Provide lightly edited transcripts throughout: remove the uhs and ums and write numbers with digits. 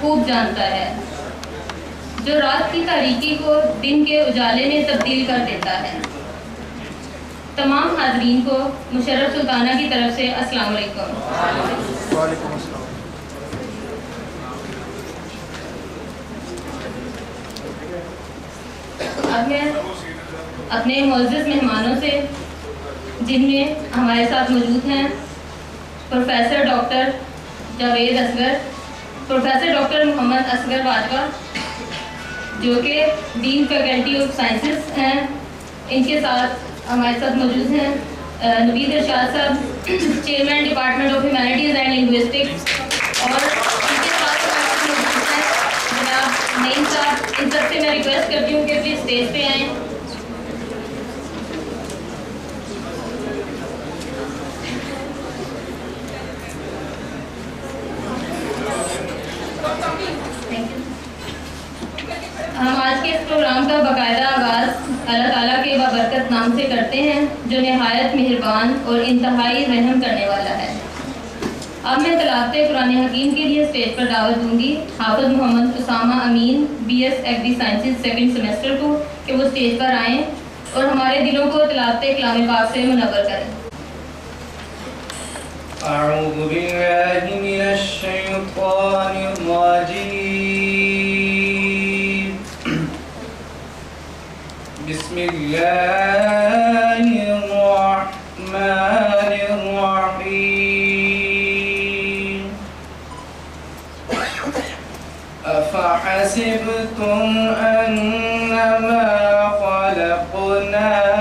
खूब जानता है, जो रात की तारीकी को दिन के उजाले में तब्दील कर देता है। तमाम हाज़रीन को मुशर्रफ सुल्ताना की तरफ से अस्सलाम वालेकुम। वालेकुम अस्सलाम। अब मैं अपने मुअज़्ज़ज़ मेहमानों से, जिनमें हमारे साथ मौजूद हैं professor doctor Javed Asghar, professor doctor Mohammad Asghar Bajwa, जो कि डीन फैकल्टी ऑफ साइंसेस हैं, इनके साथ हमारे साथ मौजूद हैं नवीद इरशाद साहब, chairman department of humanities and linguistics, और इनके साथ मौजूद हैं जनाब नईम साहब। इन सबसे मैं रिक्वेस्ट करती हूँ कि प्लीज़ स्टेज पे आएँ। हम आज के इस प्रोग्राम का बाकायदा आगाज़ अल्लाह ताला के बाबरकत नाम से करते हैं, जो नहायत मेहरबान और इंतहाई रहम करने वाला है। अब मैं तलावत कुरान हकीम के लिए स्टेज पर दावत दूंगी Hafiz Mohammad Usama Amin BS agri sciences second semester को, कि वो स्टेज पर आएँ और हमारे दिलों को तलावत कलाम पाक से मुनव्वर करें। अऊज़ु बिल्लाहि मिनश शैतानिर रजीम। बिस्मिल्लाहिर रहमानिर रहीम। अफ़हसिबतुम अन्नमा ख़लक़नाकुम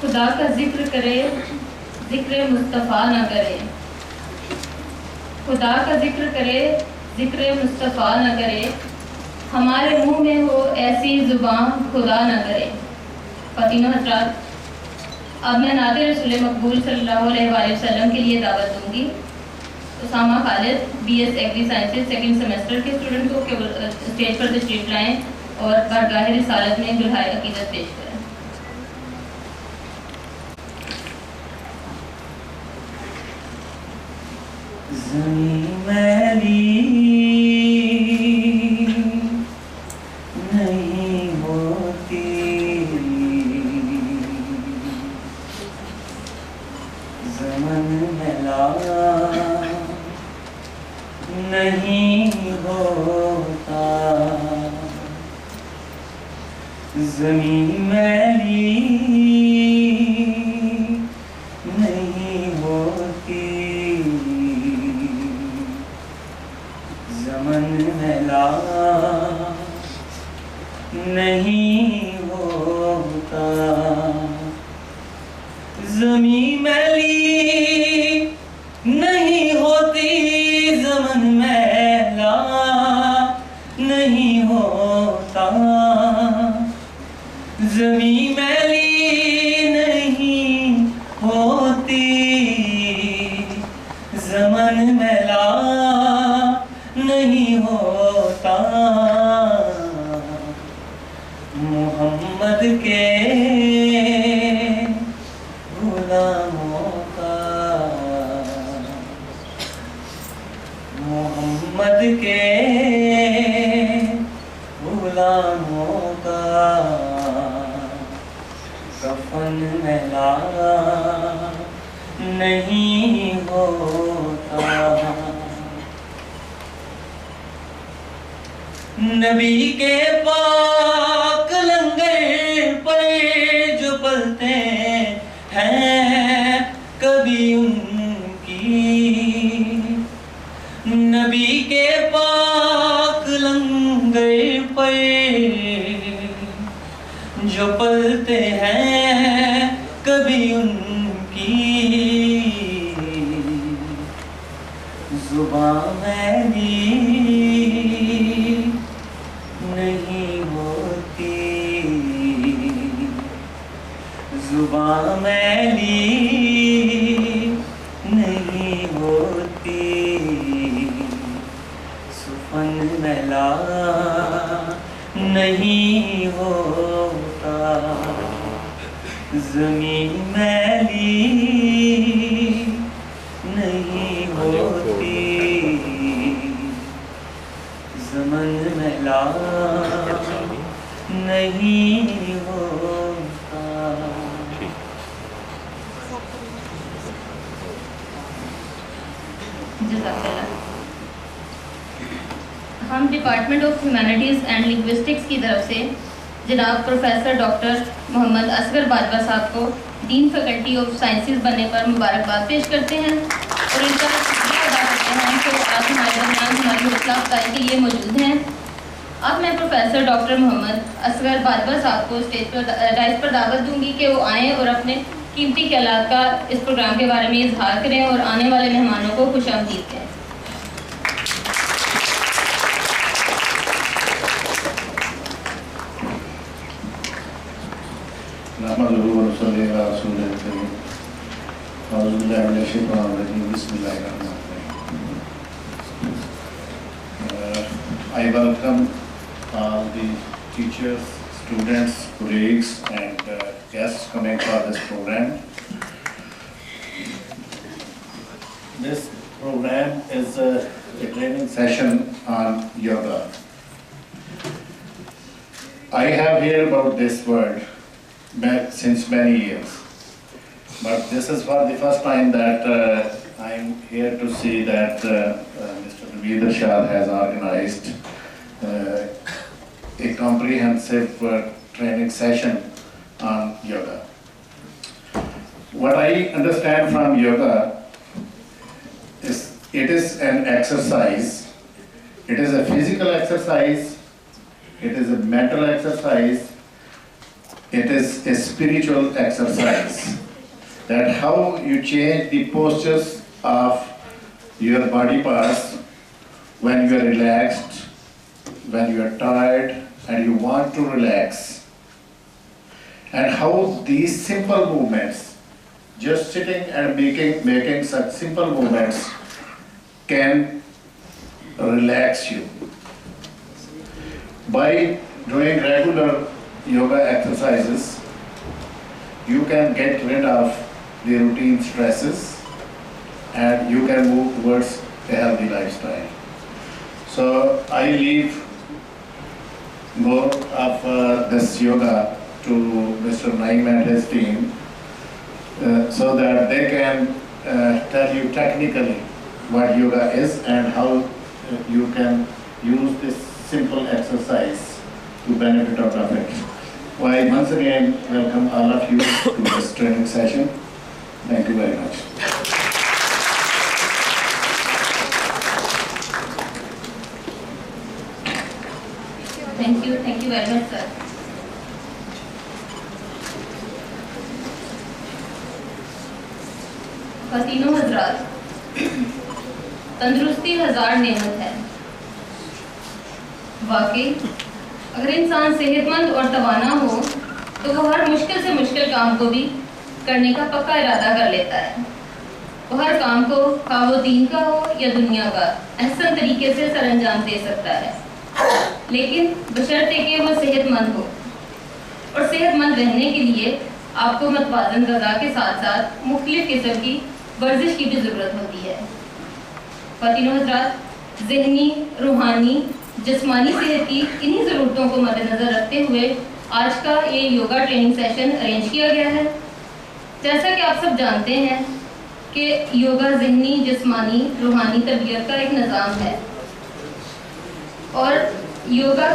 खुदा का जिक्र करे, जिक्र मुस्तफ़ा ना करे। खुदा का जिक्र करे, जिक्र मुस्तफ़ा ना करे। हमारे मुंह में हो ऐसी ज़ुबान खुदा ना करे। फ़ातिमा हज़रात, अब मैं नाते रसूल मकबूल सल्लल्लाहु अलैहि वसल्लम के लिए दावत दूंगी Usama Khalid BS agri sciences second semester के स्टूडेंट को कि स्टेज पर तशरीफ लाएँ और बारगाह रिसालत में दुल्हाए अकीदत पेश करें। ज़मीं मैली नहीं होती, ज़मन मैला नहीं होता। ज़मीं मैली नहीं होती, ज़मन मैला नहीं होता। ज़मीं मैली नहीं होती, ज़मन मैला नहीं होता। ज़मीं मैली नहीं हो के गुलामों का, मोहम्मद के गुलामों का कफन मैला नहीं होता। नबी के पाक लंगर पर जो पलते हैं कभी उनकी, नबी के पाक लंगर पर जो पलते हैं कभी उनकी, जुबान मैली नहीं होती, जुबान मैली नहीं होती, सुफन मैला नहीं होता, ज़मीन मैली नहीं होती, ज़मन मैला नहीं होता। जज़ाकल्लाह। हम department of humanities and linguistics की तरफ से जनाब प्रोफेसर डॉक्टर मोहम्मद असगर बाजवा साहब को डीन फैकल्टी ऑफ साइंसेज बनने पर मुबारकबाद पेश करते हैं और इनका शुक्रिया अदा करते हैं कि आज हमारे दरमियान हमारी हौसला अफजाई के लिए मौजूद हैं। अब मैं प्रोफेसर डॉक्टर मोहम्मद असगर बाजवा साहब को स्टेज पर डाइस पर दावत दूंगी कि वो आएँ और अपने कीमती ख्यालात का इस प्रोग्राम के बारे में इजहार करें और आने वाले मेहमानों को खुशामदीद कहें। I welcome all the teachers, students, colleagues and guests coming for this program. This program is a training session on yoga. I have heard about this word since many years, but this is for the first time that I'm here to see that Mr. Naveed Irshad has organized a comprehensive training session on yoga. What I understand from yoga is it is an exercise. It is a physical exercise. It is a mental exercise. It is a spiritual exercise. That how you change the postures of your body parts when you are relaxed, when you are tired and you want to relax, and how these simple movements, just sitting and making such simple movements can relax you. By doing regular yoga exercises, you can get rid of the routine stresses and you can move towards a healthy lifestyle. So I leave more of this yoga to Mr. Naeem and his team so that they can tell you technically what yoga is and how you can use this simple exercise to benefit out of it. So I once again welcome all of you to this training session. Thank you very much. Thank you very much, sir. ख़वातीनो हज़रात, तंदुरुस्ती हज़ार नेमत है। वाकई अगर इंसान सेहतमंद और तवाना हो तो वो हर मुश्किल से मुश्किल काम को भी करने का पक्का इरादा कर लेता है। वो हर काम को खा वो दीन का हो या दुनिया का अहसन तरीके से सरअंजाम दे सकता है, लेकिन बशर्ते कि वो सेहतमंद हो। और सेहतमंद रहने के लिए आपको मतवाज़न ग़िज़ा के साथ साथ मुख्तलिफ़ किस्म की वर्जिश की भी ज़रूरत होती है। ख़वातीन हज़रात, ज़हनी, रूहानी, जिस्मानी सेहत की इन्हीं ज़रूरतों को मद्देनज़र रखते हुए आज का ये योगा ट्रेनिंग सेशन अरेंज किया गया है। जैसा कि आप सब जानते हैं कि योगा ज़हनी, जिस्मानी, रूहानी तरबियत का एक निज़ाम है और योगा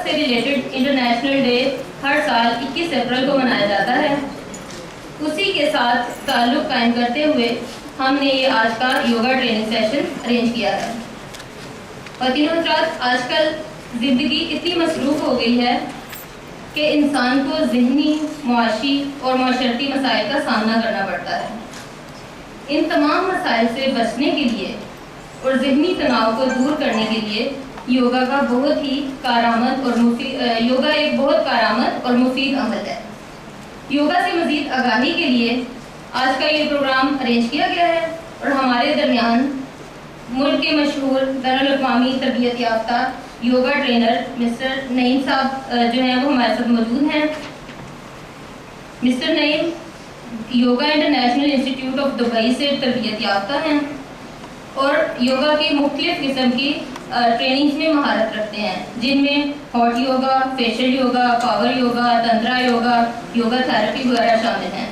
से रिलेटेड इंटरनेशनल डे हर साल 21 अप्रैल को मनाया जाता है। उसी के साथ ताल्लुक़ कायम करते हुए हमने ये आज का योगा ट्रेनिंग सेशन अरेंज किया है। ख़वातीन हज़रात, आजकल ज़िंदगी इतनी मसरूफ़ हो गई है कि इंसान को ज़हनी, मुआशी और माशरती मसाइल का सामना करना पड़ता है। इन तमाम मसाइल से बचने के लिए और ज़हनी तनाव को दूर करने के लिए योगा का बहुत ही कारआमद और योगा एक बहुत कारआमद और मुफीद अमल है। योगा से मज़ीद आगाही के लिए आज का ये प्रोग्राम अरेंज किया गया है और हमारे दरमियान मुल्क के मशहूर बैनुल-अक़वामी तरबियत याफ्ता योगा ट्रेनर मिस्टर नईम साहब जो हैं वो हमारे साथ मौजूद हैं। Mister Naeem yoga international institute of Dubai से तरबियत याफ्ता हैं और योगा की मुख्तलिफ़ किस्म की ट्रेनिंग्स में महारत रखते हैं, जिनमें hot yoga, facial yoga, power yoga, tantra yoga, yoga therapy वगैरह शामिल हैं।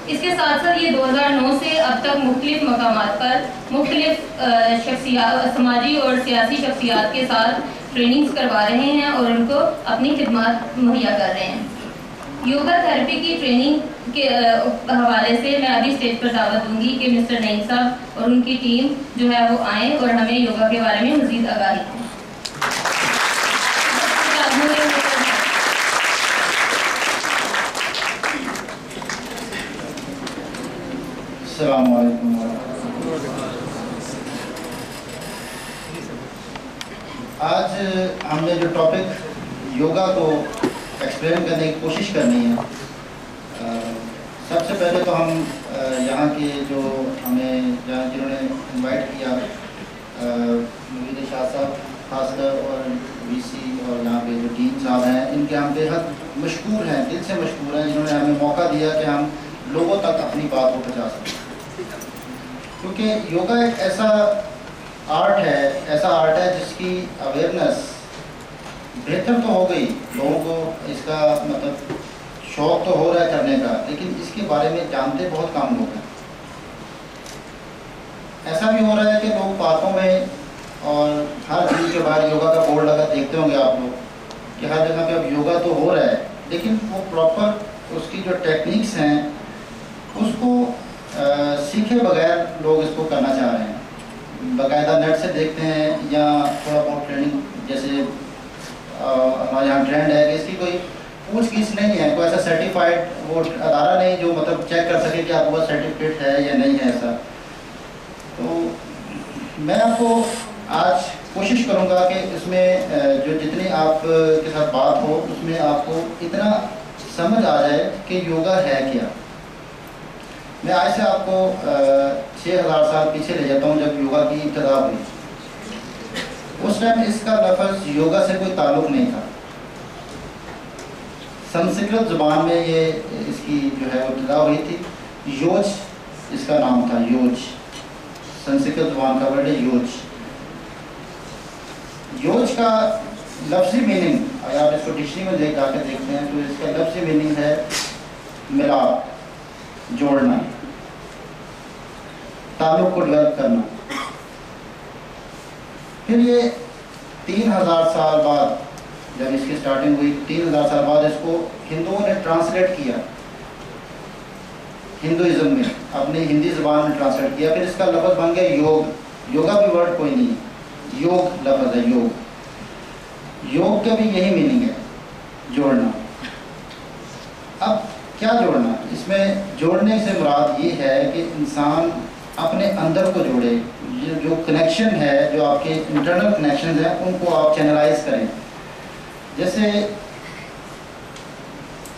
इसके साथ साथ ये 2009 से अब तक मुख्तलिफ़ मकामात पर मुख्तलिफ़ समाजी और सियासी शख्सियात के साथ ट्रेनिंग्स करवा रहे हैं और उनको अपनी खिदमत मुहैया कर रहे हैं। योगा थेरेपी की ट्रेनिंग के हवाले से मैं अभी स्टेज पर दावत दूंगी कि मिस्टर नईम साहब और उनकी टीम जो है वो आएँ और हमें योगा के बारे में मज़ीद आगाही दें। अस्सलामु अलैकुम। आज हमने जो टॉपिक योगा को एक्सप्लेन करने की कोशिश करनी है, सबसे पहले तो हम यहाँ के जो हमें जिन्होंने इनवाइट किया मुरीद शाह साहब खासकर और वीसी और यहाँ पे जो डीन साहब हैं, इनके हम बेहद मशकूर हैं, दिल से मशकूर हैं, जिन्होंने हमें मौका दिया कि हम लोगों तक अपनी बात को पहुँचा सकें। क्योंकि योगा एक ऐसा आर्ट है जिसकी अवेयरनेस बेहतर तो हो गई, लोगों को इसका मतलब शौक़ तो हो रहा है करने का, लेकिन इसके बारे में जानते बहुत कम लोग हैं। ऐसा भी हो रहा है कि लोग पार्कों में और हर चीज़ के बाहर योगा का बोर्ड लगा देखते होंगे आप लोग कि हर जगह पे अब योगा तो हो रहा है, लेकिन वो प्रॉपर उसकी जो टेक्निक्स हैं उसको सीखे बगैर लोग इसको करना चाह रहे हैं। बाकायदा नेट से देखते हैं या थोड़ा बहुत ट्रेनिंग, जैसे हमारे यहाँ ट्रेंड है कि इसकी कोई पूछ गिछ नहीं है, कोई ऐसा सर्टिफाइड वो अदारा नहीं जो मतलब चेक कर सके कि आपको सर्टिफिकेट है या नहीं है ऐसा। तो मैं आपको आज कोशिश करूँगा कि इसमें जो जितनी आप के साथ बात हो उसमें आपको इतना समझ आ जाए कि योगा है क्या। मैं आज से आपको 6000 साल पीछे ले जाता हूँ, जब योगा की इब्तिदा हुई। उस टाइम इसका लफ्ज़ योगा से कोई ताल्लुक़ नहीं था। संस्कृत ज़ुबान में ये इसकी जो है इब्तिदा हुई थी। योज इसका नाम था, योज संस्कृत ज़ुबान का वर्ड है योज। योज का लफ्ज़ी मीनिंग अगर आप इसको डिक्शनरी में जाकर देखते हैं तो इसका लफ्ज़ी मीनिंग है मिलाप, जोड़ना, ताल्लुक़ को डेवलप करना। फिर ये 3000 साल बाद जब इसकी स्टार्टिंग हुई, 3000 साल बाद इसको हिंदुओं ने ट्रांसलेट किया, हिंदुइज्म में अपनी हिंदी ज़बान में ट्रांसलेट किया। फिर इसका लफ्ज़ बन गया योग। योगा भी वर्ड कोई नहीं है, योग लफ्ज़ है, योग। योग का भी यही मीनिंग है, जोड़ना। अब क्या जोड़ना? इसमें जोड़ने से मुराद ये है कि इंसान अपने अंदर को जोड़े, जो कनेक्शन है, जो आपके इंटरनल कनेक्शन हैं उनको आप चैनलाइज करें। जैसे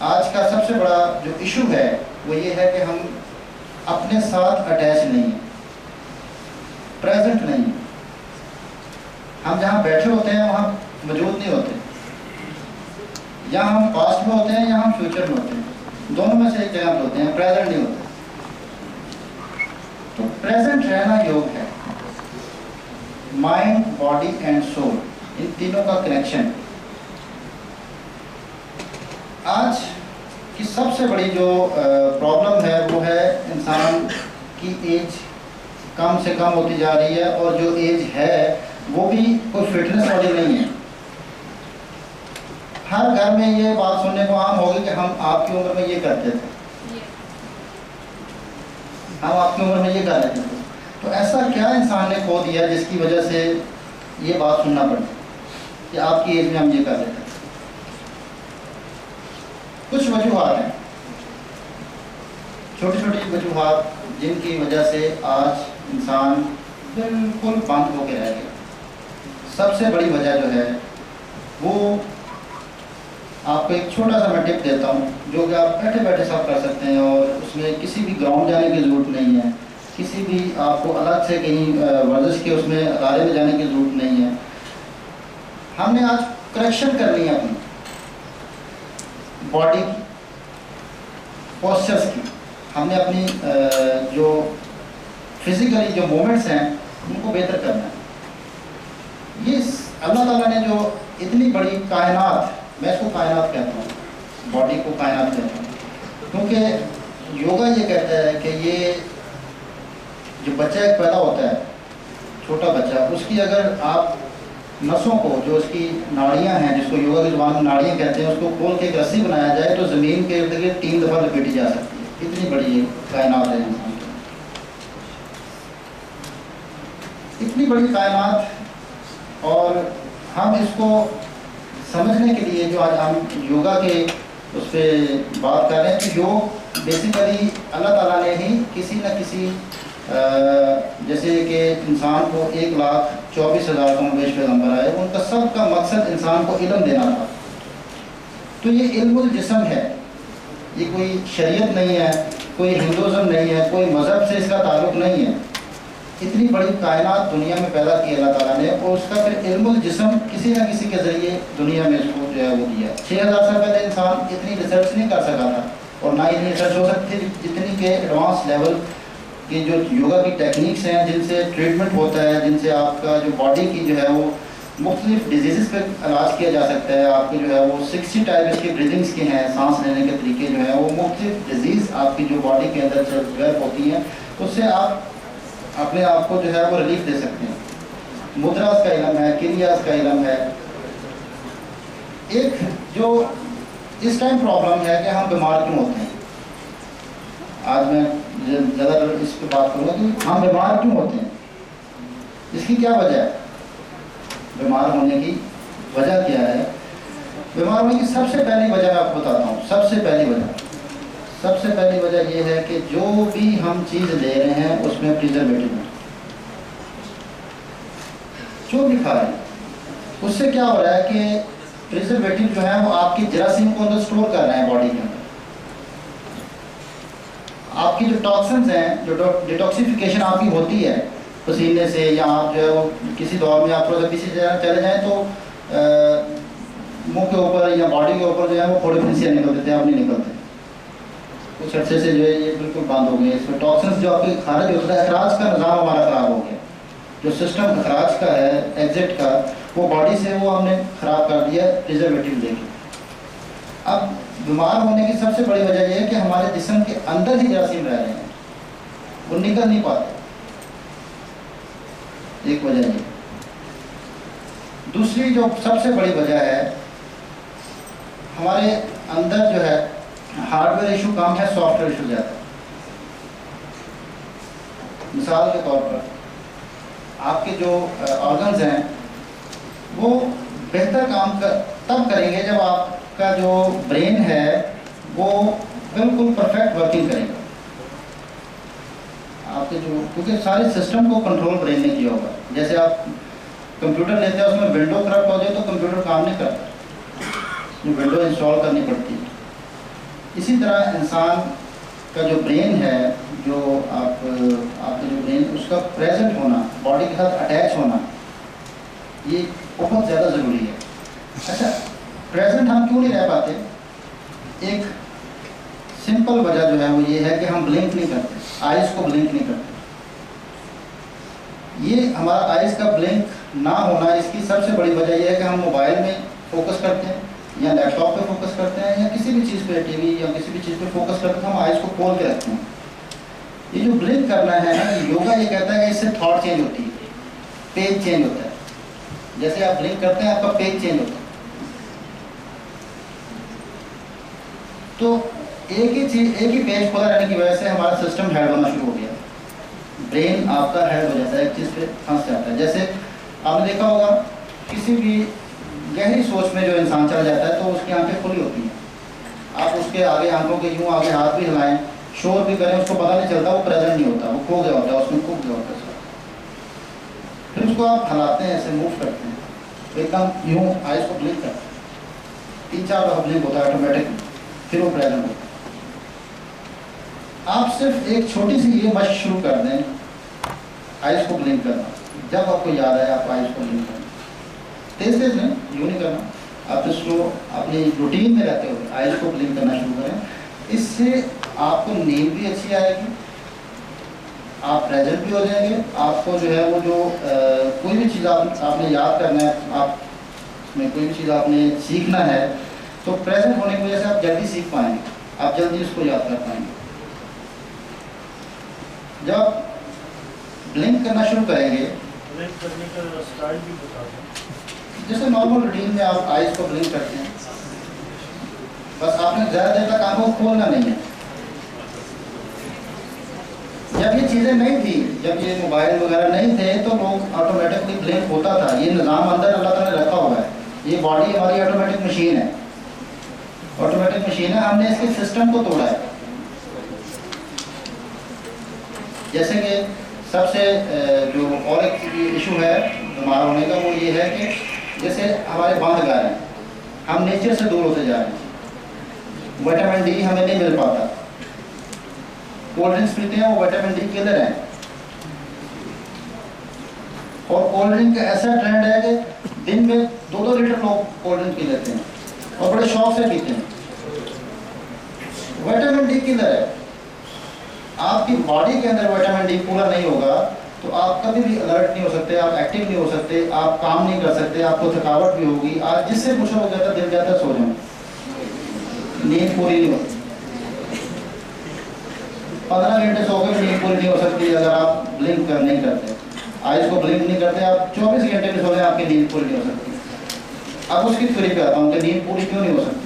आज का सबसे बड़ा जो इशू है वो ये है कि हम अपने साथ अटैच नहीं हैं, प्रेजेंट नहीं हैं। हम जहाँ बैठे होते हैं वहाँ मौजूद नहीं होते। या हम पास्ट में होते हैं या हम फ्यूचर में होते हैं, दोनों में से एक जगह पे होते हैं, प्रेजेंट नहीं होते। तो प्रेजेंट रहना योग है। माइंड, बॉडी एंड सोल, इन तीनों का कनेक्शन। आज की सबसे बड़ी जो प्रॉब्लम है वो है इंसान की एज कम से कम होती जा रही है, और जो एज है वो भी कोई फिटनेस वाली नहीं है। हर घर में ये बात सुनने को आम होगी कि हम आपकी उम्र में ये करते थे, हम आपकी उम्र में ये कर लेते थे। तो ऐसा क्या इंसान ने खो दिया जिसकी वजह से ये बात सुनना पड़े कि आपकी एज में हम ये कर लेते थे? कुछ वजूहात हैं, छोटी छोटी वजूहात, जिनकी वजह से आज इंसान बिल्कुल बंद होकर रह गया। सबसे बड़ी वजह जो है वो आपको एक छोटा सा मैं टिप देता हूँ, जो कि आप बैठे बैठे सब कर सकते हैं, और उसमें किसी भी ग्राउंड जाने की ज़रूरत नहीं है, किसी भी आपको अलग से कहीं वर्जिश के उसमें अदारे में जाने की ज़रूरत नहीं है। हमने आज करेक्शन करनी है अपनी बॉडी की, पोस्चर्स की। हमने अपनी जो फिजिकली जो मूवमेंट्स हैं उनको बेहतर करना है। ये अल्लाह ताला ने जो इतनी बड़ी कायनात, मैं इसको कायनात कहता हूँ, बॉडी को कायनात कहता हूँ, क्योंकि योगा ये कहता है कि ये जो बच्चा एक पैदा होता है, छोटा बच्चा, उसकी अगर आप नसों को, जो उसकी नाड़ियाँ हैं, जिसको योगा की ज़ुबान में नाड़ियाँ कहते हैं, उसको खोल के एक रस्सी बनाया जाए तो ज़मीन के इर्द गिर्द 3 दफ़ा लपेटी जा सकती है। इतनी बड़ी कायनात है इंसान की, इतनी बड़ी कायनात। और हम इसको समझने के लिए जो आज हम योगा के उस पर बात कर रहे हैं, तो योग बेसिकली अल्लाह ताला ने ही किसी न किसी जैसे कि इंसान को 1,24,000 कमोबेश पैगम्बर आए, उनका सब का मकसद इंसान को इल्म देना था। तो ये इल्मुल जिस्म है, ये कोई शरीयत नहीं है, कोई हिंदुज़म नहीं है, कोई मज़हब से इसका ताल्लुक़ नहीं है। इतनी बड़ी कायनात दुनिया में पैदा की अल्लाह ताला ने, और उसका फिर इल्मुल जिस्म किसी न किसी के ज़रिए दुनिया में इसको जो है वो दिया। 6,000 साल पहले इंसान इतनी रिसर्च नहीं कर सका था, और ना इतनी रिसर्च हो सकती थी जितनी के एडवांस लेवल की जो योगा की टेक्निक्स हैं, जिनसे ट्रीटमेंट होता है, जिनसे आपका जो बॉडी की जो है वो मुख्तलिफ डिजीज़ पे इलाज किया जा सकता है। आपके जो है वो 60 टाइप इसकी ब्रीदिंग्स के हैं, सांस लेने के तरीके जो है वो मुख्तलिफ डिजीज़ आपकी जो बॉडी के अंदर डेवलप होती हैं, उससे आप अपने आप को जो है वो रिलीफ दे सकते हैं। मुद्रास का इलम है, क्रियास का इलम है। एक जो इस टाइम प्रॉब्लम है कि हम बीमार क्यों होते हैं, आज मैं ज़्यादा इस पर बात करूँगा कि हम बीमार क्यों होते हैं, इसकी क्या वजह है, बीमार होने की वजह क्या है। बीमार होने की सबसे पहली वजह मैं आपको बताता हूँ। सबसे पहली वजह ये है कि जो भी हम चीज़ ले रहे हैं उसमें प्रिजर्वेटिव है, जो भी खा रहे हैं उससे क्या हो रहा है कि प्रिजर्वेटिव जो है वो आपकी जरासीम को अंदर स्टोर कर रहे हैं बॉडी के अंदर। आपकी जो टॉक्सिन्स हैं, जो डिटॉक्सिफिकेशन आपकी होती है पसीने से, या आप जो है वो किसी दौर में आप थोड़ा सा किसी जगह चले जाएँ तो मुंह के ऊपर या बॉडी के ऊपर जो है वो थोड़ी फिंसियाँ निकलते थे, अब नहीं निकलते। कुछ अर्से से जो है ये बिल्कुल बंद हो गए। इसमें टॉक्सिन्स जो आपके खारिज होता है, अखराज का निज़ाम हमारा ख़राब हो गया। जो सिस्टम अखराज का है, एग्जिट का, वो बॉडी से वो हमने ख़राब कर दिया प्रिजर्वेटिव लेके। अब बीमार होने की सबसे बड़ी वजह यह है कि हमारे जिस्म के अंदर ही जरासीम रह रहे हैं, वो निकल नहीं पाते, एक वजह ये। दूसरी जो सबसे बड़ी वजह है, हमारे अंदर जो है हार्डवेयर इशू कम है, सॉफ्टवेयर इशू ज़्यादा है। मिसाल के तौर पर आपके जो ऑर्गन्स हैं वो बेहतर काम तब करेंगे जब आपका जो ब्रेन है वो बिल्कुल परफेक्ट वर्किंग करेगा। आपके जो, क्योंकि सारे सिस्टम को कंट्रोल ब्रेन ने किया होगा। जैसे आप कंप्यूटर लेते हैं, उसमें विंडो करप्ट हो जाए तो कंप्यूटर काम नहीं करता, विंडो इंस्टॉल करनी पड़ती है। इसी तरह इंसान का जो ब्रेन है, जो आपका जो ब्रेन, उसका प्रेजेंट होना, बॉडी के साथ अटैच होना, ये बहुत ज़्यादा ज़रूरी है। अच्छा, प्रेजेंट हम क्यों नहीं रह पाते? एक सिंपल वजह जो है वो ये है कि हम ब्लिंक नहीं करते, आइज़ को ब्लिंक नहीं करते। ये हमारा आइज़ का ब्लिंक ना होना, इसकी सबसे बड़ी वजह यह है कि हम मोबाइल में फोकस करते हैं या लैपटॉप पे फोकस करते हैं या किसी भी चीज़ पे, टीवी या किसी भी चीज़ पे फोकस करते हैं, हम आइज़ को खोल के रखते हैं। ये जो ब्लिंक करना है ना, योगा ये कहता है कि इससे थॉट चेंज होती है, पेज चेंज होता है। जैसे आप ब्लिंक करते हैं आपका पेज चेंज होता है। तो एक ही पेज खुला रहने की वजह से हमारा सिस्टम हेड होना शुरू हो गया, ब्रेन आपका हेड हो जाता है, एक चीज़ पे फंस जाता है। जैसे आपने देखा होगा किसी भी गहरी सोच में जो इंसान चला जाता है तो उसकी आंखें खुली होती हैं। आप उसके आगे आंखों के यूँ आगे हाथ भी हिलाएं, शोर भी करें, उसको पता नहीं चलता, वो प्रेजेंट नहीं होता, वो खो गया होता है, उसमें खो गया होता है। फिर उसको आप हिलाते हैं, ऐसे मूव करते हैं, तो एकदम यूँ आइज़ को ब्लिंक करते हैं, 3-4 दफ़ा ब्लिंक होता है ऑटोमेटिक, फिर वो प्रेजेंट होता है। आप सिर्फ एक छोटी सी ये मशक शुरू कर दें, आइज़ को ब्लिंक करना। जब आपको याद आए आप आइज़ को ब्लिंक करना, तेज तेज नहीं, यूँ नहीं करना, आप इसको अपनी रूटीन में रहते हुए आइज़ को ब्लिंक करना शुरू करें। इससे आपको नींद भी अच्छी आएगी, आप प्रेजेंट भी हो जाएंगे। आपको जो है वो जो कोई भी चीज़ आपने याद करना है, आप में कोई भी चीज़ आपने सीखना है, तो प्रेजेंट होने की वजह से आप जल्दी सीख पाएंगे, आप जल्दी उसको याद कर पाएंगे। जब आप ब्लिंक करना शुरू करेंगे, ब्लिंक करने का स्टाइल भी बता दें। जैसे नॉर्मल रूटीन में आप आइज़ को ब्लिंक करते हैं, बस आपने ज़्यादा देर तक आंखों को खोलना नहीं है। जब ये चीज़ें नहीं थी, जब ये मोबाइल वगैरह नहीं थे, तो लोग ऑटोमेटिकली ब्लिंक होता था। ये निज़ाम अंदर अल्लाह ताला ने रखा हुआ है। ये बॉडी हमारी ऑटोमेटिक मशीन है, ऑटोमेटिक मशीन है, हमने इसके सिस्टम को तोड़ा है। जैसे कि सबसे जो और एक इशू है बीमार होने का, वो ये है कि जैसे हमारे बंद घर हैं, हम नेचर से दूर होते जा रहे हैं, विटामिन डी हमें नहीं मिल पाता। कोल्ड ड्रिंक्स पीते हैं, वो विटामिन डी किलर हैं। और कोल्ड ड्रिंक का ऐसा ट्रेंड है कि दिन में 2-2 लीटर लोग कोल्ड ड्रिंक पी लेते हैं और बड़े शौक से पीते हैं। विटामिन डी किलर है। आपकी बॉडी के अंदर विटामिन डी पूरा नहीं होगा तो आप कभी भी अलर्ट नहीं हो सकते, आप एक्टिव नहीं हो सकते, आप काम नहीं कर सकते, आपको थकावट भी होगी। आज जिससे पूछो हो जाता, दिल जाता सो जाऊँ, नींद पूरी नहीं होती। 15 घंटे सो के भी नींद पूरी नहीं हो सकती अगर आप ब्लिंक नहीं करते, आइज़ को ब्लिंक नहीं करते। आप 24 घंटे भी सो जाए, आपकी नींद पूरी नहीं हो सकती। अब उसकी थ्योरी पे आता हूँ कि नींद पूरी क्यों नहीं हो सकती।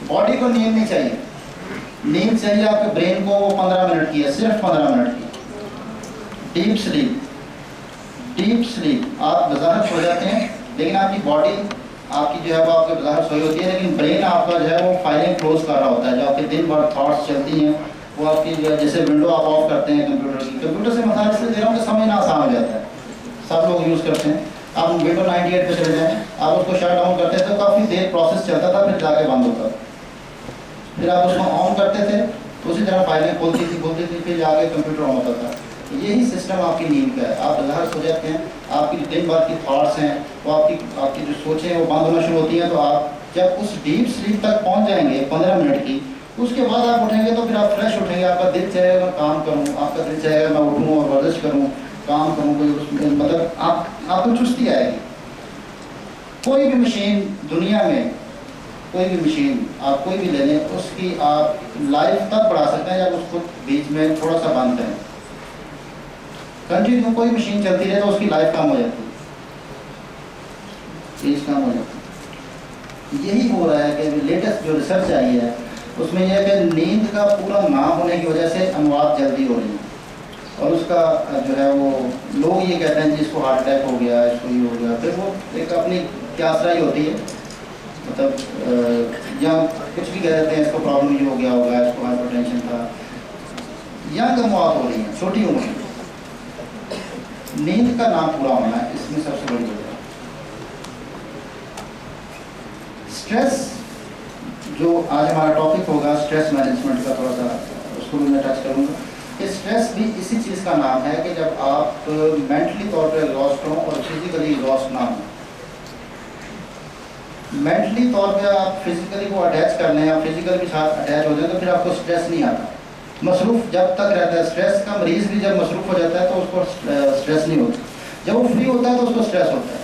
बॉडी को नींद नहीं चाहिए, नींद चाहिए आपके ब्रेन को। वो 15 मिनट की है, सिर्फ 15 मिनट की डीप स्लीप। डीप स्लीप आप बज़ाहिर सो जाते हैं, लेकिन आपकी बॉडी आपकी जो है वो आपके बज़ाहिर सोई होती है, लेकिन ब्रेन आपका जो है वो फाइलें क्लोज कर रहा होता है। जो आपके दिन भर थॉट्स चलती हैं, वो आपकी जो है, जैसे विंडो आप ऑफ करते हैं कंप्यूटर की, कंप्यूटर से मसाला इसलिए दे रहा हूँ कि समझना आसान हो जाता है, सब लोग यूज़ करते हैं। आप विंडो 98 पे चले जाएँ, आप उसको शट डाउन करते हैं तो काफ़ी देर प्रोसेस चलता था, फिर जाके बंद होता था। फिर आप उसको ऑन करते थे तो उसी तरह फाइलें खुलती थी, फिर जाके कंप्यूटर ऑन होता था। यही सिस्टम आपकी नींद का है। आप बाहर सो जाते हैं, आपकी दिन भर की थॉट्स हैं वो आपकी जो सोचें हैं वो बंद होना शुरू होती हैं। तो आप जब उस डीप स्लीप तक पहुंच जाएंगे 15 मिनट की, उसके बाद आप उठेंगे तो फिर आप फ्रेश उठेंगे। आपका दिल चाहेगा मैं काम करूँ, आपका दिल चाहेगा मैं उठूँ और वर्जिश करूँ, काम करूँ, कोई मतलब आपको चुस्ती आएगी। कोई भी मशीन दुनिया में, कोई भी मशीन आप कोई भी ले लें, उसकी आप लाइफ तब बढ़ा सकते हैं जब उसको बीच में थोड़ा सा बंद करें। कंटिन्यू कोई मशीन चलती रहे तो उसकी लाइफ कम हो जाती है, चीज़ कम हो जाती है। यही हो रहा है कि लेटेस्ट जो रिसर्च आई है उसमें यह है कि नींद का पूरा ना होने की वजह से अमवात जल्दी हो रही है। और उसका जो है वो लोग ये कहते हैं कि इसको हार्ट अटैक हो गया, इसको ये हो गया। फिर वो एक अपनी क्यासराई होती है, मतलब या कुछ भी कह देते हैं इसको प्रॉब्लम ये हो गया होगा, इसको हाइपरटेंशन था। यंग मौत हो रही है छोटी उम्र में। नींद का नाम पूरा होना है इसमें सबसे बड़ी वजह। स्ट्रेस जो आज हमारा टॉपिक होगा, स्ट्रेस मैनेजमेंट का, थोड़ा सा उसको भी मैं टच करूँगा। स्ट्रेस भी इसी चीज़ का नाम है कि जब आप मेंटली तौर पर एग्जॉस्ट हों और फिजिकली एग्जॉस्ट ना हो। मेंटली तौर पे आप फिजिकली को अटैच कर लें, आप फिजिकल के साथ अटैच हो जाए तो फिर आपको स्ट्रेस नहीं आता। मसरूफ़ जब तक रहता है, स्ट्रेस का मरीज़ भी जब मसरूफ़ हो जाता है तो उसको स्ट्रेस नहीं होता। जब वो फ्री होता है तो उसको स्ट्रेस होता है,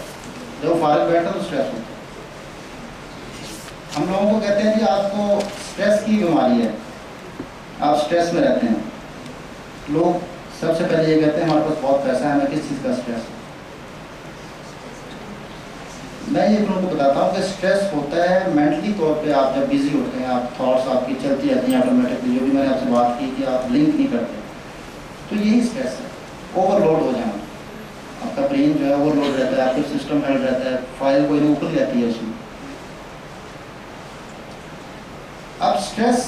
जब वो फारग बैठता है तो स्ट्रेस होता है। हम लोगों को कहते हैं कि आपको स्ट्रेस की बीमारी है, आप स्ट्रेस में रहते हैं। लोग सबसे पहले ये कहते हैं हमारे पास बहुत पैसा है, हमें किस चीज़ का स्ट्रेस है। मैं ये लोगों को बताता हूँ कि स्ट्रेस होता है मेंटली तौर पे। आप जब बिजी होते हैं, आप थॉट्स आपकी चलती रहती हैं ऑटोमेटिकली, जो भी मैंने आपसे बात की कि आप लिंक नहीं करते, तो यही स्ट्रेस है। ओवरलोड हो जाना, आपका ब्रेन जो है ओवरलोड रहता है, आपका सिस्टम हेल्ड रहता है, फाइल कोई ऊपर रहती है उसमें। अब स्ट्रेस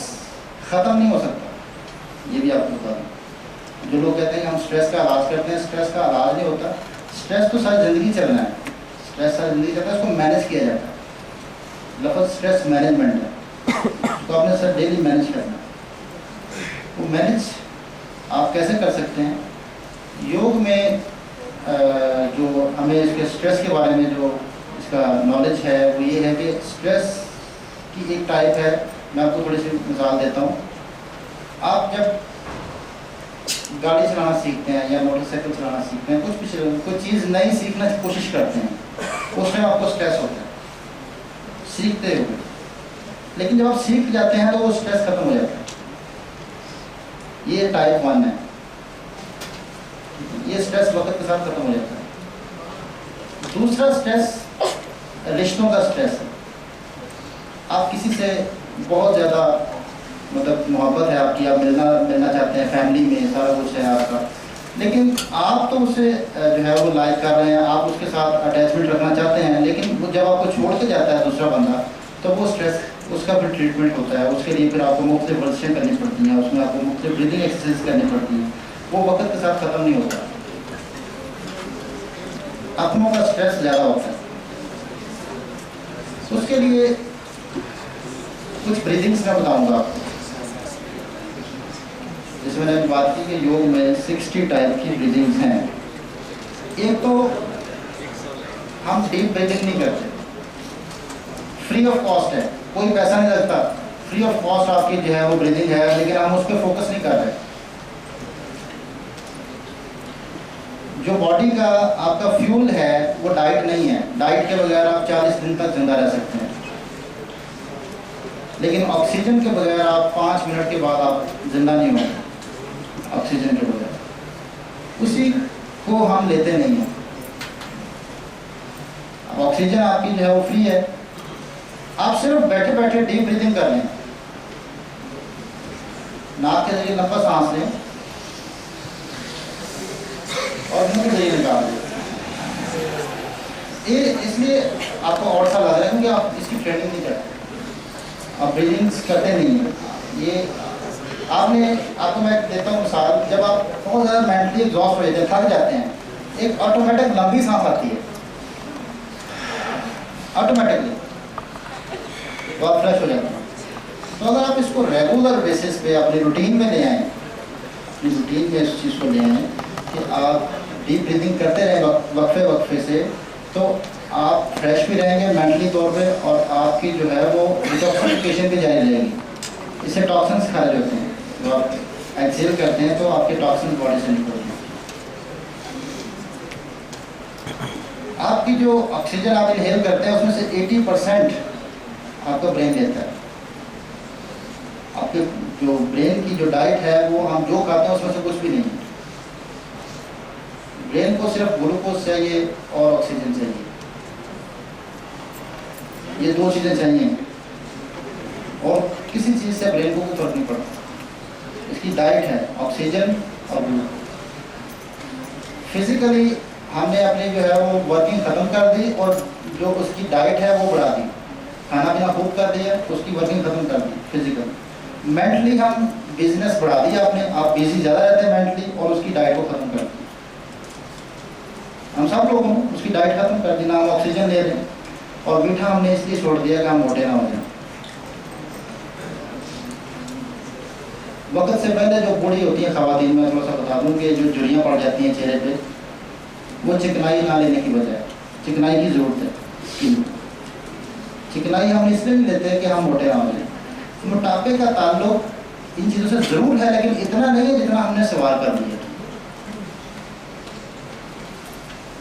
ख़त्म नहीं हो सकता, ये भी आपको बता दूँ। जो लोग कहते हैं हम स्ट्रेस का इलाज करते हैं, स्ट्रेस का इलाज नहीं होता। स्ट्रेस तो सारी ज़िंदगी चलना है, स्ट्रेस सारी ज़िंदगी चलता है, उसको मैनेज किया जाता है। लफ्ज़ स्ट्रेस मैनेजमेंट है, तो आपने सर डेली मैनेज करना है। वो मैनेज आप कैसे कर सकते हैं? योग में जो हमें इसके स्ट्रेस के बारे में जो इसका नॉलेज है वो ये है कि स्ट्रेस की एक टाइप है। मैं आपको थोड़ी सी मिसाल देता हूँ। आप जब गाड़ी चलाना सीखते हैं या मोटरसाइकिल चलाना सीखते हैं, कुछ भी कोई चीज़ नई सीखने की कोशिश करते हैं, उस टाइम आपको स्ट्रेस होता है सीखते हुए। लेकिन जब आप सीख जाते हैं तो वो स्ट्रेस खत्म हो जाता है। ये टाइप 1 है, ये स्ट्रेस वक्त के साथ खत्म हो जाता है। दूसरा स्ट्रेस रिश्तों का स्ट्रेस है। आप किसी से बहुत ज़्यादा मतलब मोहब्बत है आपकी, आप मिलना चाहते हैं, फैमिली में सारा कुछ है आपका, लेकिन आप तो उसे जो है वो लाइक कर रहे हैं, आप उसके साथ अटैचमेंट रखना चाहते हैं, लेकिन वो जब आपको छोड़ के जाता है दूसरा बंदा, तो वो स्ट्रेस उसका फिर ट्रीटमेंट होता है। उसके लिए फिर आपको मुख्तलिफ वर्जिशें करनी पड़ती हैं, उसमें आपको मुख्तलिफ ब्रीदिंग एक्सरसाइज करनी पड़ती हैं। वो वक्त के साथ ख़त्म नहीं होता। अपनों का स्ट्रेस ज़्यादा होता है, उसके लिए कुछ ब्रीदिंग्स मैं बताऊँगा आपको। जैसे मैंने अभी बात की कि योग में 60 टाइप की ब्रीदिंग्स हैं। एक तो हम डीप ब्रीदिंग नहीं करते, फ्री ऑफ कॉस्ट है, कोई पैसा नहीं लगता, फ्री ऑफ कॉस्ट आपकी जो है वो ब्रीदिंग है, लेकिन हम उस पर फोकस नहीं कर रहे। जो बॉडी का आपका फ्यूल है वो डाइट नहीं है, डाइट के बगैर आप 40 दिन तक जिंदा रह सकते हैं, लेकिन ऑक्सीजन के बगैर आप 5 मिनट के बाद आप जिंदा नहीं होंगे। ऑक्सीजन के बगैर उसी को हम लेते नहीं हैं। अब ऑक्सीजन आपकी जो है वो फ्री है, आप सिर्फ बैठे बैठे डीप ब्रीदिंग कर लें, नाक के जरिए लंबा सांस लें और मुंह के जरिए निकाल दें। ये इसलिए आपको और सा लग रहा है क्योंकि आप इसकी ट्रेनिंग नहीं करते, आप ब्रीदिंग्स करते नहीं हैं। ये आपको मैं देता हूँ मिसाल। जब आप बहुत ज़्यादा मेंटली एग्जॉस्ट हो जाते हैं, थक जाते हैं, एक ऑटोमेटिक लंबी सांस आती है ऑटोमेटिकली, तो आप फ्रेश हो जाते हैं। तो अगर आप इसको रेगुलर बेसिस पे अपनी रूटीन में ले आएँ, अपनी रूटीन में इस चीज़ को ले आएँ कि आप डीप ब्रीदिंग करते रहें वक्फे से, तो आप फ्रेश भी रहेंगे मेंटली तौर पे और आपकी जो है वो डिटॉक्सिफिकेशन भी जारी रहेगी। इससे टॉक्सिन्स खारिज होते हैं। जब आप एक्सेल करते हैं तो आपके टॉक्सिन्स बॉडी से निकलते हैं। आपकी जो ऑक्सीजन आप इनहेल करते हैं उसमें से 80% आपका ब्रेन लेता है। आपके जो ब्रेन की जो डाइट है वो हम जो खाते हैं उसमें से कुछ भी नहीं है। ब्रेन को सिर्फ ग्लूकोज चाहिए और ऑक्सीजन चाहिए, ये 2 चीज़ें चाहिए और किसी चीज़ से ब्रेन को कोई फर्क नहीं पड़ता। इसकी डाइट है ऑक्सीजन और ग्लूकोज। फिजिकली हमने अपनी जो है वो वर्किंग ख़त्म कर दी और जो उसकी डाइट है वो बढ़ा दी, खाना पीना खूब कर दिया, उसकी वर्किंग ख़त्म कर दी फिजिकल। मेंटली हम बिजनेस बढ़ा दिया आपने, आप बिजी ज़्यादा रहते हैं मेंटली और उसकी डाइट को ख़त्म कर दी। हम सब लोगों ने उसकी डाइट ख़त्म कर दी, ना हम ऑक्सीजन ले रहे हैं और मीठा हमने इसलिए छोड़ दिया कि हम मोटे ना हो जाए। वक्त से पहले जो बूढ़ी होती है ख़वातीन, मैं थोड़ा सा बता दूं कि जो झुर्रियाँ पड़ जाती हैं चेहरे पे, वो चिकनाई ना लेने की बजाय, चिकनाई की ज़रूरत है स्किन, चिकनाई हम इसलिए नहीं लेते हैं कि हम मोटे ना हो जाए। मोटापे का ताल्लुक इन चीज़ों से ज़रूर है, लेकिन इतना नहीं है जितना हमने सवाल कर लिया।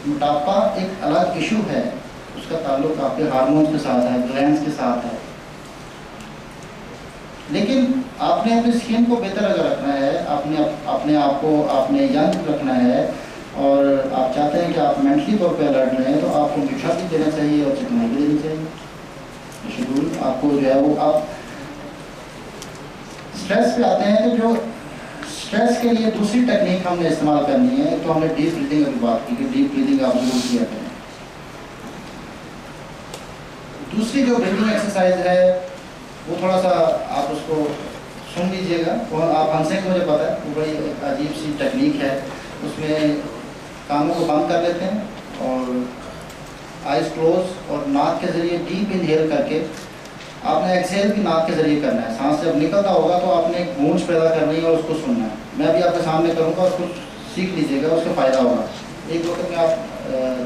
मोटापा एक अलग इशू है, उसका ताल्लुक आपके हार्मोन्स के साथ है, ग्लैंड्स के साथ है। लेकिन आपने अपनी स्किन को बेहतर अगर रखना है, अपने आप को आपने यंग रखना है, और आप चाहते हैं कि आप मेंटली तौर पे अलर्ट रहें, तो आपको मीठा भी देना चाहिए और चिकनाई भी देनी चाहिए। शेड्यूल आपको जो है वो आप स्ट्रेस पे आते हैं, तो जो स्ट्रेस के लिए दूसरी टेक्निक हमने इस्तेमाल करनी है। तो हमने डीप ब्रीदिंग की बात की कि डीप ब्रीदिंग आप जरूर किया करें। दूसरी जो ब्रीदिंग एक्सरसाइज है वो थोड़ा सा आप उसको सुन लीजिएगा, वो आप हंसे को मुझे पता है, वो बड़ी अजीब सी टेक्निक है। उसमें कानों को बंद कर लेते हैं और आइज क्लोज, और नाक के ज़रिए डीप इनहेल करके आपने एक्सहेल भी नाक के ज़रिए करना है। सांस जब निकलता होगा तो आपने एक गूंज पैदा करनी है और उसको सुनना है। मैं भी आपके सामने करूँगा, उसको सीख लीजिएगा, उसका फ़ायदा होगा। एक वक्त में आप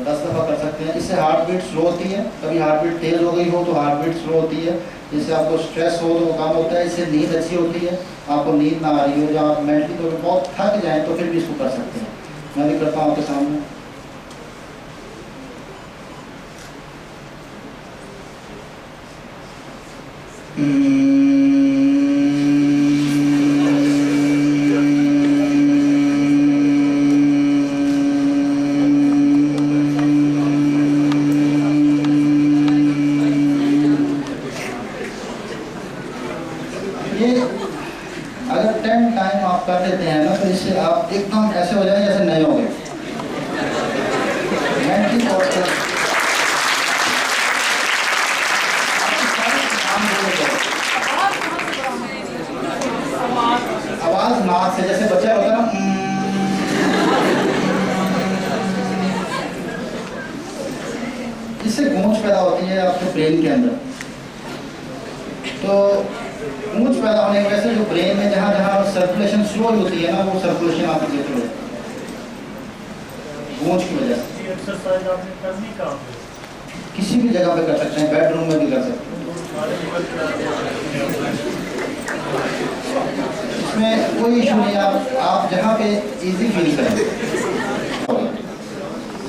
10 दफ़ा कर सकते हैं। इससे हार्ट बीट स्लो होती है, कभी हार्ट बीट तेज़ हो गई हो तो हार्ट बीट स्लो होती है, जिससे आपको स्ट्रेस हो तो वो कम होता है। इससे नींद अच्छी होती है, आपको नींद ना आ रही हो, जब आप मेंटली तौर पर बहुत थक जाएँ तो फिर भी इसको कर सकते हैं। मैं भी करता हूँ आपके सामने। ये अगर 10 टाइम आप कर लेते हैं ना, तो इससे आप एकदम ऐसे हो जाएंगे जैसे नए हो गए। मेंटली तौर पर आवाज नाक से, जैसे बच्चा होता है ना, इससे गूंज पैदा होती है आपके ब्रेन के अंदर। तो गूंज पैदा होने की वजह से जो ब्रेन में जहाँ जहाँ सर्कुलेशन स्लो होती है ना, वो सर्कुलेशन आपकी बेहतर हो जाती है गूंज की वजह से। ये एक्सरसाइज आपने करनी कहाँ पे? किसी भी जगह पे कर सकते हैं, बेडरूम में भी कर सकते हैं। इसमें कोई इशू नहीं, आप जहाँ पे इजी फील करें।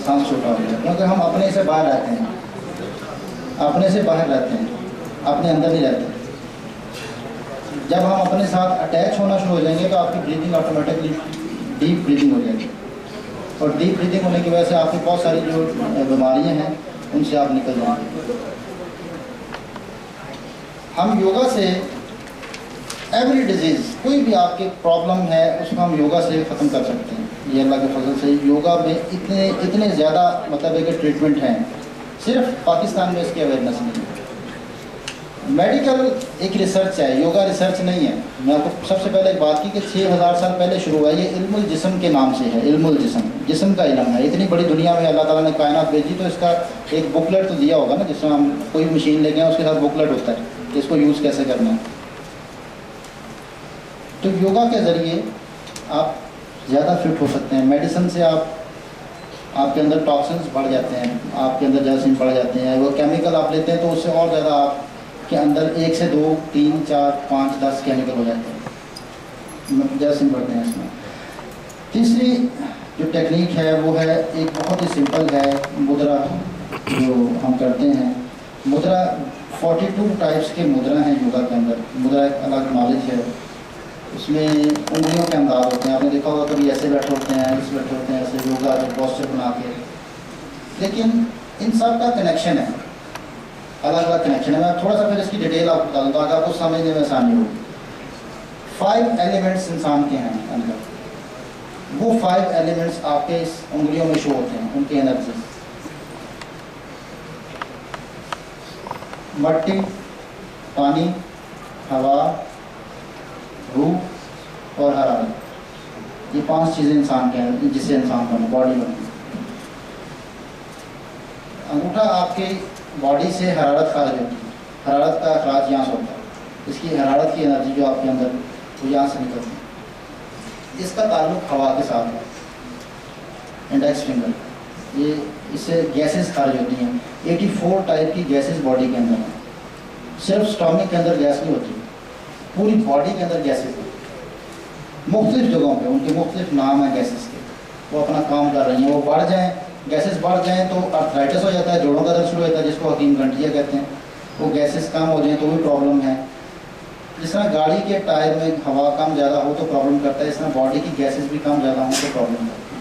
सांस छोटा हो जाए, क्योंकि हम अपने से बाहर रहते हैं, अपने से बाहर रहते हैं, अपने अंदर नहीं रहते। जब हम अपने साथ अटैच होना शुरू हो जाएंगे तो आपकी ब्रीदिंग ऑटोमेटिकली डीप ब्रीदिंग हो जाएगी, और डीप ब्रीदिंग होने की वजह से आपकी बहुत सारी जो बीमारियां हैं उनसे आप निकल जाएंगे। हम योगा से एवरी डिजीज़, कोई भी आपकी प्रॉब्लम है उसको हम योगा से ख़त्म कर सकते हैं। ये अल्लाह के फजल से योगा में इतने ज़्यादा मतलब है कि ट्रीटमेंट हैं, सिर्फ पाकिस्तान में इसकी अवेयरनेस नहीं है। मेडिकल एक रिसर्च है, योगा रिसर्च नहीं है। मैं आपको सबसे पहले एक बात की कि 6000 साल पहले शुरू हुआ। ये इल्मुल जिस्म के नाम से है, इल्मुल जिस्म का इल्म है। इतनी बड़ी दुनिया में अल्लाह ताला ने कायनात भेजी, तो इसका एक बुकलेट तो दिया होगा ना, जिसमें हम कोई मशीन लेके उसके साथ बुकलेट होता है कि इसको यूज़ कैसे करना है। तो योगा के ज़रिए आप ज़्यादा फिट हो सकते हैं। मेडिसिन से आपके अंदर टॉक्सिन्स बढ़ जाते हैं, आपके अंदर जरासीम बढ़ जाते हैं। वो केमिकल आप लेते हैं तो उससे और ज़्यादा आपके अंदर 1 से 2, 3, 4, 5, 10 केमिकल हो जाते हैं, जरासीम बढ़ते हैं इसमें। तीसरी जो टेक्निक है वो है एक बहुत ही सिंपल है, मुद्रा जो हम करते हैं। मुद्रा 42 टाइप्स के मुद्रा हैं योगा के अंदर। मुद्रा एक अलग नॉलेज है, उसमें उंगलियों के अंदाज होते हैं। आपने देखा होगा कभी ऐसे बैठे होते हैं, ऐसे बैठे होते हैं, ऐसे योगा जो पोस्चर बना के। लेकिन इन सब का कनेक्शन है, अलग अलग कनेक्शन है। मैं थोड़ा सा फिर इसकी डिटेल आपको बता दूँ ताकि आपको समझने में आसानी हो। 5 एलिमेंट्स इंसान के हैं अंदर, वो 5 एलिमेंट्स आपके इस उंगलियों में शो होते हैं, उनकी एनर्जी। मट्टी, पानी, हवा, रूह और हरारत, ये 5 चीज़ें इंसान के हैं जिससे इंसान बने, बॉडी बनती है। अंगूठा आपके बॉडी से हरारत खारिज होती है, हरारत का अखराज यहाँ से होता है। इसकी हरारत की एनर्जी जो आपके अंदर वो यहाँ से निकलती है। इसका ताल्लुक हवा के साथ है। इंडेक्स फिंगर, ये इससे गैसेस खारिज होती हैं। 84 टाइप की गैसेस बॉडी के अंदर हैं। सिर्फ स्टमक के अंदर गैस नहीं होती, पूरी बॉडी के अंदर गैसेस हैं, मुख्तलिफ जगहों पे उनके मुख्तलिफ नाम हैं गैसेस के, वो अपना काम कर रही हैं। वो बढ़ जाएँ, गैसेस बढ़ जाएँ तो आर्थराइटिस हो जाता है, जोड़ों का दर्द शुरू होता है जिसको हकीम गंठिया कहते हैं। वो गैसेस कम हो जाएँ तो भी प्रॉब्लम है। जिस तरह गाड़ी के टायर में हवा कम ज़्यादा हो तो प्रॉब्लम करता है, इस तरह बॉडी की गैसेस भी कम ज़्यादा हो तो प्रॉब्लम करता है।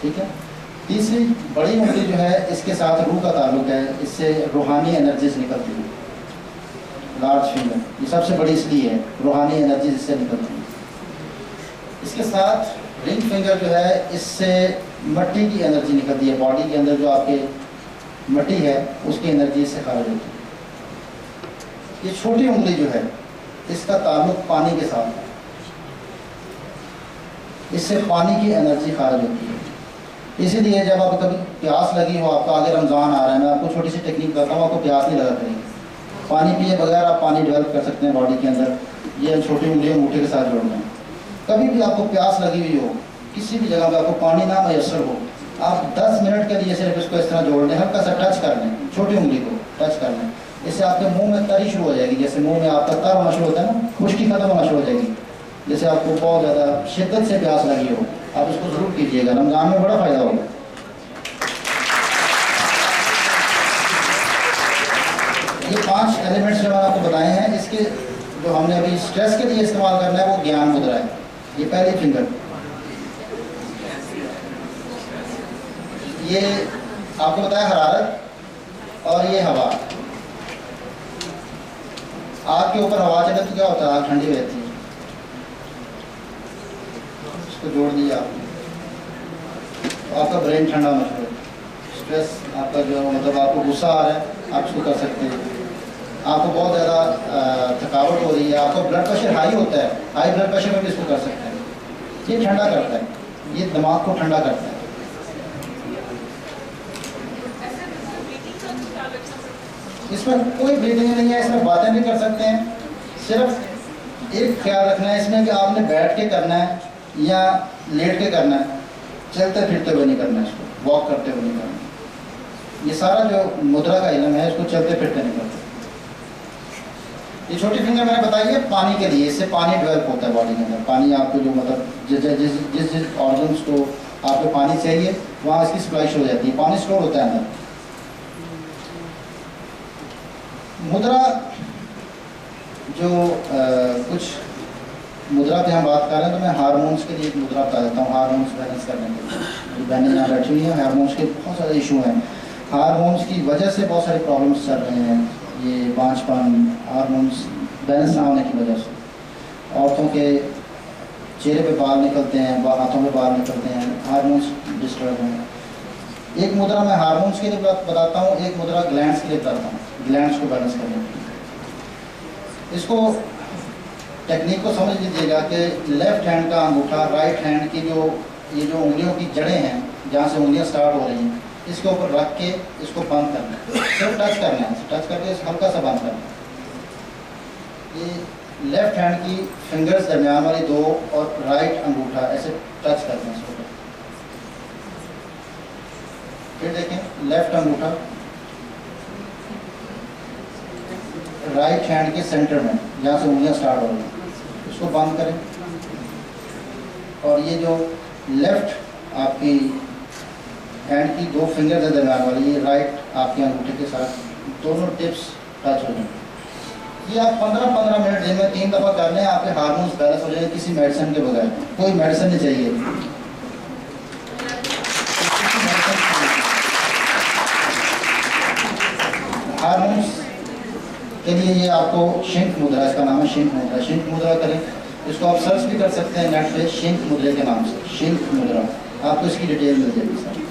ठीक है। तीसरी बड़ी उंगली जो है इसके साथ रूह का ताल्लुक है, इससे रूहानी एनर्जीज निकलती हैं। लार्ज फिंगर ये सबसे बड़ी इसलिए है, रूहानी एनर्जीज इससे निकलती हैं। इसके साथ रिंग फिंगर जो है इससे मिट्टी की एनर्जी निकलती है, बॉडी के अंदर जो आपके मिट्टी है उसकी एनर्जी इससे खारिज होती है। ये छोटी उंगली जो है इसका ताल्लुक पानी के साथ है, इससे पानी की एनर्जी खारिज होती है। इसीलिए जब आप कभी प्यास लगी हो, आपका आगे रमज़ान आ रहा है, मैं आपको छोटी सी टेक्निक बताता हूँ, आपको प्यास नहीं लगा करेगी। पानी पिए बगैर आप पानी डेवलप कर सकते हैं बॉडी के अंदर। ये छोटी उंगली अंगूठे के साथ जोड़ना है। कभी भी आपको प्यास लगी हुई हो, किसी भी जगह पर आपको पानी ना मैसर हो, आप 10 मिनट के लिए सिर्फ इसको इस तरह जोड़ लें, हल्का सा टच कर लें, छोटी उंगली को टच कर लें। इससे आपके मुंह में तरी शुरू हो जाएगी, जैसे मुंह में आपका तर होना शुरू होता है ना, खुश्की खत्म होना शुरू हो जाएगी। जैसे आपको बहुत ज़्यादा शिद्दत से प्यास लगी हो, आप इसको ज़रूर कीजिएगा, रमज़ान में बड़ा फ़ायदा होगा। ये 5 एलिमेंट्स जो मैंने आपको बताए हैं, इसके जो हमने अभी स्ट्रेस के लिए इस्तेमाल करना है वो ज्ञान मुद्रा है। ये पहली फिंगर, ये आपको बताया हरारत, और ये हवा। आग के ऊपर हवा चले तो क्या होता है, आग ठंडी रहती है। इसको जोड़ दिया आपने तो आपका ब्रेन ठंडा होना शुरू होगा। स्ट्रेस आपका जो मतलब आपको गुस्सा आ रहा है, आप इसको कर सकते हैं। आपको बहुत ज़्यादा थकावट हो रही है, आपको ब्लड प्रेशर हाई होता है, हाई ब्लड प्रेशर में भी इसको कर सकते हैं। ये ठंडा करता है, ये दिमाग को ठंडा करता है। इसमें कोई ब्रीदिंग नहीं है, इसमें बातें भी कर सकते हैं। सिर्फ एक ख्याल रखना है इसमें कि आपने बैठ के करना है या लेट के करना है, चलते फिरते हुए नहीं करना है, इसको वॉक करते हुए नहीं करना है। ये सारा जो मुद्रा का इल्म है इसको चलते फिरते नहीं करते। ये छोटी फिंगर मैंने बताई है पानी के लिए, इससे पानी डेवलप होता है बॉडी के अंदर। पानी आपको जो मतलब जिस ऑर्गन्स को आपको पानी चाहिए वहाँ इसकी सप्लाई शुरू हो जाती है, पानी स्टोर होता है अंदर। मुद्रा जो कुछ मुद्रा पे हम बात कर रहे हैं, तो मैं हार्मोन्स के लिए एक मुद्रा बता देता हूँ, हार्मोन्स बैलेंस करने के लिए। बहनें यहाँ बैठी हुई हैं, हार्मोन्स के बहुत सारे इशू हैं। हार्मोन्स की वजह से बहुत सारे प्रॉब्लम्स चल रहे हैं, ये बांझपन, हार्मोन्स बैलेंस ना होने की वजह से। औरतों के चेहरे पे बाल निकलते हैं, हाथों पे बाल निकलते हैं, हार्मोन्स डिस्टर्ब हैं। एक मुद्रा मैं हार्मोन्स के लिए बताता हूँ, एक मुद्रा ग्लैंड्स के लिए बताता हूँ, ग्लैंड्स को बैलेंस करने के लिए। इसको टेक्निक को समझ लीजिएगा कि लेफ्ट हैंड का अंगूठा राइट हैंड की जो ये जो उंगलियों की जड़ें हैं, जहाँ से उंगलियाँ स्टार्ट हो रही हैं, इसके ऊपर रख के इसको बंद करना है, सिर्फ टच करना है, टच करके हल्का सा बंद करना है। ये लेफ्ट हैंड की फिंगर्स दरमियान वाली दो और राइट अंगूठा ऐसे टच करना है इसको। फिर देखें लेफ्ट अंगूठा राइट हैंड के सेंटर में, जहाँ से उंगलियाँ स्टार्ट हो रही हैं, इसको बंद करें। और ये जो लेफ्ट आपकी हैंड की दो फिंगर है दरमियान वाली, ये राइट आपके अंगूठे के साथ दोनों टिप्स टच हो जाएंगे। ये आप 15-15 मिनट दिन में 3 दफ़ा कर लें, आपके हार्मोन्स बैलेंस हो जाएंगे किसी मेडिसिन के बगैर। कोई मेडिसिन नहीं चाहिए। हार्मोन्स के लिए ये आपको शिंक मुद्रा, इसका नाम है शिंक मुद्रा। शिंक मुद्रा करें, इसको आप सर्च भी कर सकते हैं नेट पे, शिंक मुद्रे के नाम से, शिंक मुद्रा। आपको इसकी डिटेल मिल जाएगी सर।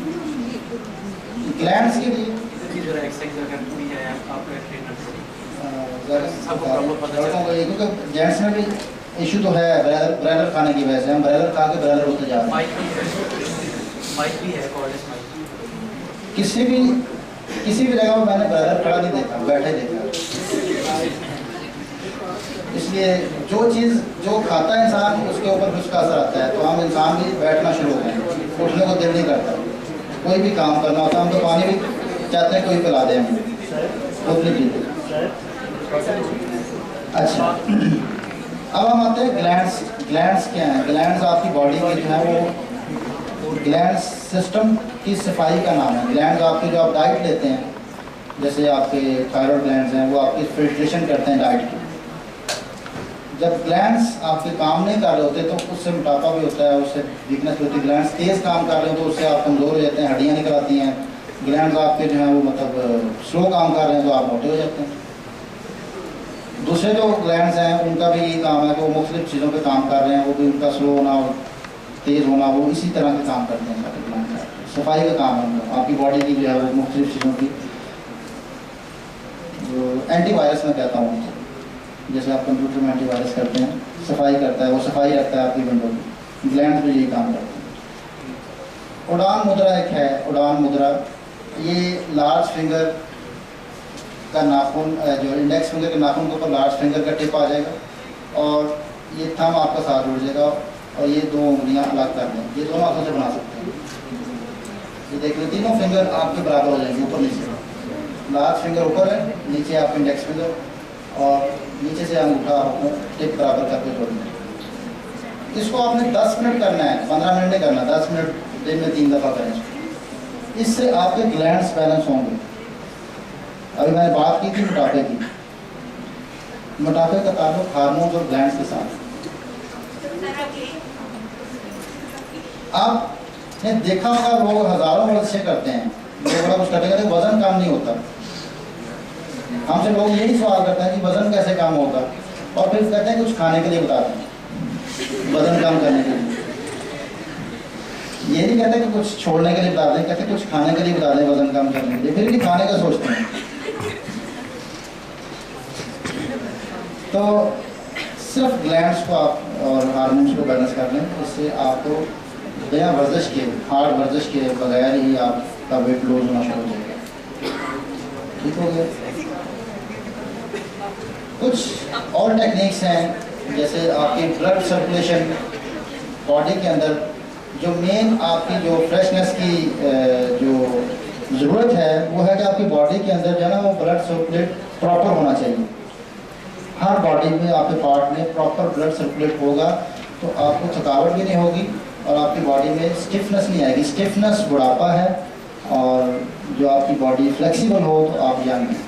ग्लैंड्स के लिए क्योंकि जेंट्स में भी इशू तो है, ब्रेलर खाने की वजह से। हम ब्रेलर खा के ब्रेलर होते जा रहे हैं। किसी भी जगह पर मैंने ब्रेलर खड़ा नहीं देखा, बैठे देखा। इसलिए जो चीज़ जो खाता है इंसान उसके ऊपर उसका असर आता है। तो हम इंसान भी बैठना शुरू हो गए, उठने को दिल नहीं करता। कोई भी काम करना होता है, हम तो पानी भी चाहते हैं कोई पिला दे हमें, खोखली पीते। अच्छा, अब हम आते हैं ग्लैंड्स। ग्लैंड्स क्या हैं? ग्लैंड्स आपकी बॉडी के जो है वो ग्लैंड्स सिस्टम की सफाई का नाम है। ग्लैंड्स आपके जो आप डाइट लेते हैं, जैसे आपके थायराइड ग्लैंड्स हैं, वो आपकी फिल्ट्रेशन करते हैं डाइट की। जब ग्लैंड्स आपके काम नहीं कर रहे होते तो उससे मोटापा भी होता है, उससे वीकनेस भी होती है। ग्लैंड्स तेज़ काम कर रहे हो तो उससे आप कमज़ोर हो जाते हैं, हड्डियाँ निकल आती हैं। ग्लैंड्स आपके जो हैं वो मतलब स्लो काम कर रहे हैं तो आप मोटे हो जाते हैं। दूसरे जो ग्लैंड्स हैं उनका भी यही काम है कि वो मुख्तलिफ चीज़ों पे काम कर रहे हैं, वो भी उनका स्लो होना और तेज़ होना, वो इसी तरह के काम करते हैं सारे ग्लैंड। सफाई का काम है उनका, आपकी बॉडी की जो है वो मुख्तलिफ चीज़ों की, जो एंटीवायरस में कहता हूँ, जैसे आप कंप्यूटर में एंटीवायरस करते हैं, सफाई करता है, वो सफाई रखता है आपकी विंडो की। ग्लैंड्स भी यही काम करते हैं। उड़ान मुद्रा एक है। उड़ान मुद्रा ये लार्ज फिंगर का नाखून, जो इंडेक्स फिंगर के नाखून के ऊपर लार्ज फिंगर का टिप आ जाएगा और ये थंब आपका साथ जुड़ जाएगा और ये दो उंगलियां अलग कर दें। ये दोनों हाथों से बना सकते हैं। ये देख लो, तीनों फिंगर आपके बराबर हो जाएंगे, ऊपर नीचे। लार्ज फिंगर ऊपर है, नीचे आपका इंडेक्स फिंगर और नीचे से अंगूठा आपको टिप बराबर करके जोड़ना। इसको आपने 10 मिनट करना है, 15 मिनट नहीं करना, 10 मिनट दिन में 3 दफ़ा करें। इससे आपके ग्लैंड्स बैलेंस होंगे। अभी मैंने बात की थी मोटापे की। मोटापे का ताल्लुक हार्मोन्स और ग्लैंड्स के साथ। आपने देखा होगा लोग हज़ारों वर्जिशें करते हैं, लोग बड़ा कुछ करते हैं, वजन कम नहीं होता। हमसे लोग यही सवाल करते हैं कि वजन कैसे कम होगा, और फिर कहते हैं कुछ खाने के लिए बताते हैं वजन कम करने के लिए। ये नहीं कहते कि कुछ छोड़ने के लिए बता दें, कहते कुछ खाने के लिए बता दें वजन कम करने के लिए, फिर भी खाने का सोचते हैं। तो सिर्फ ग्लैंड्स को आप और हार्मोन्स को बैलेंस कर लें, इससे आपको बिना वर्जिश के, हार्ड वर्जिश के बगैर ही आपका वेट लूज होना शुरू हो जाएगा। ठीक हो गया। कुछ और टेक्निक्स हैं, जैसे आपकी ब्लड सर्कुलेशन बॉडी के अंदर, जो मेन आपकी जो फ्रेशनेस की जो ज़रूरत है वो है कि आपकी बॉडी के अंदर जो है ना वो ब्लड सर्कुलेट प्रॉपर होना चाहिए। हर बॉडी में आपके पार्ट में प्रॉपर ब्लड सर्कुलेट होगा तो आपको थकावट भी नहीं होगी और आपकी बॉडी में स्टिफनेस नहीं आएगी। स्टिफनेस बुढ़ापा है और जो आपकी बॉडी फ्लेक्सिबल हो तो आप यंग हैं।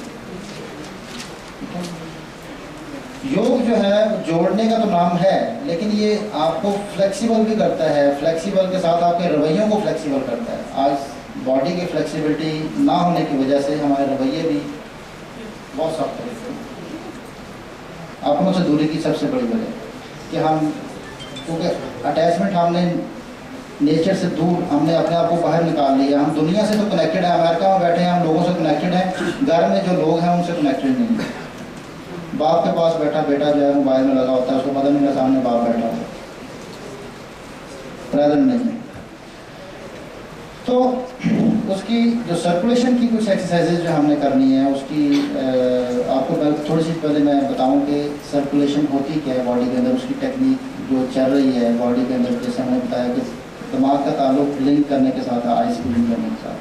योग जो है जोड़ने का तो नाम है, लेकिन ये आपको फ्लेक्सिबल भी करता है। फ्लेक्सिबल के साथ आपके रवैयों को फ्लेक्सिबल करता है। आज बॉडी की फ्लेक्सिबिलिटी ना होने की वजह से हमारे रवैये भी बहुत सख्त होते हैं। अपनों से दूरी की सबसे बड़ी वजह कि हम, क्योंकि अटैचमेंट हमने नेचर से दूर, हमने अपने आप को बाहर निकाल लिया। हम दुनिया से तो कनेक्टेड हैं, अमेरिका में बैठे हैं, हम लोगों से कनेक्टेड हैं, घर में जो लोग हैं उनसे कनेक्टेड नहीं है। बाप के पास बैठा बेटा जो है मोबाइल में लगा होता है, उसको पता नहीं मेरे सामने बाप बैठा होता है, प्रेजेंट नहीं है। तो उसकी जो सर्कुलेशन की कुछ एक्सरसाइजेज जो हमने करनी है, उसकी आपको थोड़ी सी पहले मैं बताऊं कि सर्कुलेशन होती क्या है बॉडी के अंदर, उसकी टेक्निक जो चल रही है बॉडी के अंदर। जैसे हमने बताया कि दिमाग का ताल्लुक लिंक करने के साथ, आइस को लिंक करने के साथ,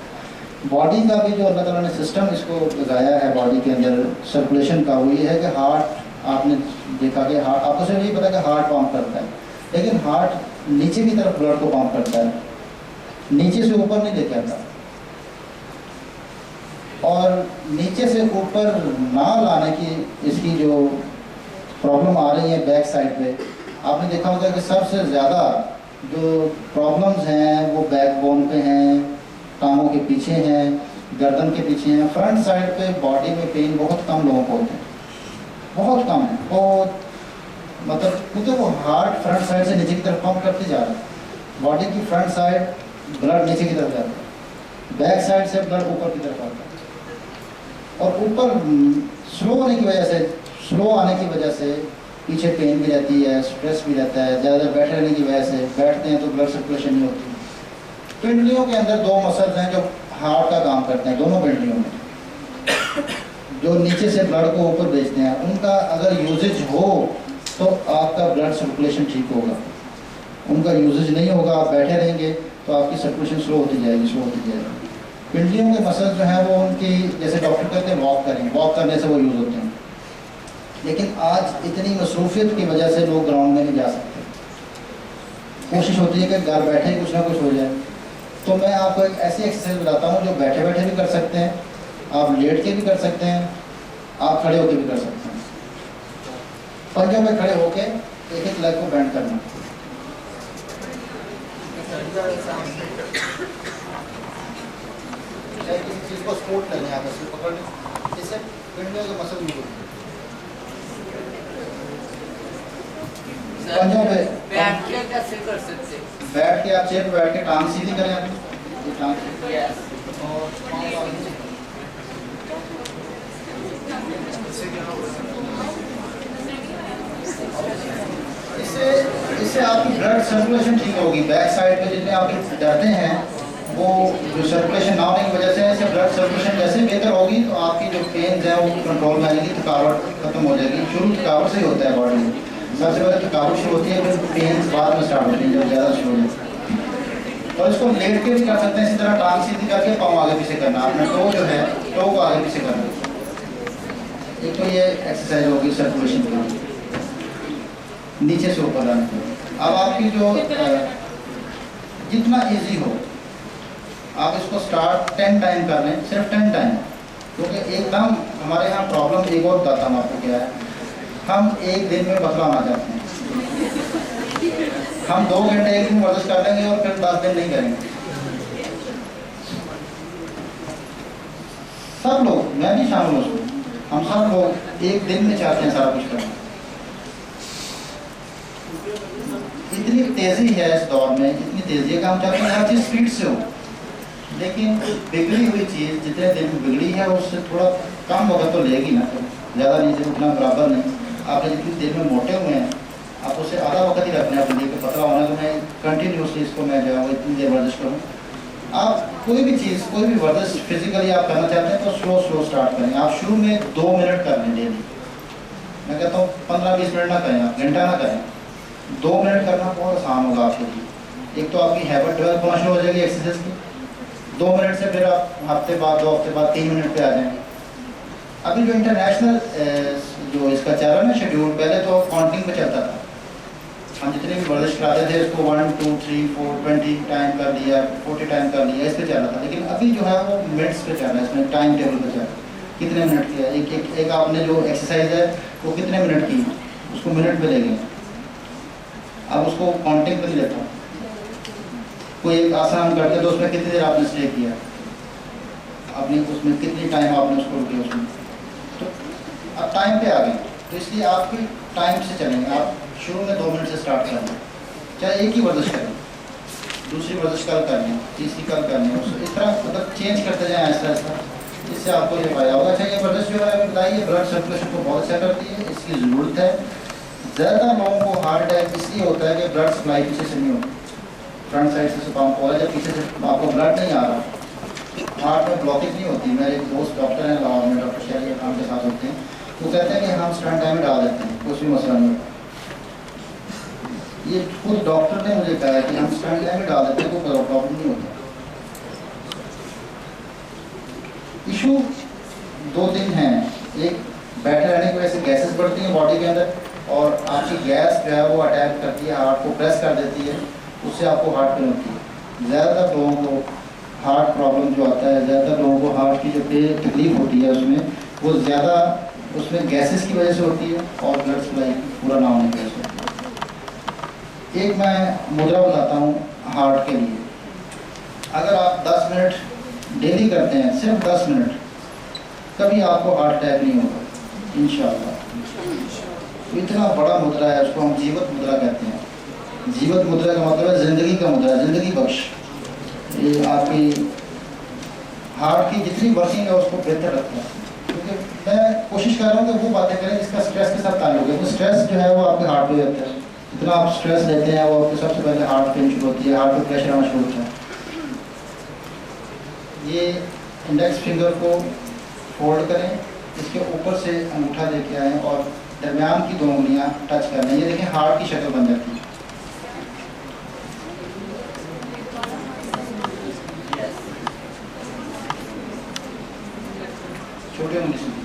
बॉडी का भी जो अल्लाह ताला ने सिस्टम इसको लगाया है बॉडी के अंदर सर्कुलेशन का, वो ये है कि हार्ट, आपने देखा कि हार्ट, आपको सिर्फ यही पता कि हार्ट पंप करता है, लेकिन हार्ट नीचे की तरफ ब्लड को पंप करता है, नीचे से ऊपर नहीं लेके आता। और नीचे से ऊपर ना लाने की इसकी जो प्रॉब्लम आ रही है बैक साइड पे, आपने देखा होगा कि सबसे ज़्यादा जो प्रॉब्लम्स हैं वो बैक बोन पे हैं, टांगों के पीछे हैं, गर्दन के पीछे हैं। फ्रंट साइड पे बॉडी में पेन बहुत कम लोगों को होते हैं, बहुत कम है, बहुत मतलब, क्योंकि वो हार्ट फ्रंट साइड से नीचे की तरफ पंप करते जा रहा है। बॉडी की फ्रंट साइड ब्लड नीचे की तरफ जाता है, बैक साइड से ब्लड ऊपर की तरफ आता है। और ऊपर स्लो होने की वजह से, स्लो आने की वजह से पीछे पेन भी रहती है, स्ट्रेस भी रहता है, ज़्यादा बैठे रहने की वजह से, बैठते हैं तो ब्लड सर्कुलेशन नहीं होती। पिंडलियों के अंदर 2 मसल्स हैं जो हार्ट का काम करते हैं, दोनों पिंडलियों में, जो नीचे से ब्लड को ऊपर भेजते हैं। उनका अगर यूजेज हो तो आपका ब्लड सर्कुलेशन ठीक होगा, उनका यूजेज नहीं होगा, आप बैठे रहेंगे तो आपकी सर्कुलेशन स्लो होती जाएगी, स्लो होती जाएगी। पिंडलियों के मसल जो है वो उनकी, जैसे डॉक्टर कहते हैं वॉक करें, वॉक करने से वो यूज़ होते हैं, लेकिन आज इतनी मसरूफियत की वजह से लोग ग्राउंड में नहीं जा सकते। कोशिश होती है कि घर बैठे ही कुछ ना कुछ हो जाए। तो मैं आपको एक ऐसी एक्सरसाइज बताता हूँ जो बैठे बैठे भी कर सकते हैं, आप लेट के भी कर सकते हैं, आप खड़े होके भी कर सकते हैं। पंजों में खड़े होके एक एक लेग को बेंड करना। किसी चीज़ को सपोर्ट करने आप ऐसे पकड़, इससे पिंडलियों के मसल यूज होते हैं। पंजों पे बैठ के कैसे कर सकते? बैठ के आप चेयर पे बैठ के टांग सीधी करें अपनी, ये टांग सीधी और पाँव को आगे नीचे। इससे आपकी ब्लड सर्कुलेशन ठीक होगी। बैक साइड पे जितने आपके डरते हैं वो जो सर्कुलेशन ना होने की वजह से इससे ब्लड सर्कुलेशन जैसे बेहतर होगी तो आपकी जो पेन्स हैं वो कंट्रोल में आएगी, थकावट खत्म हो जाएगी। शुरू थकावट से ही होता है बॉडी में, सबसे पहले थकावट शुरू होती है, फिर पेन्स बाद में स्टार्ट होती है जब ज़्यादा शुरू होती है। और इसको लेट के भी कर सकते हैं, इसी तरह टांग सीधी करके पाँव आगे पीछे करना, अपना टो जो है टो को आगे पीछे करना। एक तो ये एक्सरसाइज होगी सर्कुलेशन की, नीचे से ऊपर लाने की। अब आपकी जो जितना इजी हो आप इसको स्टार्ट 10 टाइम कर लें, सिर्फ 10 टाइम, क्योंकि एकदम हमारे यहाँ प्रॉब्लम एक और बताता हूँ आपको क्या है। हम एक दिन में पतला होना चाहते हैं, हम 2 घंटे एक दिन वर्जिश कर लेंगे और फिर 10 दिन नहीं करेंगे। सब लोग, मैं भी शामिल हूँ, हम सब लोग एक दिन में चाहते हैं सारा कुछ करना। इतनी तेजी है इस दौर में, इतनी तेजी है कि हम चाहते हैं हर चीज़ स्पीड से हो, लेकिन बिगड़ी हुई चीज़ जितने दिन में बिगड़ी है उससे थोड़ा कम वक्त तो लेगी ना, तो ज़्यादा नहीं से उतना बराबर नहीं। आप जितनी देर में मोटे हुए हैं आप उससे आधा वक्त ही रखने अपने लिए, पतला होना तो मैं कंटिन्यूसली इसको मैं जो है इतनी देर वर्जिश करूँ। आप कोई भी चीज़, कोई भी वर्जिश फिजिकली आप करना चाहते हैं तो स्लो स्टार्ट करें। आप शुरू में 2 मिनट कर लें डेली, मैं कहता हूँ 15-20 मिनट ना करें, आप घंटा ना करें, 2 मिनट करना बहुत आसान होगा आपके लिए। एक तो आपकी हैबिट डेवलप होना शुरू हो जाएगी एक्सरसाइज की। 2 मिनट से फिर आप हफ्ते बाद 2 हफ्ते बाद 3 मिनट पे आ जाएंगे। अभी जो इंटरनेशनल जो इसका चल रहा है ना शेड्यूल, पहले तो काउंटिंग पे चलता था, हम जितने भी वर्जिश कराते थे उसको 1 2 3 4 20 टाइम कर लिया, 40 टाइम कर लिया, इस पे चल रहा था। लेकिन अभी जो है वो मिनट्स पे चल रहा है, इसमें टाइम टेबल पे चल रहा है, कितने मिनट की है एक आपने जो एक्सरसाइज है वो कितने मिनट की, उसको मिनट में लेंगे। अब उसको काउंटिंग पे नहीं लेता हूँ। कोई एक आसन हम करते तो उसमें कितनी देर आपने स्टे किया, आपने उसमें कितनी टाइम आपने उसको रुके उसमें, तो अब टाइम पे आ गए। तो इसलिए आपकी टाइम से चलेंगे। आप शुरू में 2 मिनट से स्टार्ट करें, चाहे एक ही वर्जिश करें, दूसरी वर्जिश कल करनी, तीसरी कल करनी, इस तरह मतलब चेंज करते जाएँ ऐसा ऐसा, इससे आपको ये फायदा होगा। अच्छा, ये वर्जिश जो है बताइए ब्लड सर्कुलेशन को बहुत अच्छा करती है, इसकी ज़रूरत है। ज़्यादा लोगों को हार्ट अटैक इसलिए होता है कि ब्लड सप्लाई पीछे से नहीं होती, फ्रंट साइड से पंप हो रहा है, जब पीछे से आपको ब्लड नहीं आ रहा, हार्ट में ब्लॉकेज नहीं होती। मेरे एक दोस्त डॉक्टर हैं लाहौर में, डॉक्टर शहरी खान के साथ होते हैं, वो कहते हैं कि हम स्टंट टाइम में डाल देते हैं, कुछ भी मसला नहीं होता। ये खुद डॉक्टर ने मुझे कहा है कि हम स्टंट टाइम में डाल देते हैं, कोई प्रॉब्लम नहीं होता। इशू 2-3 हैं। एक, बैठे रहने की वजह से गैसेस बढ़ती हैं बॉडी के अंदर, और आपकी गैस जो है वो अटैक करती है, हार्ट को प्रेस कर देती है, उससे आपको हार्ट पेन होती है। ज़्यादातर लोगों को हार्ट प्रॉब्लम जो आता है, ज़्यादातर लोगों को हार्ट की जो तकलीफ होती है उसमें, वो ज़्यादा उसमें गैसेस की वजह से होती है और ब्लड सप्लाई पूरा ना होने की वजह से होती है। एक मैं मुद्रा बताता हूँ हार्ट के लिए। अगर आप 10 मिनट डेली करते हैं, सिर्फ 10 मिनट, कभी आपको हार्ट अटैक नहीं होगा इंशाअल्लाह। तो इतना बड़ा मुद्रा है, उसको हम जीवत मुद्रा कहते हैं। जीवत मुद्रा का मतलब है ज़िंदगी का मुद्रा, ज़िंदगी बख्श। ये आपकी हार्ट की जितनी वर्किंग है उसको बेहतर रखता है। क्योंकि मैं कोशिश कर रहा हूँ कि वो बातें करें जिसका स्ट्रेस के साथ ताल्लुक है। तो स्ट्रेस जो है वो आपके हार्ट पे होता है, जितना आप स्ट्रेस लेते हैं वो आपके सबसे पहले हार्ट पेन शुरू होती है, हार्ट पे प्रेशर आना शुरू होता है। ये इंडेक्स फिंगर को फोल्ड करें, इसके ऊपर से अंगूठा लेके आएँ और दरमियान की 2 उंगलियां टच कर लें। ये देखें हार्ट की शक्ल बन जाती है। छोटी उंगली सीधी,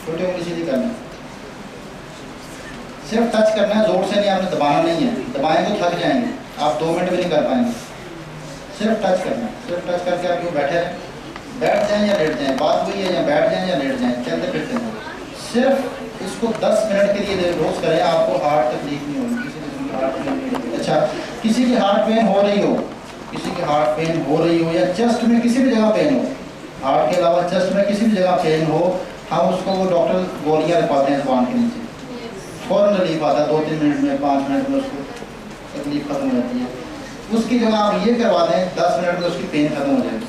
छोटी उंगली सीधी करना है, सिर्फ टच करना है, जोर से नहीं, आपने दबाना नहीं है, दबाएंगे तो थक जाएंगे, आप 2 मिनट भी नहीं कर पाएंगे। सिर्फ टच करना है, सिर्फ टच करके आप यूँ बैठे रहें, बैठ जाएं या लेट जाएं, बात वही है, या बैठ जाएं या लेट जाएं, चलते फिरते हैं। सिर्फ इसको 10 मिनट के लिए रोज करें, आपको हार्ट तकलीफ नहीं होगी, किसी किस्म की हार्ट पेन नहीं होगी। अच्छा, किसी की हार्ट पेन हो रही हो, किसी की हार्ट पेन हो रही हो, या चेस्ट में किसी भी जगह पेन हो, हार्ट के अलावा चेस्ट में किसी भी जगह पेन हो, हम उसको वो डॉक्टर गोलियाँ रखवाते हैं जुबान के नीचे, फ़ौरन रिलीफ आता है, 2-3 मिनट में, 5 मिनट में उसको तकलीफ खत्म हो जाती है। उसकी जगह आप ये करवा दें, 10 मिनट में उसकी पेन खत्म हो जाएगी।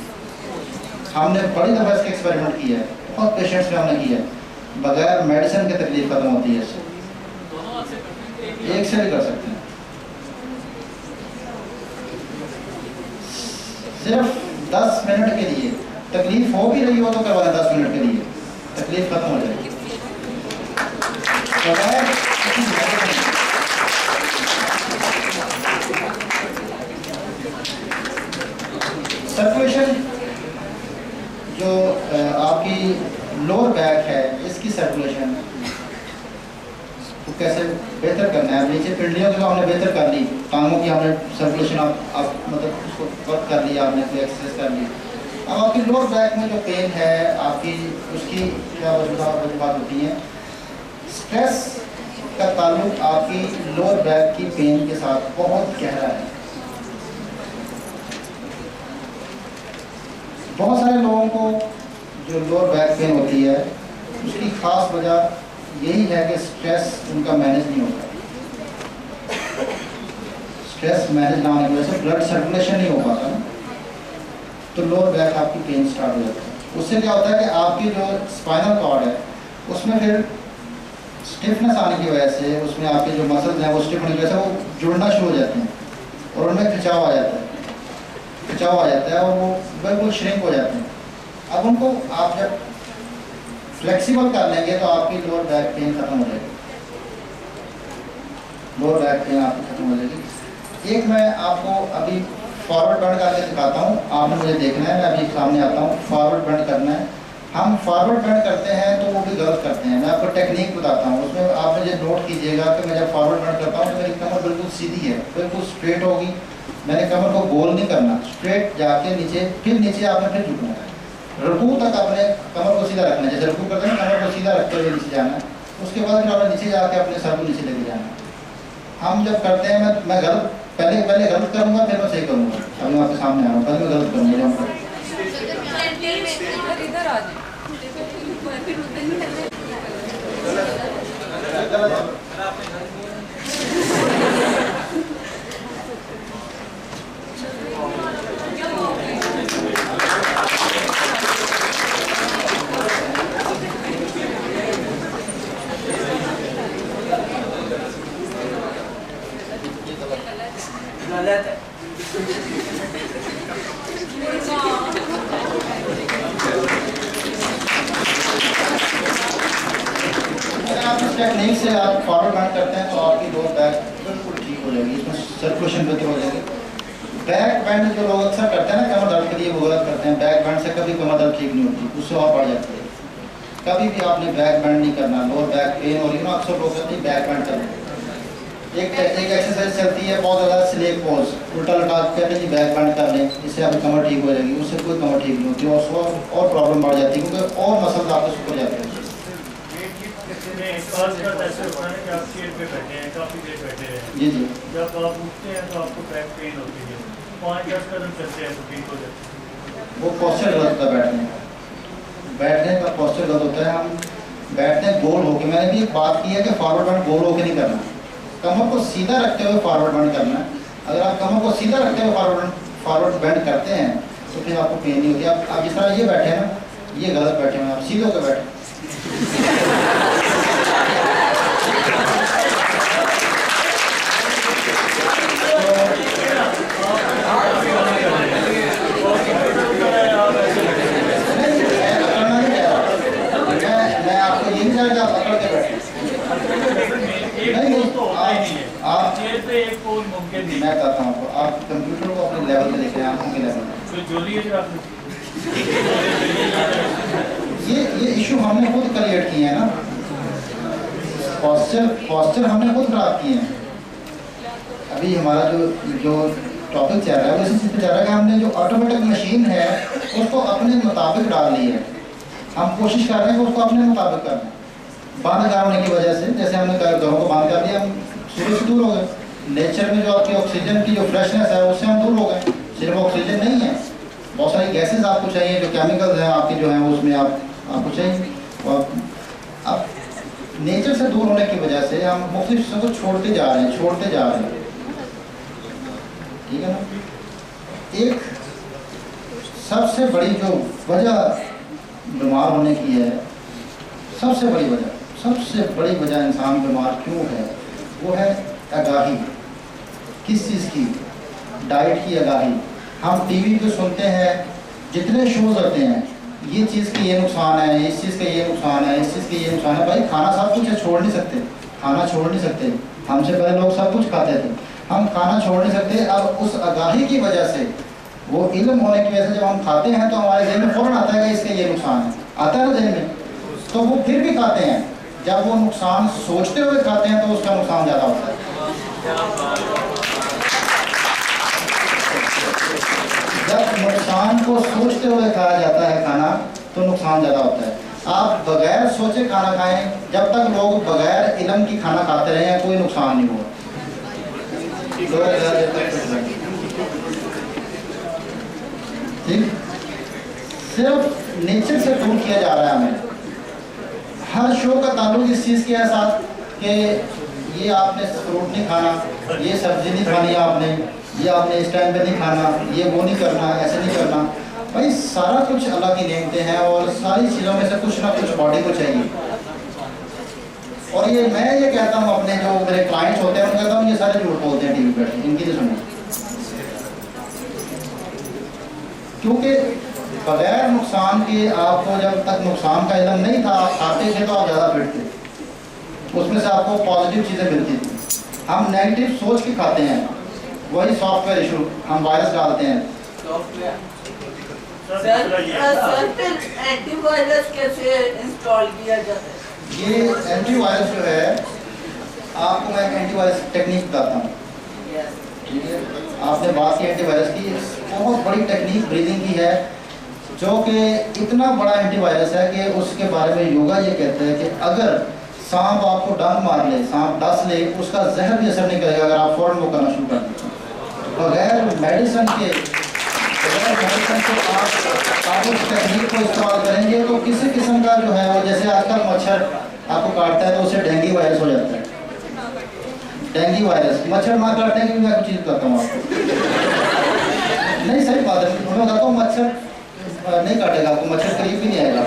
हमने बड़ी दफ़ा इसका एक्सपेरिमेंट किया है, बहुत पेशेंट्स में हमने किया है, बगैर मेडिसिन की तकलीफ खत्म होती है इससे, एक से भी कर सकते हैं। सिर्फ 10 मिनट के लिए, तकलीफ हो भी रही हो तो करवा दें, 10 मिनट के लिए तकलीफ खत्म हो जाएगी बगैर किसी मेडिसिन। सर्कुलेशन जो आपकी लोअर बैक है, इसकी सर्कुलेशन तो कैसे बेहतर करना है। नीचे पिंडलियों की हमने बेहतर कर ली, टांगों की हमने सर्कुलेशन आप मतलब उसको वर्क कर लिया, आपने कोई एक्सरसाइज कर ली। अब आपकी लोअर बैक में जो पेन है आपकी, उसकी क्या वजूहत होती हैं। स्ट्रेस का ताल्लुक आपकी लोअर बैक की पेन के साथ बहुत गहरा है। बहुत सारे लोगों को जो लोअर बैक पेन होती है, उसकी ख़ास वजह यही है कि स्ट्रेस उनका मैनेज नहीं होता। स्ट्रेस मैनेज ना होने की वजह से ब्लड सर्कुलेशन नहीं हो पाता ना, तो लोअर बैक आपकी पेन स्टार्ट हो जाता है। उससे क्या होता है कि आपकी जो स्पाइनल कॉर्ड है उसमें फिर स्टिफनेस आने की वजह से, उसमें आपके जो मसल्स हैं वो स्टिफ होने की वजह से वो जुड़ना शुरू हो जाते हैं और उनमें खिंचाव आ जाता है, खिंचाव आ जाता है और वो बिल्कुल श्रिंक हो जाते हैं। अब उनको आप जब फ्लेक्सिबल कर लेंगे तो आपकी लोअर बैक पेन खत्म हो जाएगी, लोअर बैक पेन आपकी खत्म हो जाएगी। एक मैं आपको अभी फॉरवर्ड बेंड करके दिखाता हूँ, आपने मुझे देखना है, मैं अभी सामने आता हूँ। फॉरवर्ड बेंड करना है, हम फॉरवर्ड बेंड करते हैं तो वो भी गलत करते हैं। मैं आपको टेक्निक बताता हूँ, उसमें आप मुझे नोट कीजिएगा कि मैं जब फॉरवर्ड बेंड करता हूँ तो मेरी कमर बिल्कुल सीधी है, बिल्कुल स्ट्रेट होगी। मैंने कमर को गोल नहीं करना, स्ट्रेट जाके नीचे, फिर नीचे आपने फिर झुकना है, रुकू तक आपने कमर को सीधा रखना है। जैसे रुकू करते हैं कमर को सीधा रखते हुए नीचे जाना है, उसके बाद फिर आपने नीचे जाके अपने सर को नीचे लेके जाना है। हम जब करते हैं, मैं गलत पहले गलत करूँगा, फिर मैं सही करूँगा। अभी मैं आपके सामने आ रहा हूँ, पहले मैं गलत करूँगा। टेक्निक से आप फॉरवर्ड बेंड करते हैं तो आपकी लोअर बैक बिल्कुल ठीक हो जाएगी, इसमें सर्कुलेशन बेहतर हो जाएगी। बैक बेंड जो लोग अक्सर करते हैं ना कमर दर्द के लिए, वो गलत करते हैं। बैक बेंड से कभी कमर दर्द ठीक नहीं होती, उससे और बढ़ जाती है। कभी भी आपने बैक बेंड नहीं करना। लोअर बैक पेन और अक्सर लोग कहते हैं बैक बेंड करना। एक एक्सरसाइज चलती है बहुत ज़्यादा, स्लेक पोज, उल्टा लटा कहते हैं बैक बेंड कर लें, इससे आपकी कमर ठीक हो जाएगी। उससे कोई कमर ठीक नहीं होती और प्रॉब्लम बढ़ जाती है, क्योंकि और मसल आपके सुधर जाते हैं। ऐसे होता है कि आप चेयर पे बैठे हैं, काफ़ी देर बैठे हैं, जी जी, जब आप उठते हैं तो आपको बैक पेन होती है, 5-10 कदम चलते हैं तो ठीक हो जाती है। वो पोस्चर गलत होता है, बैठने का पोस्चर गलत होता है। हम बैठते हैं गोल होके, मैंने भी एक बात की है कि फॉरवर्ड बेंड गोल होके नहीं करना, कमर को सीधा रखते हुए फॉरवर्ड बेंड करना। अगर आप कमर को सीधा रखते हुए फॉरवर्ड बेंड करते हैं तो फिर आपको पेन नहीं होती। आप जिस तरह ये बैठे हैं ना, ये गलत बैठे हैं, आप सीधे होकर बैठे। मैं आपको ये नहीं कह रहा पकड़ के बैठे, आप चेयर पे एक पोज मुमकिन नहीं। मैं कहता हूँ आपको, आप कंप्यूटर को अपने लेवल पे देखें, आंखों के लेवल पे। तो जोली है जो आपने क्रिएट किए हैं ना, पॉस्चर हमने खुद खराब किए हैं। अभी हमारा जो टॉपिक चल रहा है वो इसी चीज़ पे चल रहा है कि हमने जो ऑटोमेटिक मशीन है उसको अपने मुताबिक डाल ली है। हम कोशिश कर रहे हैं कि उसको अपने मुताबिक करना, बंद करने की वजह से, जैसे हमने घरों को बंद कर दिया, हम सूर्य से दूर हो गए। नेचर में जो आपकी ऑक्सीजन की जो फ्रेशनेस है उससे हम दूर हो गए। सिर्फ ऑक्सीजन नहीं है, बहुत सारी गैसेज आपको चाहिए, जो केमिकल्स हैं आपके जो हैं उसमें आपको चाहिए। और अब नेचर से दूर होने की वजह से हम मुख्तलिफ चीज़ों को छोड़ते जा रहे हैं, ठीक है ना। एक सबसे बड़ी जो वजह बीमार होने की है, सबसे बड़ी वजह इंसान बीमार क्यों है, वो है आगाही। किस चीज़ की? डाइट की आगाही। हम टीवी पे सुनते हैं, जितने शोज होते हैं, ये चीज़ के ये नुकसान है, इस चीज़ का ये नुकसान है, इस चीज़ के ये नुकसान है। भाई खाना सब कुछ है, छोड़ नहीं सकते, खाना छोड़ नहीं सकते। हमसे पहले लोग सब कुछ खाते थे, हम खाना छोड़ नहीं सकते। अब उस आगाही की वजह से, वो इल्म होने की वजह से जब हम खाते हैं तो हमारे जहन में फ़ौरन आता है कि इसका ये नुकसान है, आता है ना जहन में, तो वो फिर भी खाते हैं। जब वो नुकसान सोचते हुए खाते हैं तो उसका नुकसान ज़्यादा होता है। जब नुकसान को सोचते हुए खाया जाता है खाना तो नुकसान ज़्यादा होता है। आप बगैर सोचे खाना खाएं, जब तक लोग बगैर इल्म की खाना खाते रहे हैं कोई नुकसान नहीं हुआ। ठीक, सिर्फ नेचर से दूर किया जा रहा है हमें। हर शो का ताल्लुक इस चीज़ के साथ कि ये आपने फ्रूट नहीं खाना, ये सब्जी नहीं खानी आपने, ये आपने इस टाइम पे नहीं खाना, ये वो नहीं करना, ऐसे नहीं करना। भाई सारा कुछ अल्लाह की नेमतें हैं और सारी चीज़ों में से कुछ ना कुछ बॉडी को चाहिए। और ये मैं ये कहता हूँ, अपने जो मेरे क्लाइंट्स होते हैं उनको कहता हूँ ये सारे झूठ बोलते हैं टीवी पर, इनकी नहीं सुनो। क्योंकि बगैर नुकसान के आपको जब तक नुकसान का इल्म नहीं था, आप खाते थे तो आप ज़्यादा फिट थे, उसमें से आपको पॉजिटिव चीज़ें मिलती थी। हम नेगेटिव सोच के खाते हैं, वही सॉफ्टवेयर इशू, हम वायरस डालते हैं। सर एंटीवायरस कैसे इंस्टॉल किया जाता है? ये एंटीवायरस जो है, आपको मैं एंटीवायरस टेक्निक बताता हूँ, ठीक है। आपने बात की एंटीवायरस की, बहुत बड़ी टेक्निक ब्रीदिंग की है, जो कि इतना बड़ा एंटीवायरस है कि उसके बारे में योगा ये कहता है कि अगर सांप आपको डंक मार ले, सांप डस ले, उसका जहर भी असर नहीं करेगा अगर आप फौरन वो करना शुरू कर दें। बगैर मेडिसिन के आप उस टेक्निक को इस्तेमाल करेंगे तो किसी किस्म का जो है वो, जैसे आजकल मच्छर आपको काटता है तो उससे डेंगू वायरस हो जाता है। डेंगू वायरस मच्छर ना काटने की मैं कुछ चीज़ करता हूँ आपको, नहीं सही बात है, मैं बताता हूँ, मच्छर नहीं काटेगा आपको, मच्छर करीब भी नहीं आएगा।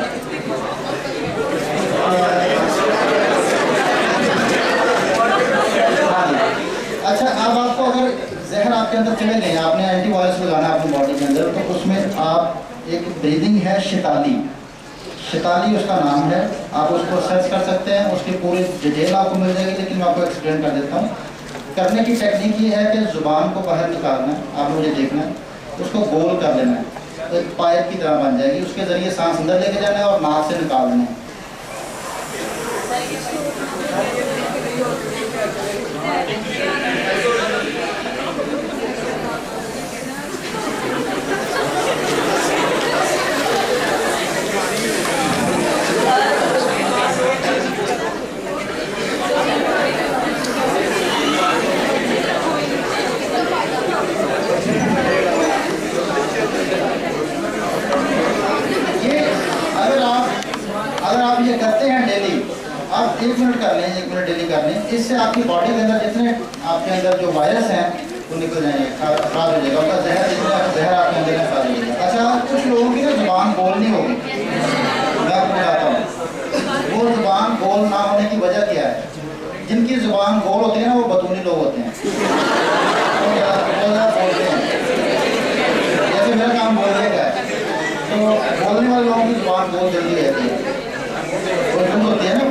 अच्छा, अब आपको अगर जहर आपके अंदर चले गए, आपने एंटीवायरस लगाना है अपनी बॉडी के अंदर, तो उसमें आप एक ब्रीदिंग है शिताली उसका नाम है, आप उसको सर्च कर सकते हैं, उसकी पूरी डिटेल आपको मिल जाएगी, लेकिन मैं आपको एक्सप्लेन कर देता हूँ। करने की टेक्निक ये है कि ज़ुबान को बाहर निकालना है, आप मुझे देखना है, उसको गोल कर लेना है, तो एक पाइप की तरह बन जाएगी, उसके ज़रिए सांस अंदर लेके जाना है और नाक से निकाल देना है। अगर आप ये करते हैं डेली, आप 1 मिनट कर लें, 1 मिनट डेली कर लें, इससे आपकी बॉडी के अंदर जितने आपके अंदर जो वायरस हैं वो निकल जाएंगे, खराब हो जाएगा, उनका जहर आपके अंदर खराब हो जाएगा। अच्छा, कुछ लोगों की ना जुबान गोल नहीं होगी, मैं आपको बताता हूँ वो जुबान गोल ना होने की वजह क्या है। जिनकी जुबान गोल होती है ना वो बतूनी लोग होते हैं, बोलते हैं, जैसे मेरा काम बोलने का है, तो बोलने वाले लोगों की जुबान बहुत जल्दी रहती है, वो यूज होती है ना,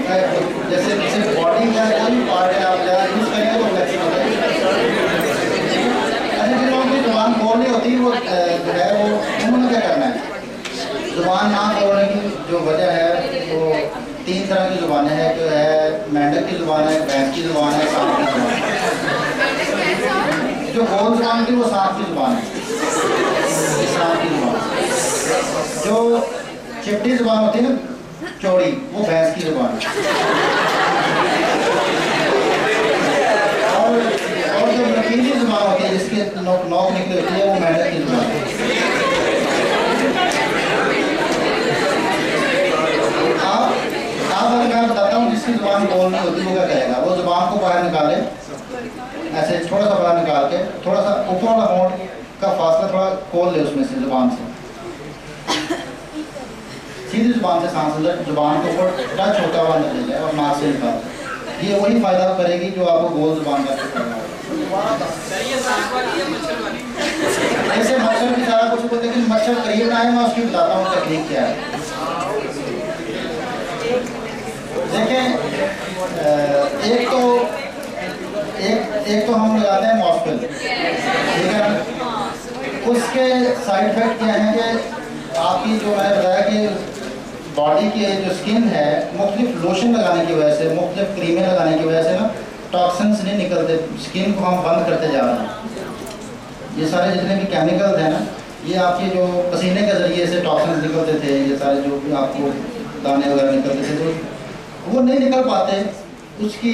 जैसे बॉडी का कोई भी पार्ट है आप ज़्यादा यूज़ करेंगे तो फ्लेक्सिबल होता है। अच्छा, जिन लोगों की जुबान खोल नहीं होती, वो जो है वो उन्होंने क्या करना है, जुबान ना खोलने की जो वजह है वो 3 मेंढक की जुबान है, भैंस की जुबान है, सांप की जुबान है। जो गोल जुबान होती है वो सांप की जुबान है, सांप की जुबान। जो चिपटी जुबान होती है ना चौड़ी, वो भैंस की जुबान है। और जो नकीली जुबान होती है जिसकी नोक निकली होती है वो मेंढक की जुबान है। अगर मैं बताता हूँ जिसकी जुबान गोल नहीं होती वो क्या करेगा, वो जुबान को बाहर निकाले, ऐसे थोड़ा सा बाहर निकाल के थोड़ा सा ऊपर वाला होंठ का फासला थोड़ा खोल ले उसमें से, जुबान से सीधी जुबान से सांस अंदर, जुबान के ऊपर टच होता हुआ अंदर ले जाए और नाक से निकाल। ये वही फायदा करेगी जो आपको गोल जुबान करके करना होगा। ऐसे मच्छर भी सारा कुछ बोलते, लेकिन मच्छर करीब ना आए, मैं उसकी बताता हूँ टेक्निक क्या है। देखें, एक तो हम लगाते हैं मॉस्किल, ठीक है। उसके साइड इफेक्ट क्या हैं कि आपकी जो मैंने बताया कि बॉडी की जो स्किन है, मुख्तलिफ लोशन लगाने की वजह से, मुख्तलिफ क्रीमें लगाने की वजह से ना टॉक्सिन्स नहीं निकलते, स्किन को हम बंद करते जा रहे हैं। ये सारे जितने भी केमिकल्स हैं ना, ये आपके जो पसीने के ज़रिए से टॉक्सिन्स निकलते थे, ये सारे जो भी आपको दाने वगैरह निकलते थे, तो वो नहीं निकल पाते। उसकी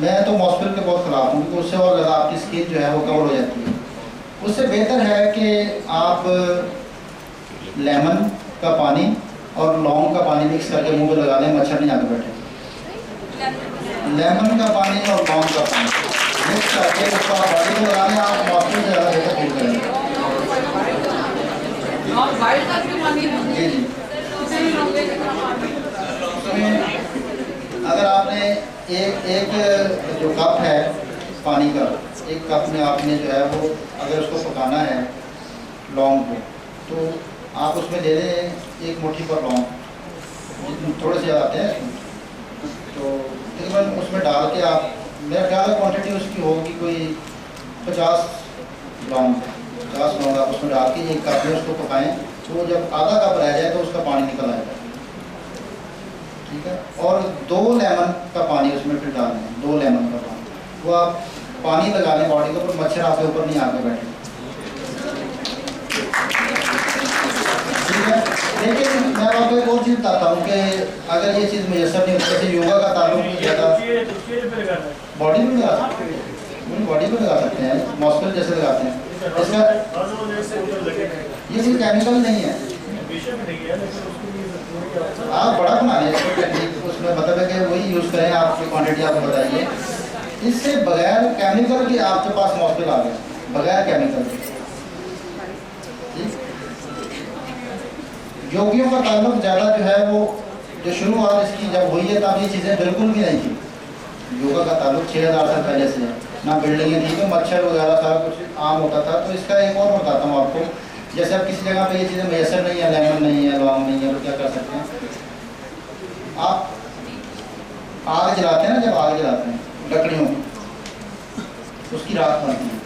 मैं तो मॉस्किल के बहुत खिलाफ हूँ, क्योंकि उससे और ज़्यादा आपकी स्किन जो है वो कवर हो जाती है। उससे बेहतर है कि आप लेमन का पानी और लौंग का पानी मिक्स करके मुंह पे लगा लें, मच्छर नहीं आके बैठे। लेमन का पानी और लौंग का पानी मिक्स करके उसको आप बॉडी में लगा लें, आप मॉस्किल से ज़्यादा बेहतर फील करेंगे। जी जी। अगर आपने एक जो कप है पानी का, एक कप में आपने जो है वो अगर उसको पकाना है लौंग को, तो आप उसमें ले लें एक मुट्ठी पर लौंग, थोड़े से आते हैं, तो तकरीबन उसमें डाल के आप, मेरा ख्याल है क्वान्टिटी उसकी होगी कोई 50 लौंग आप उसमें डाल के एक कप में उसको पकाएं, तो जब आधा कप रह जाए तो उसका पानी निकल आएगा, ठीक है। और 2 लेमन का पानी उसमें फिर डाल दें, 2 लेमन का पानी, वो आप पानी लगा लें बॉडी के ऊपर, मच्छर आपके ऊपर नहीं आके बैठे, ठीक है। लेकिन मैं आपको एक और चीज़ बताता हूँ कि अगर ये चीज़ मुयसर नहीं होती, जैसे योगा का ताल्लुक ज़्यादा बॉडी में लगा सकते हैं, बॉडी में लगा सकते हैं, मॉस्किल जैसे लगाते हैं, इसका ये कोई केमिकल नहीं है। आप बड़ा बना लें इसको टेक्निक, उसमें मतलब है कि वही यूज़ करें, आपकी क्वांटिटी आपको बताइए। इससे बगैर केमिकल के आपके पास मॉस्किल आ गया, बगैर केमिकल के। योगियों का ताल्लुक ज़्यादा जो है वो, जो शुरुआत इसकी जब हुई है तब ये चीज़ें बिल्कुल भी नहीं थी। योगा का ताल्लुक 6000 साल पहले से है, ना बिल्डिंगें थी, तो मच्छर वगैरह सारा कुछ आम होता था। तो इसका एक और बताता हूँ आपको, जैसे अब किसी जगह पे ये चीज़ें मैसर नहीं है, लेमन नहीं है, लौंग नहीं है, तो क्या कर सकते हैं आप, आग जलाते हैं ना, जब आग जलाते हैं लकड़ियों की, उसकी राख बनती है,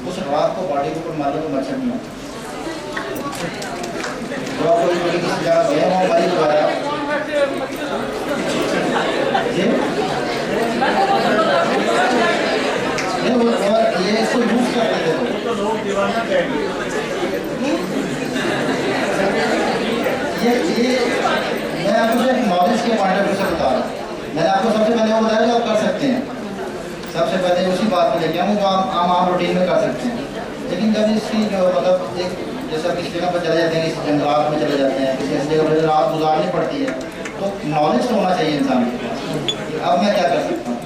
उस राख को बॉडी के ऊपर मार लो तो मच्छर नहीं आता। जो आप कोई किसी जगह गए हो मरीज वगैरह, ये इसको यूज करते थे ये मैं आपको सिर्फ नॉलेज के पॉइंट ऑफ व्यू से बता रहा हूँ। मैंने आपको सबसे पहले वो बताया जो आप कर सकते हैं, सबसे पहले उसी बात पे लेके आऊँ जो आप आम रूटीन में कर सकते हैं। लेकिन जब इसकी जो मतलब एक जैसे किसी जगह पर चले जाते हैं, किसी जंगलात में चले जाते हैं, किसी ऐसी जगह पर रात गुजारनी पड़ती है, तो नॉलेज तो होना चाहिए इंसान के पास। अब मैं क्या कर सकता हूँ?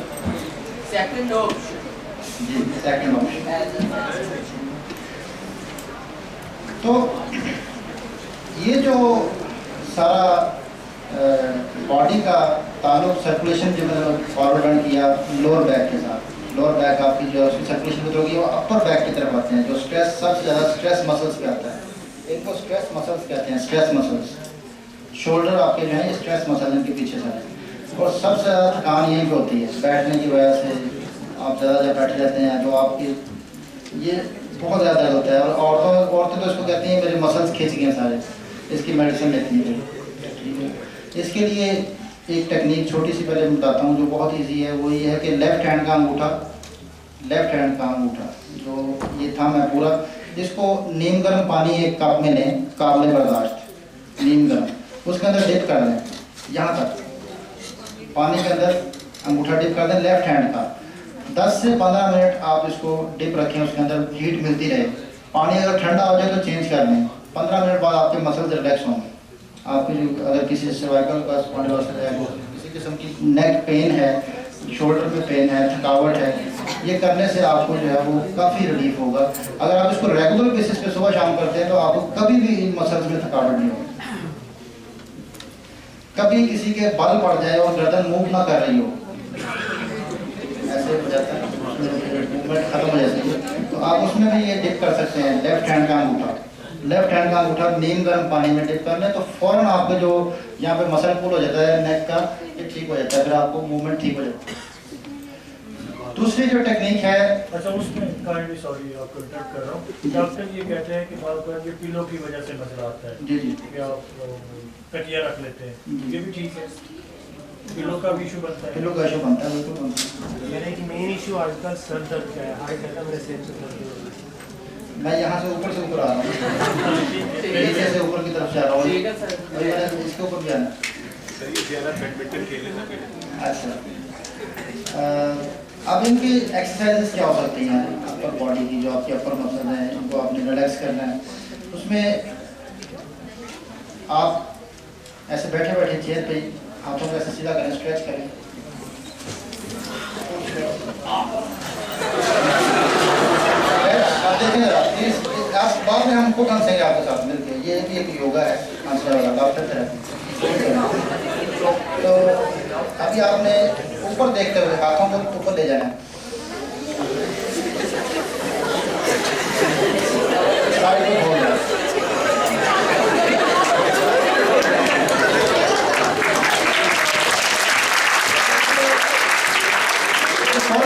सेकंड ऑप्शन जी, सेकंड ऑप्शन। तो ये जो सारा बॉडी का ताल्लुक सर्कुलेशन जो मैंने फॉरवर्ड किया लोअर बैक के साथ, लोअर बैक आपकी जो उसकी सर्कुलेशन होगी वो अपर बैक की तरफ आते हैं, जो स्ट्रेस सबसे ज़्यादा स्ट्रेस मसल्स पे आता है। इनको स्ट्रेस मसल्स कहते हैं, स्ट्रेस मसल्स। शोल्डर आपके जो है ये स्ट्रेस मसल इनके पीछे से है, और सबसे ज़्यादा थकान यहीं पे होती है, बैठने की वजह से आप ज़्यादा जब बैठे रहते हैं तो आपकी ये बहुत ज़्यादा दर्द होता है। और औरतें तो इसको कहती हैं मेरे मसल्स खींच गए सारे, इसकी मेडिसिन लेती हैं। ठीक है, इसके लिए एक टेक्निक छोटी सी पहले बताता हूँ जो बहुत इजी है। वो ये है कि लेफ्ट हैंड का अंगूठा जो ये थंब है पूरा, इसको नीम गर्म पानी एक कप में लें, काबिल बर्दाश्त नीम गर्म, उसके अंदर डिप कर लें, यहाँ तक पानी के अंदर अंगूठा डिप कर दें लेफ्ट हैंड का। 10 से 15 मिनट आप इसको डिप रखें, उसके अंदर हीट मिलती रहे। पानी अगर ठंडा हो जाए तो चेंज कर लें। 15 मिनट बाद आपके मसल्स रिलैक्स होंगे। आपकी जो अगर किसी सर्वाइकल का स्पॉन्डिलोसिस है, किसी किस्म की नेक पेन है, शोल्डर में पेन है, थकावट है, ये करने से आपको जो है वो काफ़ी रिलीफ होगा। अगर आप इसको रेगुलर बेसिस पे सुबह शाम करते हैं तो आपको कभी भी इन मसल्स में थकावट नहीं होगी। कभी किसी के बल पड़ जाए और गर्दन मूव ना कर रही हो, ऐसे हो जाता है, मूवमेंट खत्म हो जाती है, तो आप उसमें भी ये डिप कर सकते हैं। लेफ्ट हैंड का अंगूठा नीम गर्म पानी में डिप कर लें तो फौरन आपका जो यहाँ पे मसल पुल हो जाता है नेक का, ये ठीक हो जाता है, फिर आपको मूवमेंट ठीक हो जाता है। दूसरी जो टेक्निक है, अच्छा उसमें काइंडली सॉरी आपको इंटरप्ट कर रहा हूँ, डॉक्टर ये कहते हैं कि बार बार ये पिलो की वजह से मसला आता है जी जी कि आप तकिया रख लेते हैं, ये भी ठीक है, पिलो का भी इशू बनता है। पिलो का इशू बनता है, बिल्कुल बनता है। मेरा एक मेन इशू आजकल सर दर्द का है, हार्ट अटैक मेरे सिर से दर्द हो रहा है। मैं यहाँ से ऊपर से ऊपर आ रहा हूँ, नीचे से ऊपर की तरफ से आ रहा हूँ, इसके ऊपर भी आना। अच्छा, अब इनकी एक्सरसाइजेस क्या हो सकती हैं अपर बॉडी की, जो आपके अपर मसल हैं, इनको आपने रिलैक्स करना है। उसमें आप ऐसे बैठे बैठे चेयर पे हाथों को ऐसे सीधा करें, स्ट्रेच करें, आप देखें जरा प्लीज। आप बाद में हम खुद हंसेंगे आपके साथ मिलकर, ये भी एक योगा है हंसने वाला, डॉक्टर थेरेपी। तो अभी आपने ऊपर देखते हुए हाथों को ऊपर ले जाना है, साइड को खोलना है।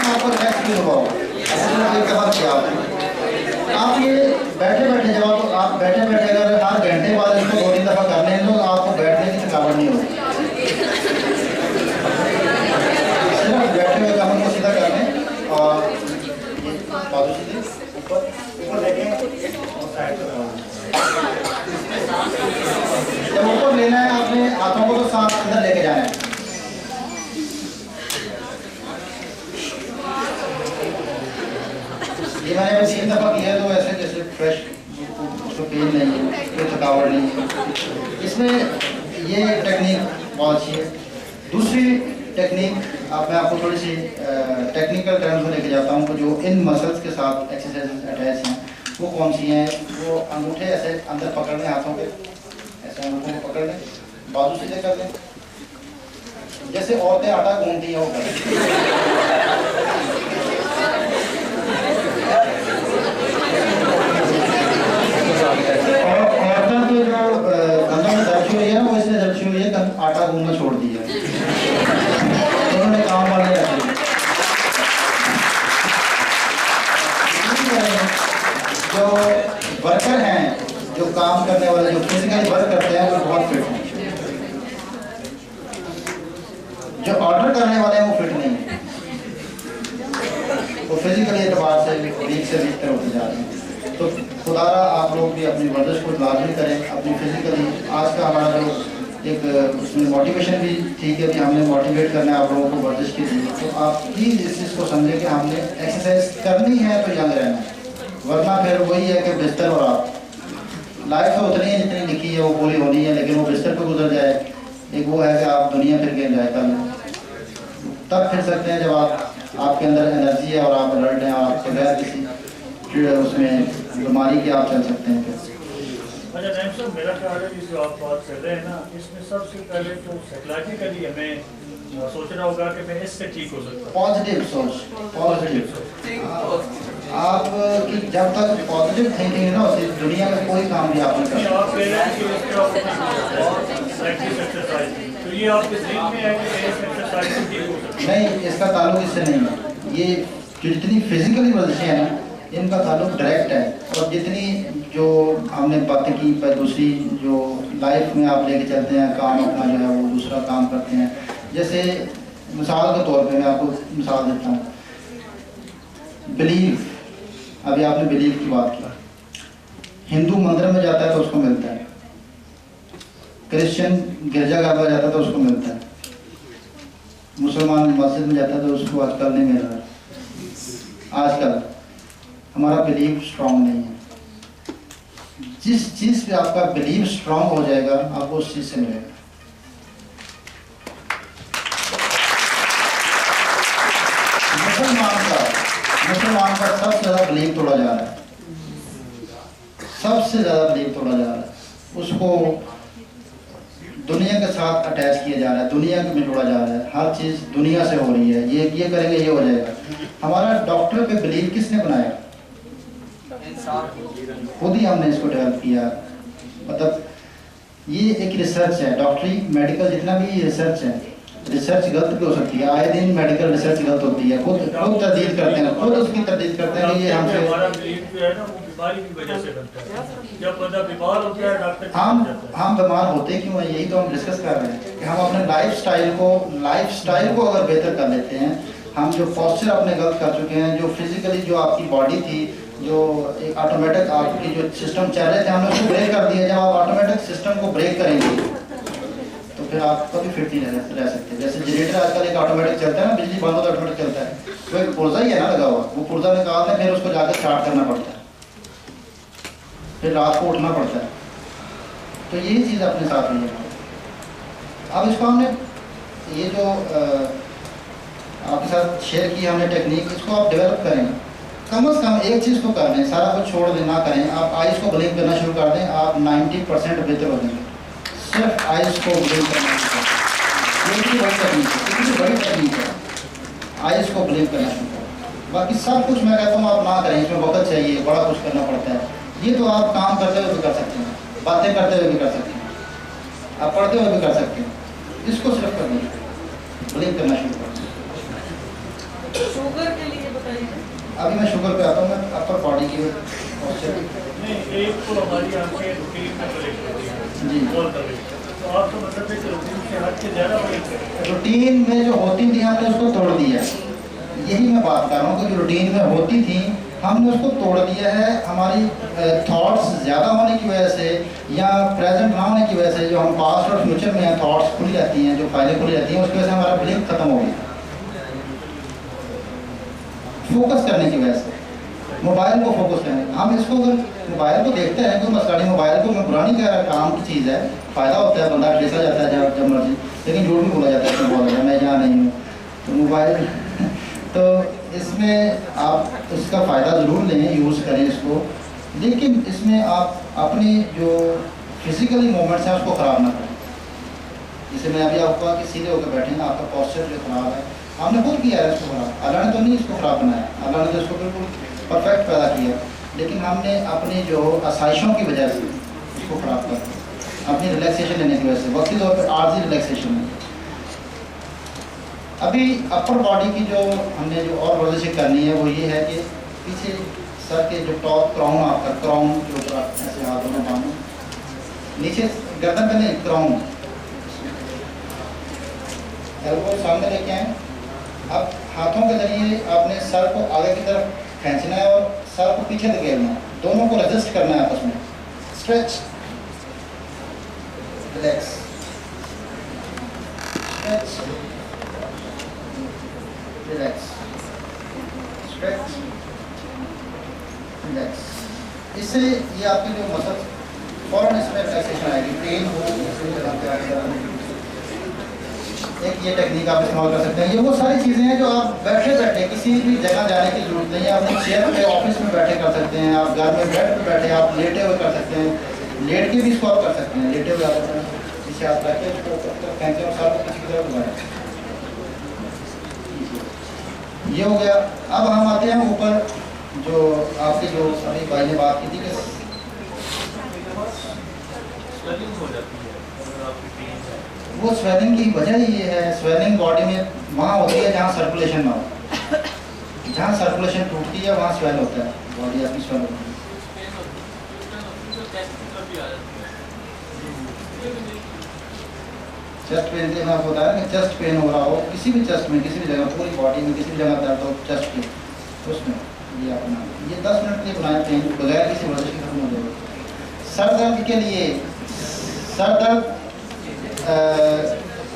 आपको रिलैक्स फील होगा, आप ये बैठे बैठे जब आप बैठे बैठे अगर हर घंटे बाद इसको 2-3 दफ़ा कर लें तो आपको बैठने की थकावट नहीं होगी। सिर्फ बैठे हुए कमर को सीधा कर लें और बाजू सीधे ऊपर देखें और साइड पर। जब ऊपर लेना है आपने हाथों को तो सांस अंदर लेके जाना है। ये मैंने 3 दफ़ा किया है तो ऐसे जैसे फ्रेश, उसको पेन नहीं है, कोई थकावट नहीं है। इसमें ये टेक्निक बहुत अच्छी है। दूसरी टेक्निक मैं आपको थोड़ी सी टेक्निकल टर्म्स में लेके जाता हूँ, जो इन मसल्स के साथ एक्सरसाइज अटैच हैं वो कौन सी हैं। वो अंगूठे ऐसे अंदर पकड़ लें, हाथों के ऐसे अंगूठों को पकड़ लें, बाजू सीधे कर लें, जैसे औरतें आटा गूंथती हैं वो करें। औरतों तो जो कंधों में दर्द हुई है ना, वो इसलिए दर्द हुई है आटा गूंदना छोड़ दिया, उन्होंने काम वाले रखे। जो वर्कर हैं, जो काम करने वाले, जो फिजिकली वर्क करते हैं वो बहुत फिट हैं। जो ऑर्डर करने वाले हैं वो फिट नहीं है, वो फिजिकली एतबार से वीक से वीक होते जा रहे हैं। तो खुदारा आप लोग भी अपनी वर्जिश को लाजमी करें, अपनी फिजिकली। आज का हमारा जो एक उसमें मोटिवेशन भी ठीक है, भी हमने मोटिवेट करना है आप लोगों को वर्जिश के लिए। तो आप प्लीज़ इस चीज़ को समझें कि हमने एक्सरसाइज करनी है तो यंग रहना है, वरना फिर वही है कि बिस्तर और आप लाइफ तो उतनी है जितनी लिखी है वो पूरी होनी है, लेकिन वो बिस्तर पर गुजर जाए। एक वो है कि आप दुनिया फिर के एंजॉय कर लें, तब फिर सकते हैं जब आपके अंदर एनर्जी है और आप अलर्ट हैं और आप बगैर किसी उसमें बीमारी के आप चल सकते हैं। अच्छा नैम साहब, मेरा ख्याल है कि जो आप बात कर रहे हैं ना, इसमें सबसे पहले तो साइकोलॉजिकली हमें सोचना होगा कि मैं इससे ठीक हो सकता हूँ। पॉजिटिव सोच, पॉजिटिव आप कि जब तक पॉजिटिव थिंकिंग ना उस दुनिया में कोई काम भी आप नहीं कर सकते। तो ये आपके ज़हन में है कि एक्सरसाइज ठीक हो सकती है? नहीं, इसका ताल्लुक इससे नहीं है। ये जो जितनी फिजिकली वर्जिशें हैं ना, इनका ताल्लुक डायरेक्ट है। और जितनी जो हमने बातें की पर दूसरी जो लाइफ में आप लेके चलते हैं, काम अपना जो है वो दूसरा काम करते हैं। जैसे मिसाल के तौर पे मैं आपको मिसाल देता हूँ, बिलीव, अभी आपने बिलीव की बात की, हिंदू मंदिर में जाता है तो उसको मिलता है, क्रिश्चियन गिरजाघर में जाता है तो उसको मिलता है, मुसलमान मस्जिद में जाता है तो उसको आजकल नहीं मिल रहा। आजकल हमारा बिलीव स्ट्रांग नहीं है। जिस चीज़ पे आपका बिलीव स्ट्रांग हो जाएगा आपको उस चीज़ से मिलेगा। मुसलमान का सबसे ज़्यादा बिलीव तोड़ा जा रहा है, सबसे ज़्यादा बिलीव तोड़ा जा रहा है। उसको दुनिया के साथ अटैच किया जा रहा है, दुनिया में जोड़ा जा रहा है, हर चीज़ दुनिया से हो रही है, ये करेंगे ये हो जाएगा। हमारा डॉक्टर पे बिलीव किसने बनाया? खुद ही हमने इसको डेवलप किया। मतलब ये एक रिसर्च है, डॉक्टरी मेडिकल जितना भी रिसर्च है, रिसर्च गलत भी हो सकती है, आए दिन मेडिकल रिसर्च गलत होती है, खुद तरदीद करते हैं, खुद उसकी तरदीद करते हैं कि ये हमसे हमारा बिलीफ जो है ना वो बीमारी की वजह से बनता है। जब बंदा बीमार होता है डॉक्टर हम बीमार होते क्यों हैं, यही तो हम डिस्कस कर रहे हैं कि हम अपने लाइफस्टाइल को अगर बेहतर कर लेते हैं, हम जो पोस्चर अपने गलत कर चुके हैं, जो फिजिकली जो आपकी बॉडी थी, जो एक ऑटोमेटिक आपकी जो सिस्टम चल रहे थे, हमने उसको ब्रेक कर दिया। जब आप ऑटोमेटिक सिस्टम को ब्रेक करेंगे तो फिर आप कभी फिट नहीं रह सकते। जैसे जनरेटर आजकल एक ऑटोमेटिक चलता है ना, बिजली बंद हो तो ऑटोमेटिक चलता है, वो एक पुर्जा ही है ना लगा हुआ, वो पुर्जा निकालते हैं, फिर उसको जाकर स्टार्ट करना पड़ता है, फिर रात को उठना पड़ता है। तो यही चीज़ अपने साथ हुई है। अब इसको हमने ये जो आपके साथ शेयर की हमने टेक्निक, इसको आप डेवलप करें। कम से कम एक चीज़ को कर लें, सारा कुछ छोड़ दें, ना करें। आप आइज़ को ब्लिंक करना शुरू कर दें, आप 90% बेहतर हो जाएंगे। सिर्फ आइज़ को ब्लिंक करना शुरू करें, ये भी बड़ी टेक्निक है, इतनी बड़ी टेक्निक है। आइज़ को ब्लिंक करना शुरू करें। बाकी सब कुछ मैं कहता हूँ आप ना करें, इसमें वक्त चाहिए, बड़ा कुछ करना पड़ता है। ये तो आप काम करते हुए भी कर सकते हैं, बातें करते हुए भी कर सकते हैं, आप पढ़ते हुए भी कर सकते हैं। इसको सिर्फ कर दें, ब्लिंक करना शुरू कर दें। शुगर के लिए बताइए। अभी मैं शुगर पे आता हूँ, मैं अपर बॉडी की पोस्चर नहीं, एक तो हमारी आंखें रूटीन में ब्रेक होती है जी। बहुत तभी, तो आप तो मतलब है कि रूटीन से हट के ज़्यादा ब्रेक करें। रूटीन में जो होती थी हमने उसको तोड़ दिया। यही मैं बात कर रहा हूँ कि जो रूटीन में होती थी हमने उसको तोड़ दिया है। हमारी थॉट्स ज़्यादा होने की वजह से या प्रेजेंट ना होने की वजह से, जो हम पास्ट और फ्यूचर में हैं, थॉट्स खुली रहती हैं, जो फाइलें खुली रहती हैं, उसकी वजह से हमारा ब्लिंक खत्म हो गया। फोकस करने की वजह से, मोबाइल को फोकस करने, हम इसको अगर मोबाइल को देखते हैं कोई मसला नहीं, मोबाइल को मैं बुरा नहीं कह रहा, काम की चीज़ है, फ़ायदा होता है, बंदा ट्रेसा जाता है जब मर्जी, लेकिन झूठ भी बोला जाता है, बोला जाता है मैं यहाँ नहीं हूँ। तो मोबाइल तो इसमें आप इसका फ़ायदा ज़रूर लें, यूज़ करें इसको, लेकिन इसमें आप अपनी जो फिज़िकली मूवमेंट्स हैं उसको ख़राब ना करें। जैसे मैं अभी आपको कहा कि सीधे होकर बैठे, आपका पोस्चर जो ख़राब है, हमने खुद किया है इसको ख़राब, अल्लाह ने तो नहीं इसको ख़राब बनाया, अल्लाह ने तो इसको बिल्कुल परफेक्ट पैदा किया, लेकिन हमने अपनी जो आसाइशों की वजह से इसको ख़राब कर दिया, अपनी रिलैक्सेशन लेने की वजह से, वक्ती तौर पर आर्जी रिलैक्सेशन में। अभी अपर बॉडी की जो हमने जो और वर्जिश करनी है वो ये है कि पीछे सर के जो टॉप क्राउन, आपका क्राउन के ऊपर ऐसे हाथों में बांधो, नीचे गर्दन पे नहीं, क्राउन, एल्बो सामने लेके आए। अब हाथों के जरिए आपने सर को आगे की तरफ खींचना है और सर को पीछे धकेलना है, दोनों को रेजिस्ट करना है आपस में। Stretch, relax, stretch, relax, stretch, relax. इससे ये आपके जो मसल फौरन इसमें रिलैक्सेशन आएगी, पेन हो। एक ये टेक्निक आप इस्तेमाल कर सकते हैं। ये वो सारी चीज़ें हैं जो आप बैठे बैठे किसी भी जगह जाने की जरूरत नहीं है, अपनी चेयर पे ऑफिस में बैठे कर सकते हैं, आप घर में बेड पे बैठे आप लेटे हुए कर सकते हैं, लेट के भी इसको आप कर सकते हैं, लेटे हुए आप पीछे हाथ रख के उसको फेंकते हैं और साथ पीछे की तरफ घुमाएं। ये हो गया। अब हम आते हैं ऊपर, जो आपकी जो अभी भाई ने बात की थी कि वो स्वेलिंग की वजह ही ये है, स्वेलिंग बॉडी में वहाँ होती है जहाँ सर्कुलेशन ना हो, जहाँ सर्कुलेशन टूटती है वहाँ स्वेल होता है, बॉडी आपकी स्वेल होती है। चेस्ट पेन के मैं आपको बताया कि चेस्ट पेन हो रहा हो किसी भी चेस्ट में, किसी भी जगह, पूरी बॉडी में किसी भी जगह दर्द हो चेस्ट पे, उसमें ये अपना ये 10 मिनट के लिए बनाए पेन बगैर किसी वर्जिश के खत्म हो जाएगा। सर दर्द के लिए, सर दर्द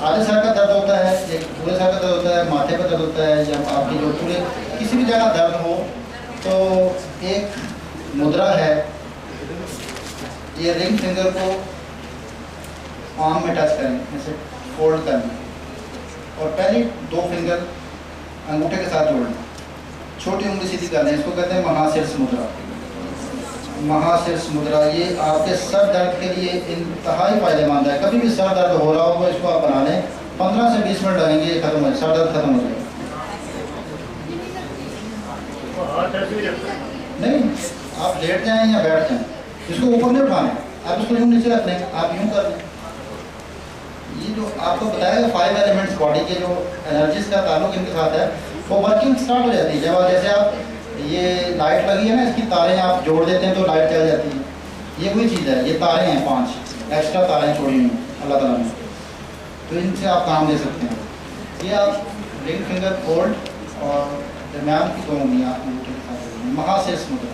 आधे सर का दर्द होता है, एक पूरे सर का दर्द होता है, माथे पर दर्द होता है, जब आपकी जो पूरे किसी भी जगह दर्द हो तो एक मुद्रा है, ये रिंग फिंगर को आर्म में टच करें, ऐसे फोल्ड करना और पहले 2 फिंगर अंगूठे के साथ जोड़ना, छोटी उंगली सीधी करना, इसको कहते हैं महाशीर्ष मुद्रा। महाशीर्ष मुद्रा ये आपके सर दर्द के लिए इंतहाई फायदेमंद है। कभी भी सर दर्द हो रहा हो इसको आप बना लें, 15 से 20 मिनट लगेंगे, ये खत्म हो, सर दर्द खत्म हो जाएगा। नहीं, आप लेट जाएं या बैठ जाएं, इसको ऊपर नहीं उठाना, आप इसको यूँ नीचे रख लें, आप यूँ कर लें। ये जो आपको बताया 5 एलिमेंट्स बॉडी के जो एनर्जीज का ताल्लुक इनके साथ है, वो वर्किंग स्टार्ट हो जाती है जब आप, जैसे आप ये लाइट लगी है ना, इसकी तारें आप जोड़ देते हैं तो लाइट चल जाती है, ये वही चीज़ है। ये तारें हैं 5 एक्स्ट्रा तारें छोड़ी हुई हैं अल्लाह ताला ने, तो इनसे आप काम ले सकते हैं। ये आप रिंग फिंगर फोल्ड और दरम्यान की 2 उंगलियाँ अंगूठे के साथ जोड़ेंगे। महाशीर्ष मुद्रा,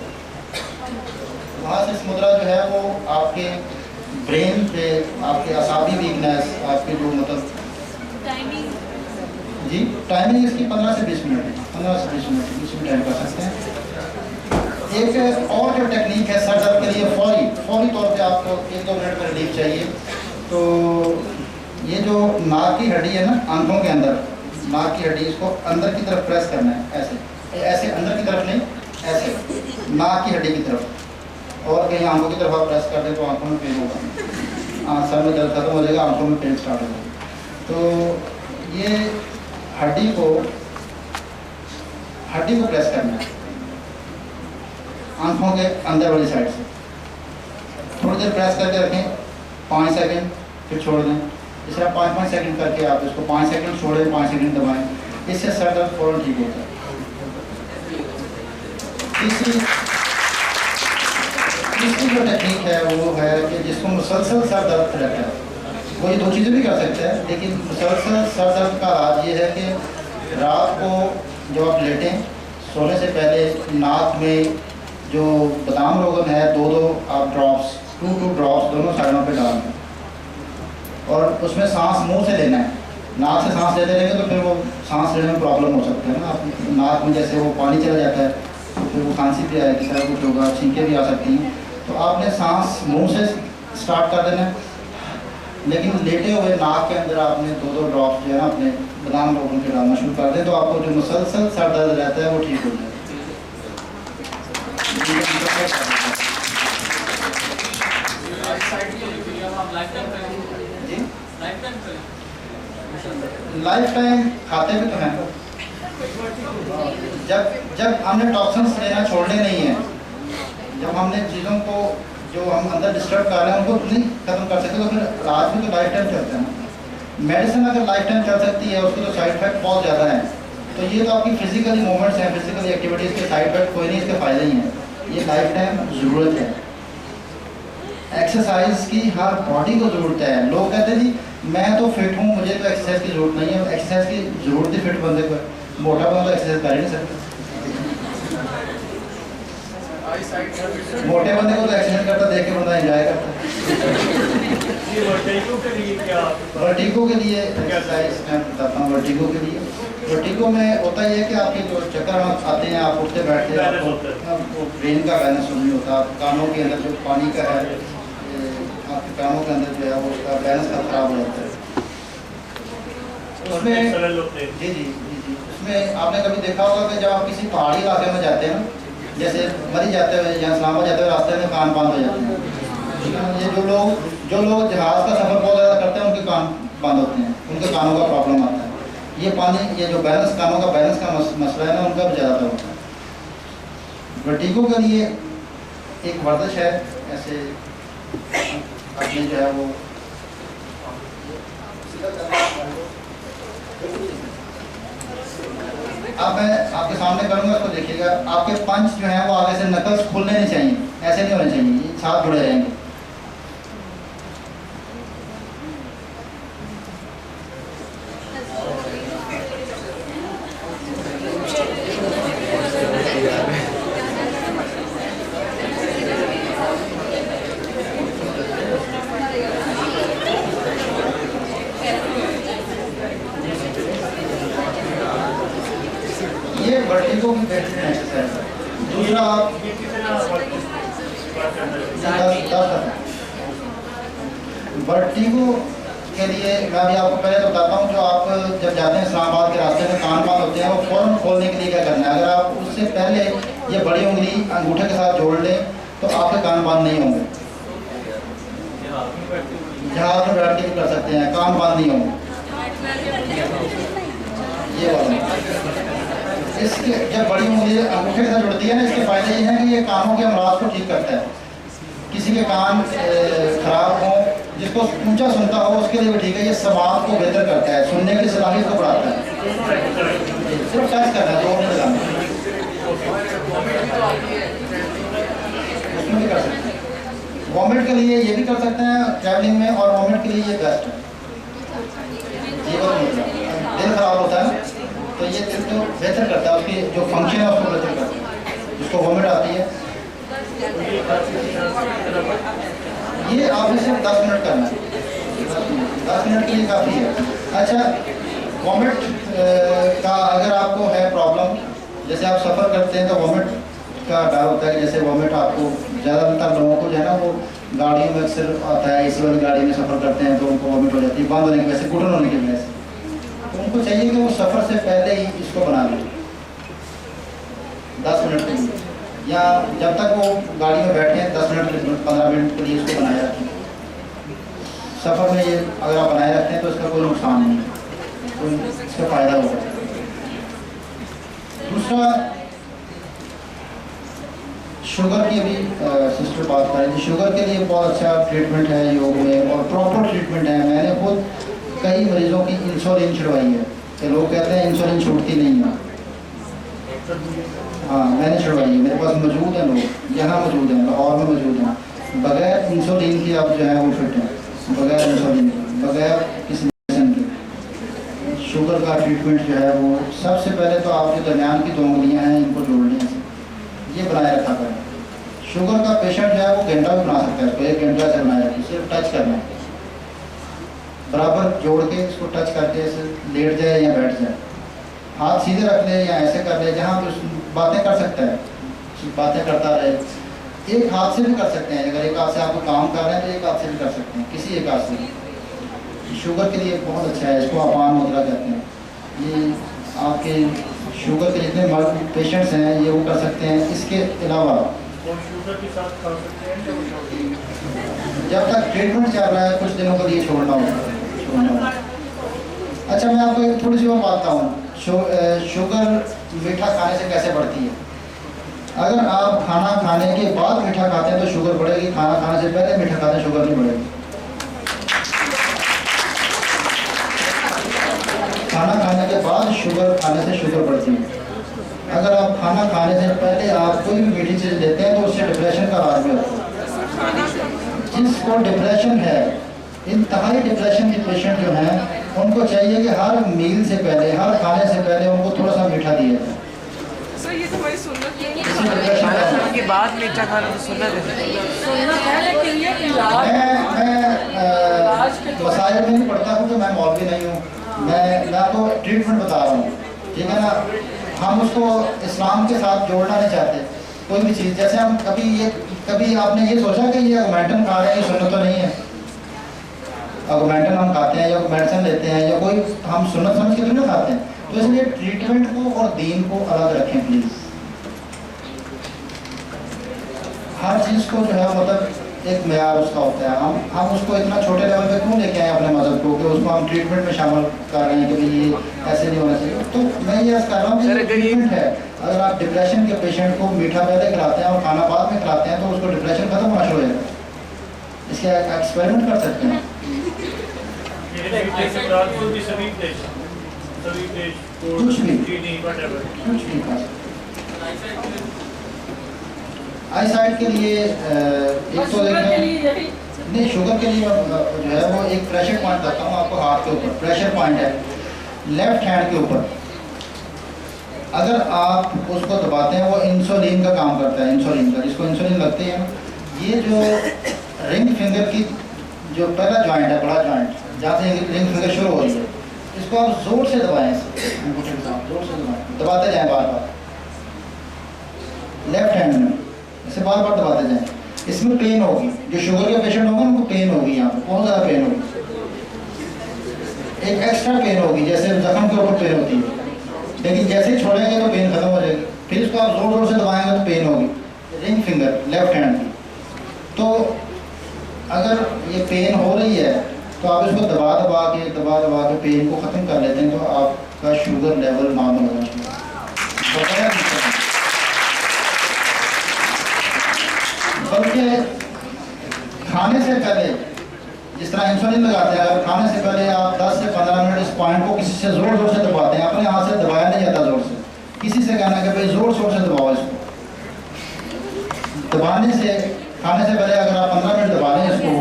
महाशीर्ष मुद्रा जो है वो आपके ब्रेन पे, आपके असाबी वीकनेस, आपके जो मतलब जी टाइमिंग इसकी 15 से 20 मिनट है, 15 से 20 मिनट किसी भी टाइम कर सकते हैं। एक और जो टेक्निक है सर दर्द के लिए, फौरी तौर पे आपको 1-2 मिनट में रिलीफ चाहिए, तो ये जो नाक की हड्डी है ना, आंखों के अंदर नाक की हड्डी, इसको अंदर की तरफ प्रेस करना है, ऐसे ऐसे अंदर की तरफ नहीं, ऐसे नाक की हड्डी की तरफ, और कहीं आंखों की तरफ आप प्रेस कर दें तो आंखों में पेन होगा, सर में दर्द खत्म हो जाएगा, आंखों में पेन स्टार्ट हो जाएगा। तो ये हड्डी को प्रेस करना है आंखों के अंदर वाली साइड से, थोड़ी देर प्रेस करके रखें, 5 सेकंड, फिर छोड़ दें। इस तरह 5-5 सेकंड करके आप इसको 5 सेकंड छोड़ें, 5 सेकंड दबाएं, इससे सर दर्द फौरन ठीक होता है। तीसरी जो टेक्निक है वो है कि जिसको मुसलसल सर दर्द रहता है, वो ये 2 चीज़ें भी कर सकते हैं, लेकिन मुसलसल सर दर्द का इलाज ये है कि रात को जब आप लेटें, सोने से पहले नाक में जो बादाम रोगन है 2-2 आप ड्रॉप्स, 2 ड्रॉप्स दोनों साइडों पे डाल दें, और उसमें सांस मुंह से लेना है। नाक से सांस लेते रहेंगे तो फिर वो सांस लेने में प्रॉब्लम हो सकता है ना, आप नाक में जैसे वो पानी चला जाता है तो फिर वो खांसी भी आएगी, सारा कुछ होगा, छींकें भी आ सकती हैं। तो आपने सांस मुंह से स्टार्ट कर देना है, लेकिन लेटे हुए नाक के अंदर आपने 2-2 ड्रॉप्स जो है ना अपने बादाम रोगन के डालना शुरू कर दें, तो आपको जो मुसलसल सर दर्द रहता है वो ठीक हो जाएगा। लाइफ टाइम खाते भी तो हैं, जब हमने टॉक्सिन्स लेना छोड़ने नहीं है, जब हमने चीज़ों को जो हम अंदर डिस्टर्ब कर रहे हैं उनको नहीं खत्म कर सकते, तो फिर इलाज भी तो लाइफ टाइम चलता है ना। मेडिसिन अगर लाइफ टाइम चल सकती है, उसके तो साइड इफेक्ट बहुत ज़्यादा है, तो ये तो आपकी फिजिकली मूवमेंट्स हैं, फिजिकल एक्टिविटीज़ के साइड इफेक्ट कोई नहीं, इसके फ़ायदे ही हैं। ये लाइफ टाइम ज़रूरत है, एक्सरसाइज की हर बॉडी को ज़रूरत है। लोग कहते हैं जी मैं तो फिट हूँ, मुझे तो एक्सरसाइज की ज़रूरत नहीं है। एक्सरसाइज की ज़रूरत है फिट बंदे को, मोटा बंदा एक्सरसाइज कर ही नहीं सकता। मोटे बंदे को तो एक्सरसाइज करता देख के बंदा एंजॉय करता है। वर्टिगो के लिए एक्सरसाइज मैं बताता हूँ। वर्टिगो के लिए, वर्टिगो में होता ये है कि आपके जो चक्कर आते हैं, आप उठते बैठते हैं, आपको ब्रेन का बैलेंस नहीं होता, कानों के अंदर जो पानी का है, आपके कानों के अंदर जो है वो उसका बैलेंस का खराब हो जाता है। उसमें जी जी जी जी उसमें आपने कभी देखा होगा कि जब आप किसी पहाड़ी इलाके में जाते हैं, जैसे मरी जाते हुए या इस्लामाबाद जाते हुए रास्ते में कान बंद हो जाते हैं। ये जो लोग जहाज़ का सफ़र बहुत ज़्यादा करते हैं, उनके कान बंद होते हैं, उनके कानों का प्रॉब्लम आता है। ये पानी, ये जो बैलेंस, कानों का बैलेंस का मसला है ना, उनका भी ज़्यादा होता है। वर्टिगो के लिए एक वर्जिश है, ऐसे अपने जो है वो अब मैं आपके सामने करूँगा, उसको देखिएगा। आपके पंच जो है वो आगे से नकल्स खुलने नहीं चाहिए, ऐसे नहीं होने चाहिए, ये साथ जुड़े रहेंगे। वर्टिगो की बेहतरीन एक्सरसाइज है। दूसरा आप ये कितना वर्टिगो के लिए मैं अभी आपको पहले तो बताता हूँ, जो आप जब जाते हैं इस्लामाबाद के रास्ते में कान बांध होते हैं, वो फ़ौरन खोलने के लिए क्या करना है, अगर आप उससे पहले ये बड़ी उंगली अंगूठे के साथ जोड़ लें तो आपके कान बांध नहीं होंगे। जहाज में बैठ के भी कर सकते हैं, कान बांध नहीं होंगे। ये वाला इसके जब बड़ी उंगली अंगूठे के साथ जुड़ती है ना, इसके फायदे ये हैं कि ये कानों के अमराज को ठीक करता है। किसी के कान खराब हों, जिसको ऊंचा सुनता हो उसके लिए भी ठीक है। ये समाज को बेहतर करता है, सुनने की सलाहियत को बढ़ाता है। सिर्फ टच करना है, जोर नहीं लगाना। उसमें भी कर सकते हैं। वॉमिट के लिए ये भी कर सकते हैं ट्रैवलिंग में, और वॉमिट के लिए ये बेस्ट है। दिल खराब होता है तो ये दिल को बेहतर करता है, उसकी जो फंक्शन है उसको बेहतर करता है। जिसको वॉमिट आती है ये आपने सिर्फ 10 मिनट करना है। 10 मिनट के लिए काफ़ी है। अच्छा, वॉमिट का अगर आपको है प्रॉब्लम, जैसे आप सफ़र करते हैं तो वॉमिट का डर होता है कि जैसे वॉमिट आपको, ज़्यादातर लोगों को जो है ना वो गाड़ियों में अक्सर आता है, इसी वाली गाड़ी में सफ़र करते हैं तो उनको वॉमिट हो जाती है, बंद होने की वजह से, घुटन होने की वजह से। तो उनको चाहिए कि वो सफ़र से पहले ही इसको बना लें 10 मिनट के लिए, या जब तक वो गाड़ी में बैठे हैं 10 मिनट 15 मिनट के लिए इसको बनाए रखें। सफ़र में ये अगर आप बनाए रखते हैं तो इसका कोई नुकसान नहीं है, तो इसका फ़ायदा होगा। दूसरा, शुगर की अभी सिस्टर बात करेंगे। शुगर के लिए बहुत अच्छा ट्रीटमेंट है योग में, और प्रॉपर ट्रीटमेंट है। मैंने खुद कई मरीजों की इंसुलिन छुड़वाई है कि लोग कहते हैं इंसुलिन छूटती नहीं है। हाँ, मैंने छुड़वाई है, मेरे पास मौजूद हैं लोग, यहाँ मौजूद हैं, लाहौर में मौजूद हैं, बगैर इंसुलिन की आप जो है वो फिट हैं, बगैर इंसुलिन, बगैर किसी मेडिसिन के। शुगर का ट्रीटमेंट जो है वो सबसे पहले तो आपके दरमियान की 2 उंगलियाँ हैं, इनको जोड़ने से ये बनाए रखा करें। शुगर का पेशेंट जो है वो घंटा भी बना सकता है, इसको 1 घंटा से बनाए रखें। सिर्फ टच करना है, बराबर जोड़ के इसको टच करके ऐसे लेट जाए या बैठ जाए, हाथ सीधे रख ले या ऐसे कर ले, जहाँ पे बातें कर सकता है बातें करता रहे। एक हाथ से भी कर सकते हैं, अगर एक हाथ से आपको काम कर रहे हैं तो एक हाथ से भी कर सकते हैं, किसी एक हाथ से। शुगर के लिए बहुत अच्छा है, इसको अपान मुद्रा कहते हैं। ये आपके शुगर के जितने पेशेंट्स हैं ये वो कर सकते हैं। इसके अलावा शुगर के साथ खा सकते हैं, जब तक ट्रीटमेंट चल रहा है कुछ दिनों के लिए छोड़ना होगा। अच्छा, मैं आपको एक थोड़ी सी बात बताता हूँ, शुगर मीठा खाने से कैसे बढ़ती है। अगर आप खाना खाने के बाद मीठा खाते हैं तो शुगर बढ़ेगी, खाना खाने से पहले मीठा खाते हैं शुगर नहीं बढ़ेगी। खाना खाने के बाद शुगर खाने से शुगर बढ़ती है। अगर आप खाना खाने से पहले आप कोई भी मीठी चीज़ लेते हैं तो उससे डिप्रेशन का आदमी होता है। जिसको डिप्रेशन है, इंतहाई डिप्रेशन के पेशेंट जो हैं उनको चाहिए कि हर मील से पहले, हर खाने से पहले उनको थोड़ा सा मीठा दिया जाए। ये तो बड़ी सुन्नत है। डिप्रेशन के बाद मीठा खाना तो सुन्नत है। सुन्नत है, लेकिन ये इलाज मैं मसाइल में नहीं पढ़ता हूँ, तो मैं मौलवी नहीं हूँ, मैं तो ट्रीटमेंट बता रहा हूँ, ठीक है ना। हम उसको इस्लाम के साथ जोड़ना नहीं चाहते कोई भी चीज़। जैसे हम कभी आपने ये सोचा कि ये ऑगमेंटन खा रहे हैं, ये सुन्नत तो नहीं है। ऑगमेंटन हम खाते हैं या मेडिसिन लेते हैं या कोई हम सुन्नत समझ के नहीं खाते हैं। तो इसलिए ट्रीटमेंट को और दीन को अलग रखें प्लीज़। हर चीज़ को जो है मतलब एक मेयार उसका होता है। हम उसको इतना छोटे लेवल पे क्यों लेके आए अपने मज़हब को कि उसको हम ट्रीटमेंट में शामिल कर रहे हैं कि भाई ये ऐसे नहीं होना चाहिए। तो मैं ये अर्ज़ कर रहा हूँ कि ट्रीटमेंट है। अगर आप डिप्रेशन के पेशेंट को मीठा पहले खिलाते हैं और खाना बाद में खिलाते हैं तो उसको डिप्रेशन खत्म होना शुरू हो जाएगा। इसके एक्सपेरिमेंट कर सकते हैं। कुछ भी आई साइड के लिए एक तो नहीं, शुगर के लिए जो है वो एक प्रेशर पॉइंट करता हूँ आपको हाथ के ऊपर। प्रेशर पॉइंट है लेफ्ट हैंड के ऊपर। अगर आप उसको दबाते हैं वो इंसुलिन का काम करता है, इंसुलिन का, जिसको इंसुलिन लगती है ना। ये जो रिंग फिंगर की जो पहला जॉइंट है, बड़ा जॉइंट, जहाँ से रिंग फिंगर शुरू हो रही है, इसको आप जोर से दबाएं, जोर से दबाएं, दबाते जाएं बार बार। लेफ्ट हैंड में इसे बार बार दबाते जाएं। इसमें पेन होगी, जो शुगर के पेशेंट होंगे उनको पेन होगी, यहाँ पे बहुत ज़्यादा पेन होगी, एक एक्स्ट्रा पेन होगी जैसे जख्म के ऊपर पेन होती है, लेकिन जैसे ही छोड़ेंगे तो पेन खत्म हो जाएगी। फिर इसको आप जोर जोर से दबाएंगे तो पेन होगी। रिंग फिंगर लेफ्ट हैंड की, तो अगर ये पेन हो रही है तो आप इसको दबा दबा के पेन को ख़त्म कर लेते हैं, तो आपका शुगर लेवल नॉर्मल होना चाहिए। बल्कि खाने से पहले जिस तरह इंसुलिन लगाते हैं, अगर खाने से पहले आप 10 से 15 मिनट इस पॉइंट को किसी से जोर जोर से दबाते हैं, अपने हाथ से दबाया नहीं जाता जोर से, किसी से कहना कि भाई जोर शोर से दबाओ इसको। दबाने से खाने से पहले अगर आप 15 मिनट दबा लें इसको,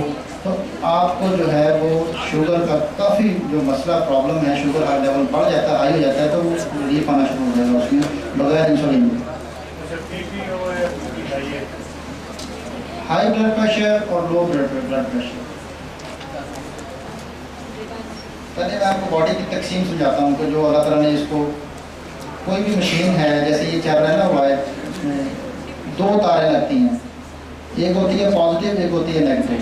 तो आपको जो है वो शुगर का काफ़ी जो मसला प्रॉब्लम है, शुगर हाई लेवल बढ़ जाता है, हाई हो जाता है, तो वो रिलीफ आना शुरू हो जाएगा उसमें बगैर इंसुलिन में। हाई ब्लड प्रेशर और लो ब्लड प्रेशर, पहले मैं आपको बॉडी की तकसीम समझाता हूँ कि जो अल्लाह ताला ने इसको, कोई भी मशीन है जैसे ये चल रहा है ना वायर, इसमें 2 तारें लगती हैं, एक होती है पॉजिटिव, एक होती है नेगेटिव।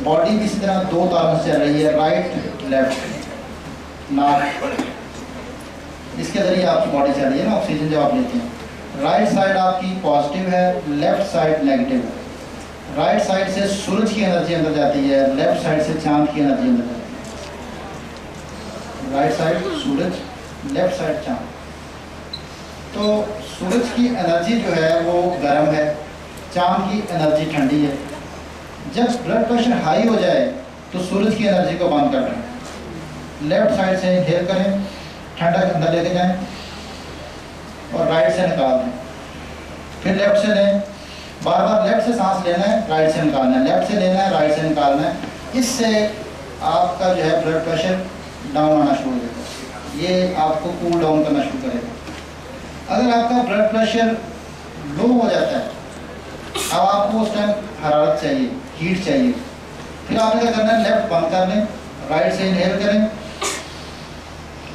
बॉडी भी इसी तरह 2 तारों से चल रही है, राइट लेफ्ट नाक, इसके ज़रिए आपकी बॉडी चल रही है ना, ऑक्सीजन जब आप लेते हैं। राइट साइड आपकी पॉजिटिव है, लेफ्ट साइड नेगेटिव है। राइट साइड से सूरज की एनर्जी अंदर जाती है, लेफ्ट साइड से चांद की एनर्जी अंदर जाती है। राइट साइड सूरज, लेफ्ट साइड चांद। तो सूरज की एनर्जी जो है वो गर्म है, चांद की एनर्जी ठंडी है। जब ब्लड प्रेशर हाई हो जाए तो सूरज की एनर्जी को बंद कर दें, लेफ्ट साइड से इनहेल करें, ठंडा अंदर लेके जाएं और राइट से निकाल दें, फिर लेफ्ट से लें, बार बार लेफ्ट से सांस लेना है, राइट से निकालना है, लेफ्ट से लेना है, राइट से निकालना है। इससे आपका जो है ब्लड प्रेशर डाउन आना शुरू हो जाएगा, ये आपको कूल डाउन करना शुरू करेगा। अगर आपका ब्लड प्रेशर लो हो जाता है, अब आपको उस टाइम हरारत चाहिए, हीट चाहिए, फिर आपने क्या करना है, लेफ्ट बंद कर लें, राइट से इनहेल करें,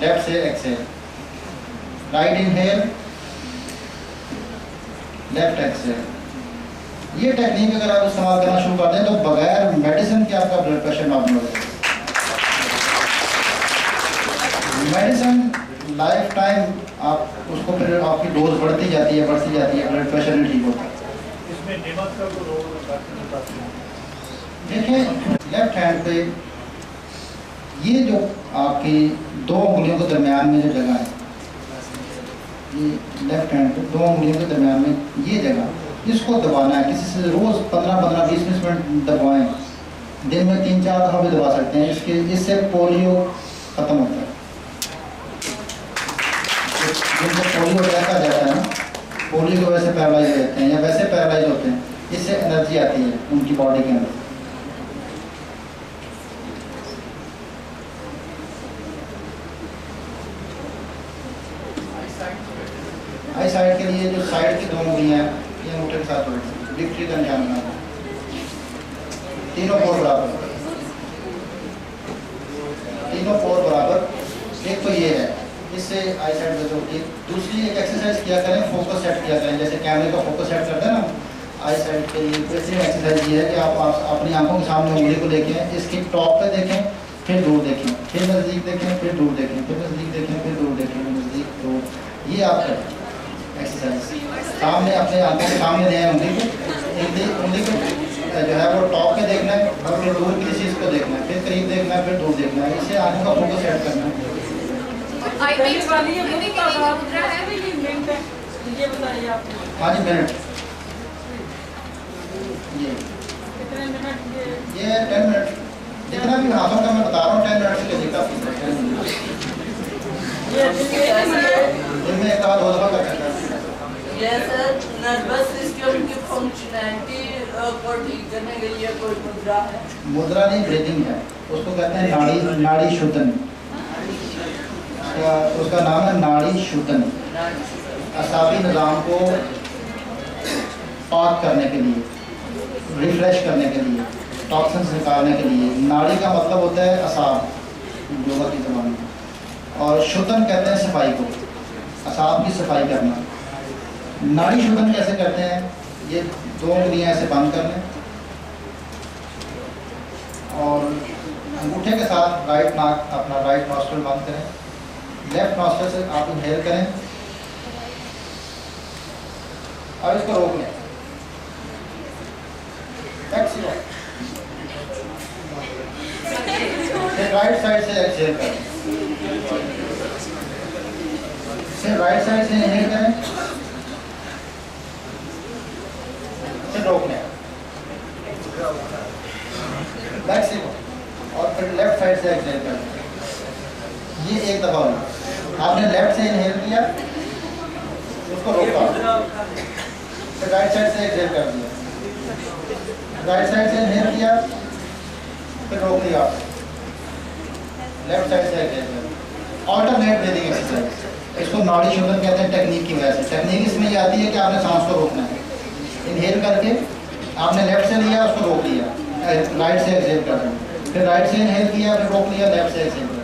लेफ्ट से exhale, right inhale, left exhale. ये टेक्निक अगर आप इस्तेमाल करना शुरू कर दें तो बगैर मेडिसिन के आपका ब्लड प्रेशर नॉर्मल हो जाएगा। मेडिसिन लाइफ टाइम आप उसको फिर आपकी डोज बढ़ती जाती है, ब्लड प्रेशर नहीं ठीक होता। इसमें दिमाग का तो रोल देखें लेफ्ट हैंड पे ये जो आपकी 2 उंगलियों के दरमियान में जो जगह है, ये लेफ्ट हैंड पे 2 उंगलियों के दरमियान में ये जगह, इसको दबाना है। किसी से रोज़ 15-15, 20-20 मिनट दबाएं, दिन में 3-4 दफ़ा भी दबा सकते हैं। इससे पोलियो ख़त्म होता है। जिनको पोलियो अटैक आ जाता है ना, पोलियो की वजह से पैरालाइज रहते हैं या वैसे पैरालाइज होते हैं, इससे एनर्जी आती है उनकी बॉडी के अंदर। आई साइड के लिए जो साइड की 2 उंगलियां हैं, ये अंगूठे के साथ जोड़ें, विक्ट्री का निशान बनाना, तीनों पोर बराबर, तीनों पोर बराबर। एक तो ये है, इससे आई साइड बेहतर होती है। दूसरी एक एक्सरसाइज किया करें, फोकस सेट किया करें, जैसे कैमरे का फोकस सेट करते हैं ना आई साइड के लिए। वैसे एक्सरसाइज ये है कि आप अपनी आंखों के सामने उंगली को देखें, इसकी टॉप पे देखें, फिर दूर देखें, फिर नज़दीक देखें, फिर दूर देखें, फिर नज़दीक देखें, फिर दूर देखें, नज़दीक दूर। ये आप करें एक्सरसाइज। सामने अपने आंखों के सामने दें उंगली को जो है वो टॉप पे देखना है, और फिर दूर किसी चीज़ को देखना है, फिर करीब देखना है, फिर दूर देखना है। इससे आंखों का फोकस सेट करना है। वाली ये मुद्रा है, ये मिनट है, ये बताइए आप। 5 मिनट, कितने मिनट? ये 10 मिनट, जितना भी हाथों का मैं बता रहा हूँ 10 मिनट से जितना दिन में 1-2 दफ़ा कर सकता है। ये सर नर्वस सिस्टम की फंक्शनैलिटी को ठीक करने के लिए कोई मुद्रा है? मुद्रा नहीं, ब्रीदिंग है, उसको कहते हैं नाड़ी शुद्धन। उसका नाम है नाड़ी शुद्धन। असाबी निज़ाम को पाक करने के लिए, रिफ्रेश करने के लिए, टॉक्सिन्स निकालने के लिए। नाड़ी का मतलब होता है असाब योगा की ज़बान में, और शुद्धन कहते हैं सफाई को, असाब की सफाई करना। नाड़ी शोधन कैसे करते हैं, ये 2 उंगलियां ऐसे बंद कर लें और अंगूठे के साथ राइट नाक अपना राइट नॉस्ट्रिल बंद करें, लेफ्ट नॉस्ट्रिल से आप इनहेल करें और इसको रोक लें। फिर राइट साइड से एक्सहेल करें, फिर राइट साइड से इनहेल करें, फिर रोक लें, बैक से और फिर लेफ्ट साइड से एक्सहेल करें। ये एक दफा होगा। आपने लेफ्ट से इनहेल किया, उसको रोका, फिर राइट साइड से एक्सहेल कर दिया, राइट साइड से इनहेल किया, फिर रोक लिया, लेफ्ट साइड से एक्सहेल किया। ऑल्टरनेट ब्रीदिंग एक्सरसाइज, इसको नाड़ी शोधन कहते हैं टेक्निक की वजह से। टेक्निक इसमें ये आती है कि आपने सांस को रोकना है, इनहेल करके आपने लेफ्ट से लिया, उसको रोक लिया, राइट से एक्सहेल कर दिया, फिर राइट से इनहेल किया, फिर रोक लिया, लेफ्ट से एक्सहेल कर।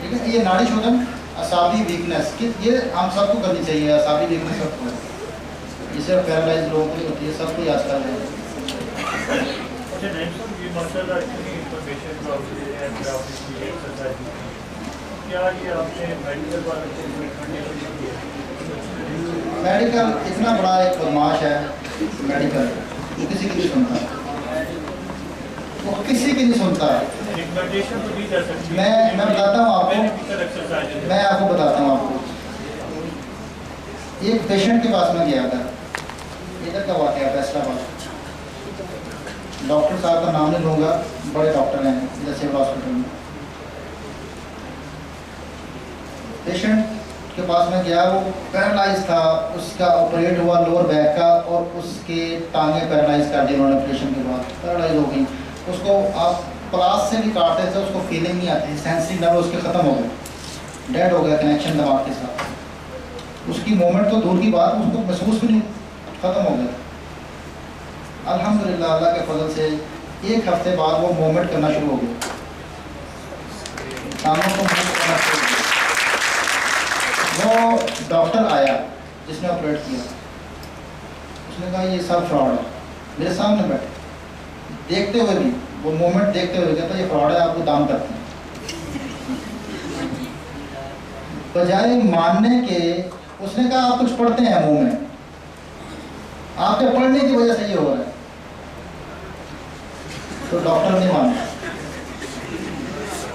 ठीक है, ये नाड़ी शोधन असाबी वीकनेस की ये हम सबको करनी चाहिए। असाबी वीकनेस सबको, ये सिर्फ पैरालाइज लोगों को होती है, सबको ही आजकल है। अच्छा नहीं सर, ये माशाल्लाह इतनी इंफॉर्मेशन जो आपने एक्सरसाइज क्या ये आपने मेडिकल वाले से रिकमेंडेशन दी है? मेडिकल इतना बड़ा एक बदमाश है, मेडिकल वो किसी की नहीं सुनता, वो किसी की नहीं सुनता। रिकमेंडेशन तो दी जा सकती है। मैं बताता हूँ आपको, एक्सरसाइज मैं आपको बताता हूँ आपको। एक पेशेंट के पास में गया था, इधर का वाकया फैसलाबाद। डॉक्टर साहब का नाम नहीं लूँगा, बड़े डॉक्टर हैं इधर सिविल हॉस्पिटल में। पेशेंट के पास में गया, वो पैरालाइज था, उसका ऑपरेट हुआ लोअर बैक का और उसके टांगे पैरालाइज कर दी उन्होंने ऑपरेशन के बाद, पैरालाइज हो गई। उसको आप प्लास से भी काटते थे, उसको फीलिंग नहीं आती, सेंसरी नर्व उसके ख़त्म हो गए, डेड हो गया कनेक्शन दिमाग के साथ। उसकी मूवमेंट तो दूर की बात, उसको महसूस भी नहीं, ख़त्म हो गया। अल्हम्दुलिल्लाह अल्लाह के फजल से 1 हफ्ते बाद वो मूवमेंट करना शुरू हो गया, टांगों को मूव करना शुरू हो गया। वो डॉक्टर आया जिसने ऑपरेट किया, उसने कहा ये सब फ्रॉड है। मेरे सामने बैठे, देखते हुए भी वो मूवमेंट देखते हुए कहता ये फ्रॉड है, आपको दाम करते हैं। बजाय मानने के उसने कहा आप कुछ पढ़ते हैं मुंह में, आपके पढ़ने की वजह से ये हो रहा है। तो डॉक्टर ने माना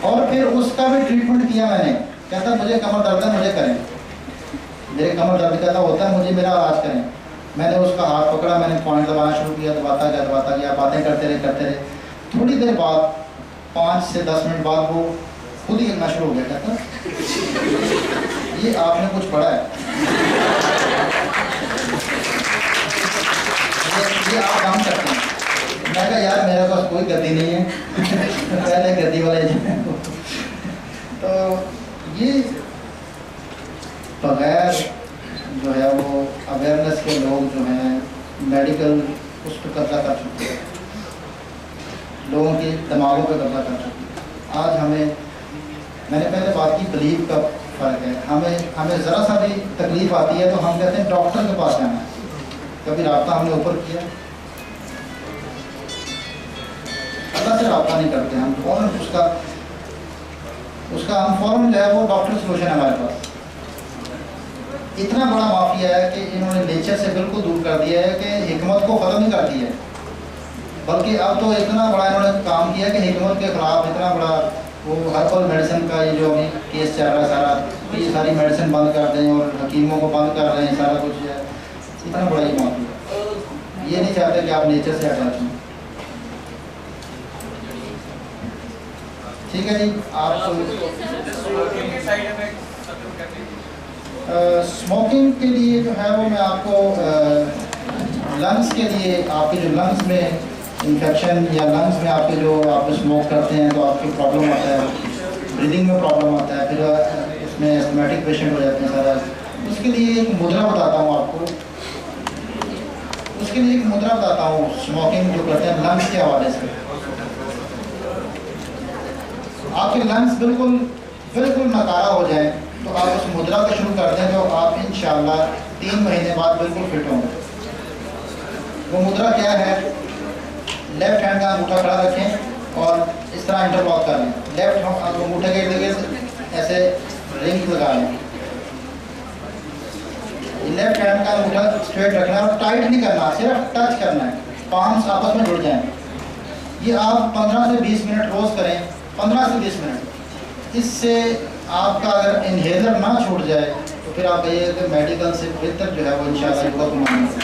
और फिर उसका भी ट्रीटमेंट किया मैंने। कहता मुझे कमर दर्द है, मुझे करें, मेरे कमर दर्द कहता होता है, मुझे मेरा इलाज करें। मैंने उसका हाथ पकड़ा, मैंने पॉइंट दबाना शुरू किया, दबाता गया, बातें करते रहे। थोड़ी देर बाद 5 से 10 मिनट बाद वो खुद ही करना शुरू हो गया। कहता ये आपने कुछ पढ़ा है, ये आप काम करते हैं। मैं कहा यार मेरे पास कोई गद्दी नहीं है पहले गद्दी वाले तो ये बगैर जो है वो अवेयरनेस के लोग जो हैं मेडिकल उस पर कब्जा कर चुके हैं, लोगों के दिमागों पर कब्जा कर चुके हैं। आज हमें, मैंने पहले बात की बिलीव का फ़र्क है, हमें ज़रा सा भी तकलीफ़ आती है तो हम कहते हैं डॉक्टर के पास जाना है। कभी रब्ता हमने ऊपर किया, अल्लाह से रब्ता नहीं करते हम, फ़ौरन उसका हम फ़ौरन जो है वो डॉक्टर सोल्यूशन है हमारे पास। इतना बड़ा माफिया है कि इन्होंने नेचर से बिल्कुल दूर कर दिया है कि हिकमत को ख़त्म नहीं कर दिया है, बल्कि अब तो इतना बड़ा इन्होंने काम किया कि हिकमत के ख़िलाफ़ इतना बड़ा वो हर्बल मेडिसिन का ये जो अभी केस चल रहा है सारा, ये सारी मेडिसिन बंद कर दें और हकीमों को बंद कर रहे हैं, सारा कुछ है। इतना बड़ा ये माफिया, ये नहीं चाहते कि आप नेचर से अटैच हों। ठीक है जी, आप स्मोकिंग के लिए जो है वो मैं आपको लंग्स के लिए, आपके जो लंग्स में इन्फेक्शन या लंग्स में आपके जो आप स्मोक करते हैं तो आपकी प्रॉब्लम आता है, ब्रीदिंग में प्रॉब्लम आता है, फिर उसमें एस्थमेटिक पेशेंट हो जाते हैं सारा। उसके लिए एक मुद्रा बताता हूँ आपको, उसके लिए एक मुद्रा बताता हूँ स्मोकिंग जो करते हैं लंग्स के हवाले से। आपके लंग्स बिल्कुल नकारा हो जाए, तो आप उस मुद्रा को शुरू कर दें तो आप इंशाल्लाह 3 महीने बाद बिल्कुल फिट होंगे। वो मुद्रा क्या है? लेफ्ट हैंड का अंगूठा खड़ा रखें और इस तरह इंटरलॉक कर लें। लेफ्ट अंगूठे के इर्द गिर्द ऐसे रिंग लगा लें। लेफ्ट हैंड का अंगूठा स्ट्रेट रखना है और टाइट नहीं करना, सिर्फ टच करना है, पाम्स आपस में जुड़ जाएं। ये आप 15 से 20 मिनट रोज करें, 15 से 20 मिनट। इससे आपका अगर इनहेलर ना छूट जाए तो फिर आप कहिए कि मेडिकल से बेहतर जो है वो इंशाल्लाह योगा को मानेंगे।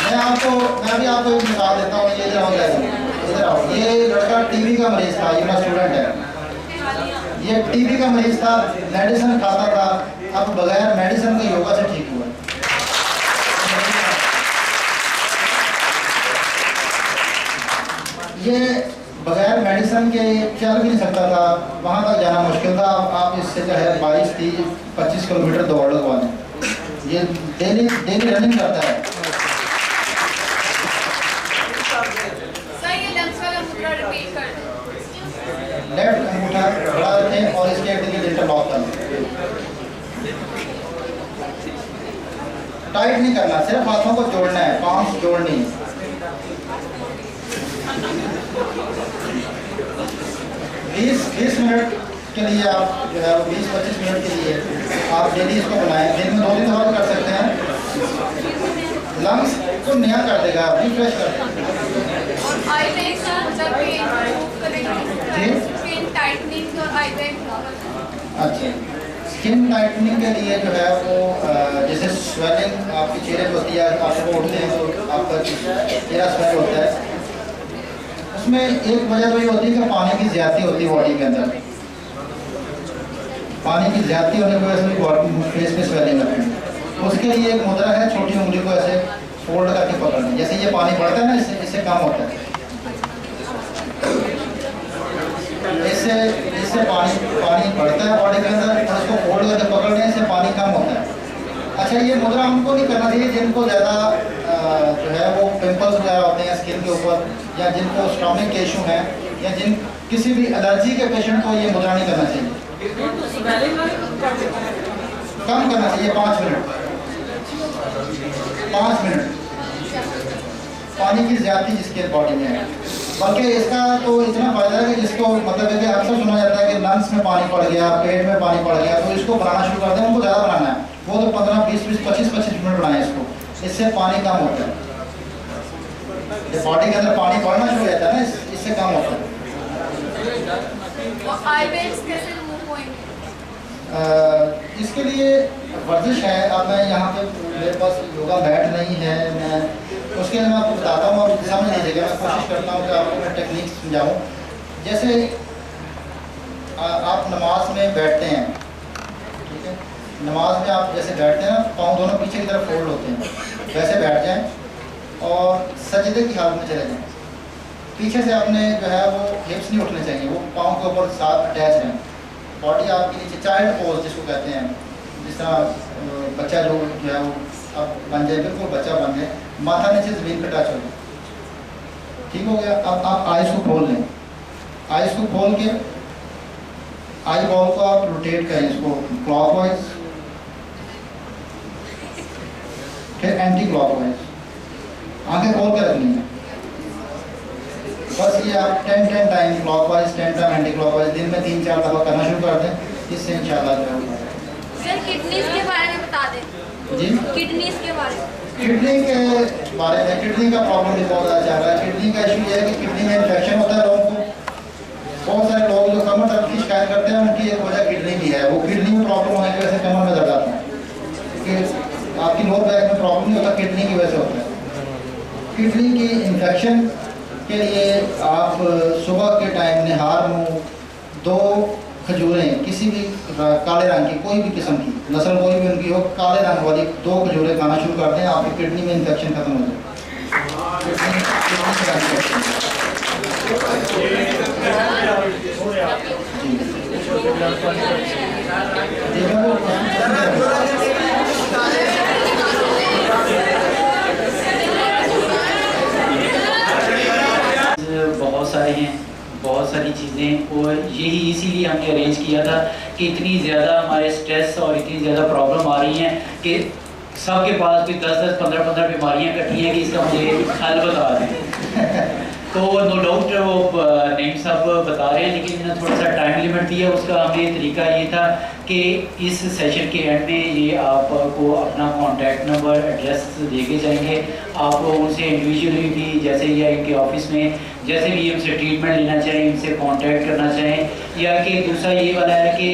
मैं भी आपको एक मिसाल देता हूँ। ये इधर आओ, ये लड़का टीबी का मरीज था, ये मेरा स्टूडेंट है। ये टीबी का मरीज था, मेडिसिन खाता था, अब बगैर मेडिसिन के योगा से ठीक हुआ। ये बगैर मेडिसिन के चल भी नहीं सकता था, वहाँ तक जाना मुश्किल था। आप इससे जो है 22-25 किलोमीटर दौड़ लगवा दें। ये डेली रनिंग करता है। लेफ्ट अंगूठा खड़ा रखें और इसके इर्द गिर्द इंटरलॉक कर लें। टाइट नहीं करना, सिर्फ हाथों को जोड़ना है, पाम्स जोड़नी है। 20 मिनट के लिए आप जो है 20-25 मिनट के लिए आप डेली इसको बनाएं। दिन में 2 दिन और कर सकते हैं। लंग्स को नया कर देगा, रिफ्रेश कर देगा। अच्छा, स्किन टाइटनिंग के लिए जो है वो जैसे स्वेलिंग आपके चेहरे पे होती है, आप सुबह उठते हैं तो आपका चेहरा स्वेल होता है। उसमें एक वजह तो ये होती है कि पानी की ज़्यादती होती है बॉडी के अंदर। पानी की ज़्यादती होने की वजह से फेस में स्वेलिंग आती है। उसके लिए एक मुद्रा है, छोटी उंगली को ऐसे फोल्ड करके पकड़ना। जैसे ये पानी बढ़ता है ना, इससे कम होता है। इससे पानी बढ़ता है बॉडी के अंदर, और उसको फोल्ड करके पकड़ने से पानी कम होता है। अच्छा, ये मुद्रा हमको नहीं करना चाहिए जिनको ज़्यादा जो है वो पिंपल्स वगैरह होते हैं स्किन के ऊपर, या जिनको स्टोमिक के इशू हैं, या किसी भी एलर्जी के पेशेंट को ये मुद्रा नहीं करना चाहिए। कम करना चाहिए, 5 मिनट। पानी की ज़्यादती जिसके बॉडी में है। बल्कि इसका तो इतना फ़ायदा है कि जिसको मतलब है कि अक्सर सुना जाता है कि लंग्स में पानी पड़ गया, पेट में पानी पड़ गया, तो इसको बनाना शुरू कर दें। उनको ज़्यादा बनाना है, वो तो 15, 20, 25 मिनट बनाएं इसको। इससे पानी कम होता है। जब बॉडी के अंदर पानी पड़ना शुरू हो जाता है ना, इससे कम होता है। इसके लिए वर्जिश है। अब मैं यहाँ पे मेरे पास योगा मैट नहीं है, मैं उसके लिए मैं आपको बताता हूँ, आप समझ लीजिएगा। मैं कोशिश करता हूँ कि आपको मैं टेक्निक समझाऊँ। जैसे आप नमाज में बैठते हैं, ठीक है, नमाज में आप जैसे बैठते हैं ना, पाँव दोनों पीछे की तरफ फोल्ड होते हैं, वैसे बैठ जाएं और सजदे की हालत में चले जाएं। पीछे से आपने जो है वो हिप्स नहीं उठने चाहिए, वो पाँव के ऊपर साथ अटैच रहें। बॉडी आपकी नीचे चाइल्ड पोज जिसको कहते हैं, जिस तरह बच्चा जो है वो आप बन जाए, बिल्कुल बच्चा बन जाए, माथा नीचे ज़मीन पर टच हो जाए। ठीक हो गया। अब आप आइज़ को खोल लें। आइज़ को खोल के आई बॉल को आप रोटेट करें, इसको क्लॉकवाइज, फिर एंटी क्लॉकवाइज। आंखें खोल कर रखनी है। बस ये आप 10 time clockwise, 10 time anti clockwise दिन में 3-4 दफ़ा करना शुरू कर दें। इससे इंशाल्लाह जो है सर किडनीज के बारे में बता दें। जी, किडनीज के बारे में। किडनी के बारे में, किडनी का प्रॉब्लम भी बहुत ज़्यादा चल रहा है। किडनी का इशू ये है कि किडनी में इन्फेक्शन होता है लोगों को। बहुत सारे लोग जो कमर दर्द की शिकायत करते हैं, उनकी एक वजह किडनी भी है। वो किडनी में प्रॉब्लम होने की वजह से कमर में दर्द आता है, क्योंकि आपकी लोअर बैक में प्रॉब्लम नहीं होता, किडनी की वजह से होता है। किडनी की इन्फेक्शन के लिए आप सुबह के टाइम निहार मुँह 2 खजूरें, किसी भी काले रंग की, कोई भी किस्म की नस्ल कोई भी उनकी हो, काले रंग वाली 2 खजूरें खाना शुरू कर दें। आपकी किडनी में इन्फेक्शन खत्म हो जाए। बहुत सारे हैं बहुत सारी चीज़ें, और यही इसीलिए हमने अरेंज किया था कि इतनी ज़्यादा हमारे स्ट्रेस और इतनी ज़्यादा प्रॉब्लम आ रही हैं कि सबके पास भी 10-10, 15-15 बीमारियाँ इकट्ठी हैं कि इसका मुझे हल बता दें। तो नो डाउट वो नईम साहब बता रहे हैं, लेकिन मैंने थोड़ा सा टाइम लिमिट दिया। उसका हमें तरीका ये था कि इस सेशन के एंड में ये आपको अपना कॉन्टैक्ट नंबर, एड्रेस दे के जाएंगे। आप उनसे इंडिविजुअली भी, जैसे या इनके ऑफिस में जैसे भी हमसे ट्रीटमेंट लेना चाहें, इनसे कांटेक्ट करना चाहें, या कि दूसरा ये वाला है कि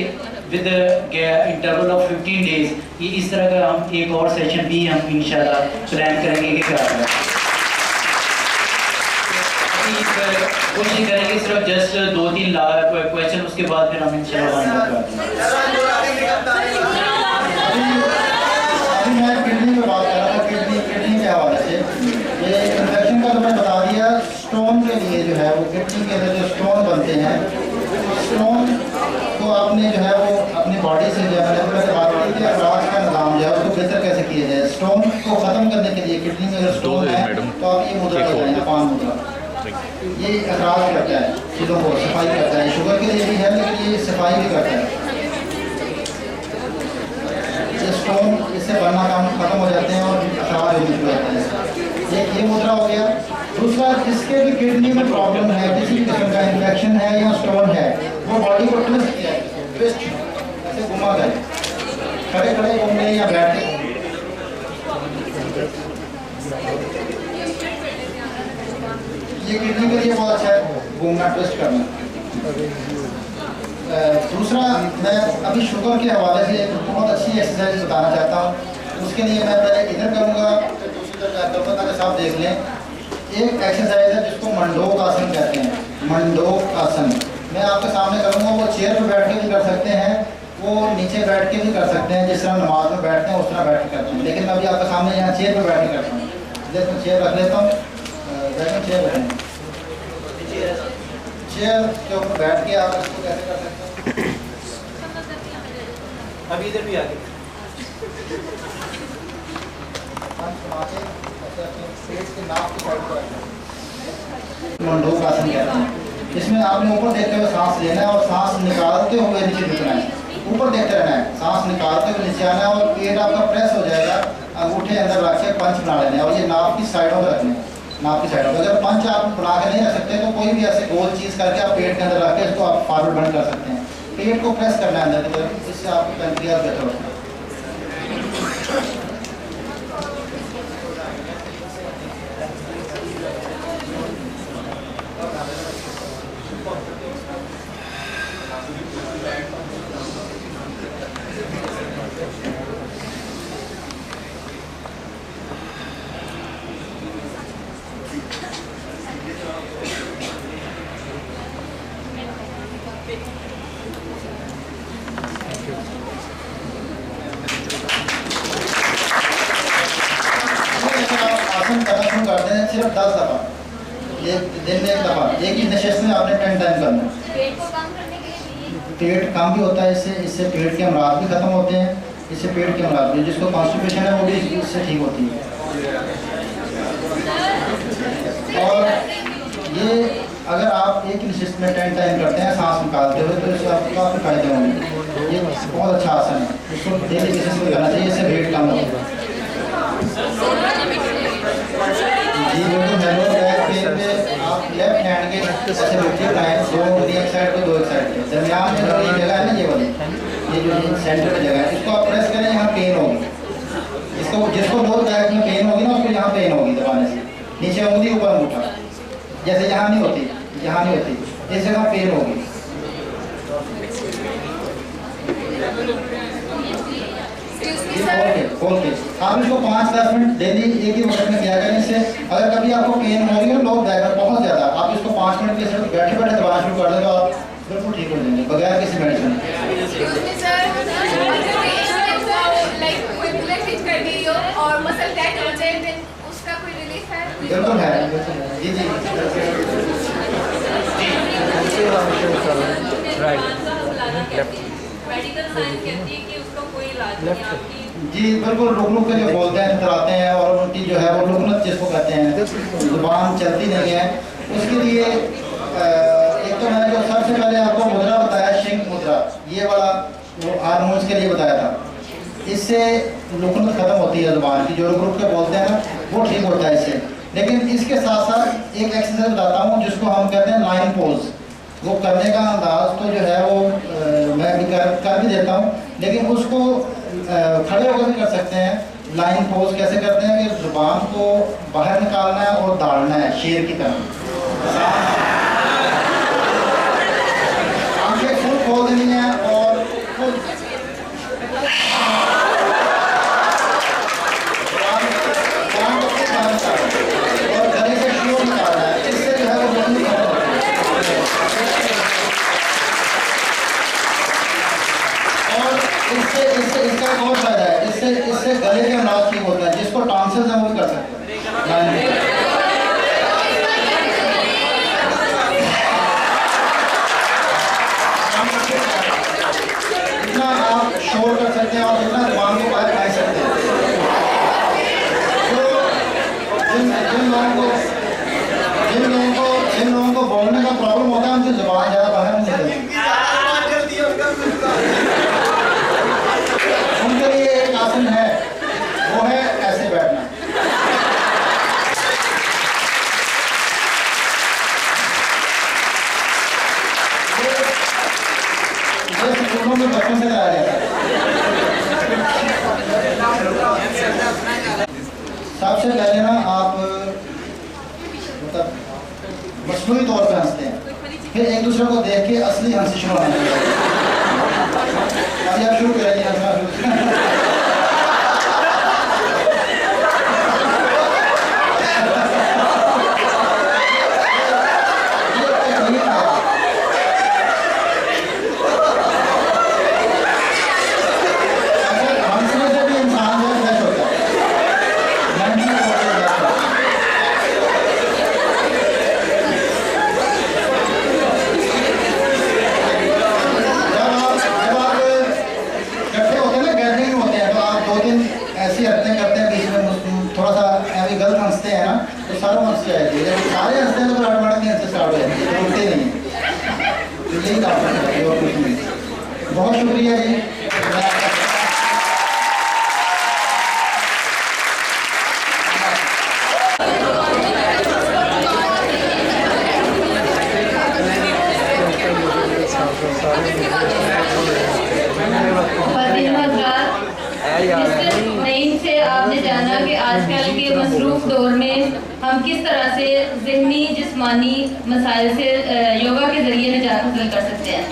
विद इंटरवल ऑफ 15 डेज ये इस तरह का हम एक और सेशन भी हम इंशाल्लाह प्लान करेंगे कि क्या करें। कोशिश करेंगे सिर्फ जस्ट 2-3 क्वेश्चन, उसके बाद फिर हम इंशाल्लाह अभी मैं किडनी पे बात कर रहा था। किडनी के हवाले से ये इन्फेक्शन का तो मैं बता दिया। स्टोन के लिए जो है वो किडनी के अंदर जो स्टोन बनते हैं, स्टोन को आपने जो है वो अपनी बॉडी से जो है मैंने बात की कि इलाज का निज़ाम जो है उसको बेहतर कैसे किया जाए। स्टोन को ख़त्म करने के लिए किडनी में अगर स्टोन है तो आप ये मुद्रा लगाएंगे, पान मुद्रा। ये अखराज करता है चीज़ों को, सफाई करता है। शुगर के लिए भी है लेकिन ये सफाई भी करता है। ये स्टोन इससे बनना काम खत्म हो जाते हैं और अखराज होने शुरू होते हैं। एक ये मुद्रा हो गया। दूसरा, जिसके भी किडनी में प्रॉब्लम है, किसी भी किस्म का इन्फेक्शन है या स्टोन है, वो बॉडी को ट्विस्ट किया, ट्विस्ट ऐसे घुमा कर खड़े खड़े घूमने या बैठे। ये किडनी के लिए बहुत अच्छा है घूमना, ट्विस्ट करना। दूसरा, मैं अभी शुगर के हवाले से एक बहुत अच्छी एक्सरसाइज बताना चाहता हूँ। उसके लिए मैं पहले इधर करूँगा, फिर दूसरी तरफ करूँगा ताकि सब देख लें। एक एक्सरसाइज है जिसको मंडोक आसन कहते हैं। मंडोक आसन मैं आपके सामने करूँगा। वो चेयर पर बैठ के भी कर सकते हैं, वो नीचे बैठ के भी कर सकते हैं, जिस तरह नमाज में बैठते हैं उस तरह बैठ के करते हैं। लेकिन मैं अभी आपके सामने यहाँ चेयर पर बैठ के करता हूँ। जैसे चेयर रख लेता हूँ, चेयर रखें, चेयर के ऊपर बैठ के आप इसको कैसे कर सकते हैं। अभी इधर भी आगे मंडोक आसन कहते हैं। इसमें आपने ऊपर देखते हुए सांस लेना है और सांस निकालते हुए नीचे झुकना है। ऊपर देखते रहना है, सांस निकालते हुए नीचे आना है और पेट आपका प्रेस हो जाएगा। अंगूठे अंदर रख के पंच बना लेने हैं और ये नाक की साइडों में रखने हैं। नाक की साइडों में अगर पंच आप बना के नहीं रख सकते तो कोई भी ऐसे गोल चीज़ करके आप पेट के अंदर रख के इसको आप फॉरवर्ड बंद कर सकते हैं। पेट को प्रेस करना है अंदर की तरफ, इससे आपको पेनक्रियाज बेहतर होता है। सिर्फ 10 दफ़ा, एक दिन में 1 दफ़ा, एक ही नशिस्त में आपने 10 टाइम करना है। पेट को कम करने के लिए भी पेट कम भी होता है इससे पेट के अमराज भी खत्म होते हैं। इससे पेट के अमराज भी, जिसको कॉन्स्टिपेशन है वो भी इससे ठीक होती है। और ये अगर आप एक नशिस्त में 10 टाइम करते हैं सांस निकालते हुए तो इससे आपको काफ़ी फायदे होंगे। ये बहुत अच्छा आसन है, इसको डेली बेसिस पे करना चाहिए, इससे वेट कम होगा। जी बिल्कुल, मेरे बैक पेन पे आप लेफ्ट हैंड के ऐसे मुट्ठी बनाएं, 2 एक साइड पे 2 एक साइड पे। दरमियान में जो ये जगह है ना, ये वाली, ये जो सेंटर में जगह है, इसको आप प्रेस करें, यहाँ पेन होगी। जिसको लोअर बैक में पेन होगी ना, उसको यहाँ पेन होगी दबाने से। नीचे उंगली ऊपर अंगूठा, जैसे यहाँ नहीं होती, यहाँ नहीं होती, इस जगह पेन होगी। खोल के आप इसको 5-10 मिनट डेली एक ही वक्त में किया करें। इससे अगर कभी आपको पेन हो रही है लो बैक में बहुत ज़्यादा, आप इसको 5 मिनट के सिर्फ बैठे बैठे दबाना शुरू कर दें तो आप बिल्कुल ठीक हो जाएंगे बगैर किसी मेडिसिन। और मसल टाइट हो जाए देन उसका कोई रिलीफ है? बिल्कुल है, जी जी मेडिकल साइंस कहती है कि उसका कोई इलाज नहीं आपकी। जी बिल्कुल, रुक के जो बोलते हैं कराते हैं और उनकी जो है वो लुकनत जिसको कहते हैं, जुबान चलती नहीं है, उसके लिए एक तो मैंने जो सबसे पहले आपको मुद्रा बताया, शिंक मुद्रा, ये वाला वो हार्मोन्स के लिए बताया था। इससे लुकन खत्म होती है जुबान की, जो रुक के बोलते हैं ना, वो ठीक होता है इससे। लेकिन इसके साथ साथ एक एक्सरसाइज बताता हूँ जिसको हम कहते हैं लाइन पोज। वो करने का अंदाज तो जो है वो मैं भी कर भी देता हूँ, लेकिन उसको खड़े होकर भी कर सकते हैं। लाइन पोज कैसे करते हैं कि जुबान को बाहर निकालना है और दाड़ना है शेर की तरह। आंखें फुल खोल देनी है और फुल और गले से शोर निकालना है। इससे जो है वो जल्दी खत्म होता है। और इससे इससे इसका एक और फायदा है, इससे गले के अमराज ठीक होता है। जिसको टॉन्सिल्स है वो भी कर सकते हैं। इतना आप शोर कर सकते हैं और इतना जुबान को बाहर खा सकते हैं। जिन लोगों को बोलने का प्रॉब्लम होता है उनकी जुबान ज़्यादा बाहर नहीं निकलती। उनके लिए एक आसन है, वो है ऐसे बैठना। ये स्कूलों में बच्चों से कराया जाता है। सबसे पहले ना आप मतलब मसनूई तौर पे हंसते हैं, फिर एक दूसरे को देख के असली हंसी शुरू होने लगती है। अभी आप शुरू करेंगे हंसना। हंसने से भी इंसान जो है फ्रेश होता है, मेंटली ऐसी हरकतें करते हैं बीच में थोड़ा सा ऐसे गलत हंसते हैं ना, तो सारों हंस जाएगी। जब सारे हंसते हैं तो फिर ऑटोमेटिकली हंसते स्टार्ट हो जाती है, रुकते नहीं है। तो यही काम है और कुछ नहीं। बहुत शुक्रिया जी। नईम से आपने जाना कि आजकल के मसरूफ दौर में हम किस तरह से ज़हनी जिस्मानी मसाइल से योगा के ज़रिए निजात हासिल कर सकते हैं।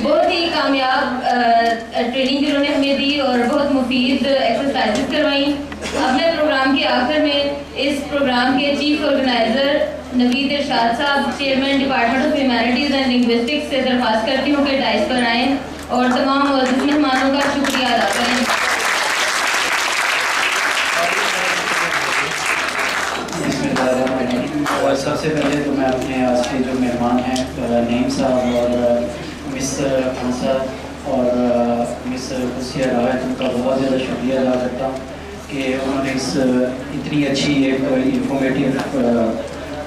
बहुत ही कामयाब ट्रेनिंग जिन्होंने हमें दी और बहुत मुफीद एक्सरसाइजेस करवाई। अपने प्रोग्राम के आखिर में इस प्रोग्राम के चीफ ऑर्गेनाइज़र नवीद इरशाद साहब, chairman department of humanities and linguistics से दरख्वास्त करती हूँ कि डाइस पर आएँ और तमाम मौजूद मेहमानों का शुक्रिया अदा करें। और सबसे पहले तो मैं अपने आज के जो मेहमान हैं नईम साहब और मिस हंसा और मिस खुशिया राहत, उनका बहुत ज़्यादा शुक्रिया अदा करता हूँ कि उन्होंने इस इतनी अच्छी एक इंफॉर्मेटिव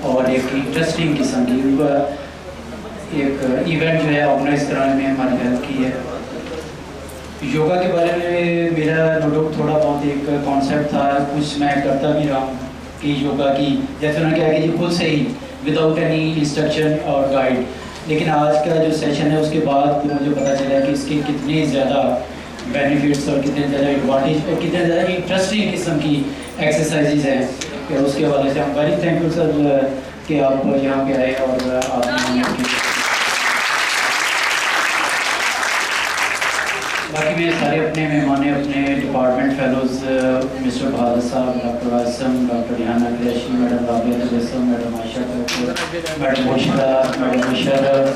और एक इंटरेस्टिंग किस्म की एक इवेंट जो है ऑर्गेनाइज कराने में हमारी हेल्प की है। योगा के बारे में मेरा नोट थोड़ा बहुत एक कॉन्सेप्ट था, कुछ मैं करता भी रहा हूँ कि योगा की, जैसे उन्होंने क्या कि खुद से ही विदाउट एनी इंस्ट्रक्शन और गाइड। लेकिन आज का जो सेशन है उसके बाद मुझे पता चला कि इसके कितने ज़्यादा बेनिफिट्स और कितने ज़्यादा एडवांटेज और कितने ज़्यादा इंटरेस्टिंग किस्म की एक्सरसाइजेज हैं। कि उसके हवाले से हम वेरी थैंकफुल सर कि आप यहाँ पे आए और आपने बाकी मैं सारे अपने मेहमान अपने department fellows mister Bahadur Sahab, doctor Asam, doctor Rihana Qureshi, madam Rabia Tabassum, madam Ayesha Kapoor, madam Mushra, madam Musharraf,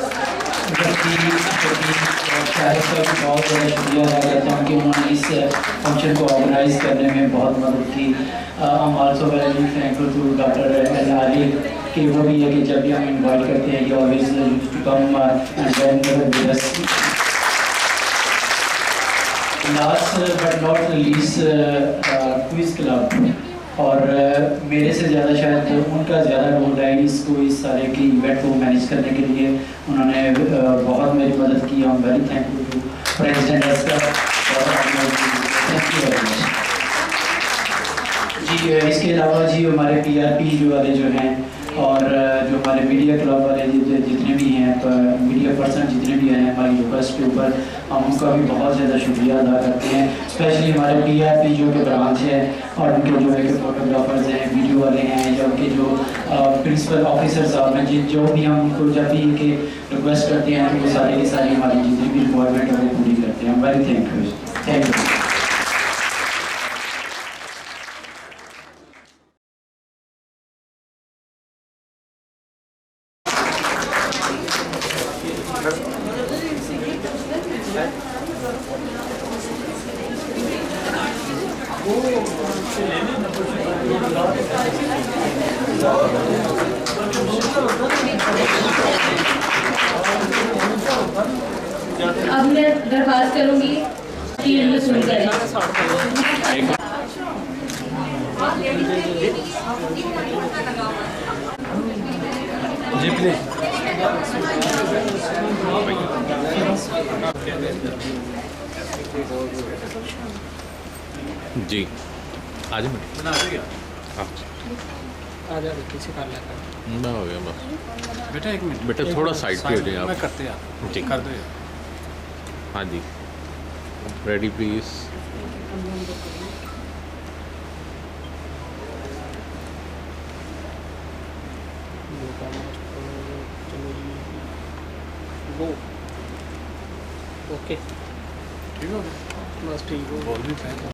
बहुत ज़्यादा शुक्रिया अदा करता हूँ कि उन्होंने इस फंक्शन को ऑर्गेनाइज करने में बहुत मदद की। हम also very thankful to doctor L Ali कि वो भी है कि जब भी हम इन्वाइट करते हैं, ये always to come and with us. Last but not least, Quiz Club और मेरे से ज़्यादा शायद उनका ज़्यादा रोल है इसको, इस सारे की इवेंट को मैनेज करने के लिए। उन्होंने बहुत मेरी मदद की। I am very thankful to president एस्कर। Thank you very much ji. इसके अलावा जी हमारे PRP जो वाले जो हैं और जो हमारे मीडिया क्लब वाले जितने भी हैं, मीडिया पर्सन जितने भी हैं हमारी रिक्वेस्ट के ऊपर, हम उनका भी बहुत ज़्यादा शुक्रिया अदा करते हैं। स्पेशली हमारे PRP जो कि ब्रांच है और उनके जो है कि फोटोग्राफर्स हैं, वीडियो वाले हैं, या उनके जो प्रिंसिपल ऑफिसर साहब हैं, जो भी हम उनको जब भी इनके रिक्वेस्ट करते हैं तो वो सारी की सारी हमारी जितनी भी रिक्वायरमेंट है वो पूरी करते हैं। Very thank you. अब मैं दरख्वास्त करूंगी टीम शुरू करें। जी प्लीज। जी आज बना दिया। हाँ आ जा पीछे कर लेता ना हो गया बस। बेटा एक मिनट, बेटा थोड़ा साइड पे हो जाए आप। मैं करते यार जी कर दो यार। हाँ जी रेडी प्लीज। ओके ठीक हो गया बस ठीक हो। बोल भी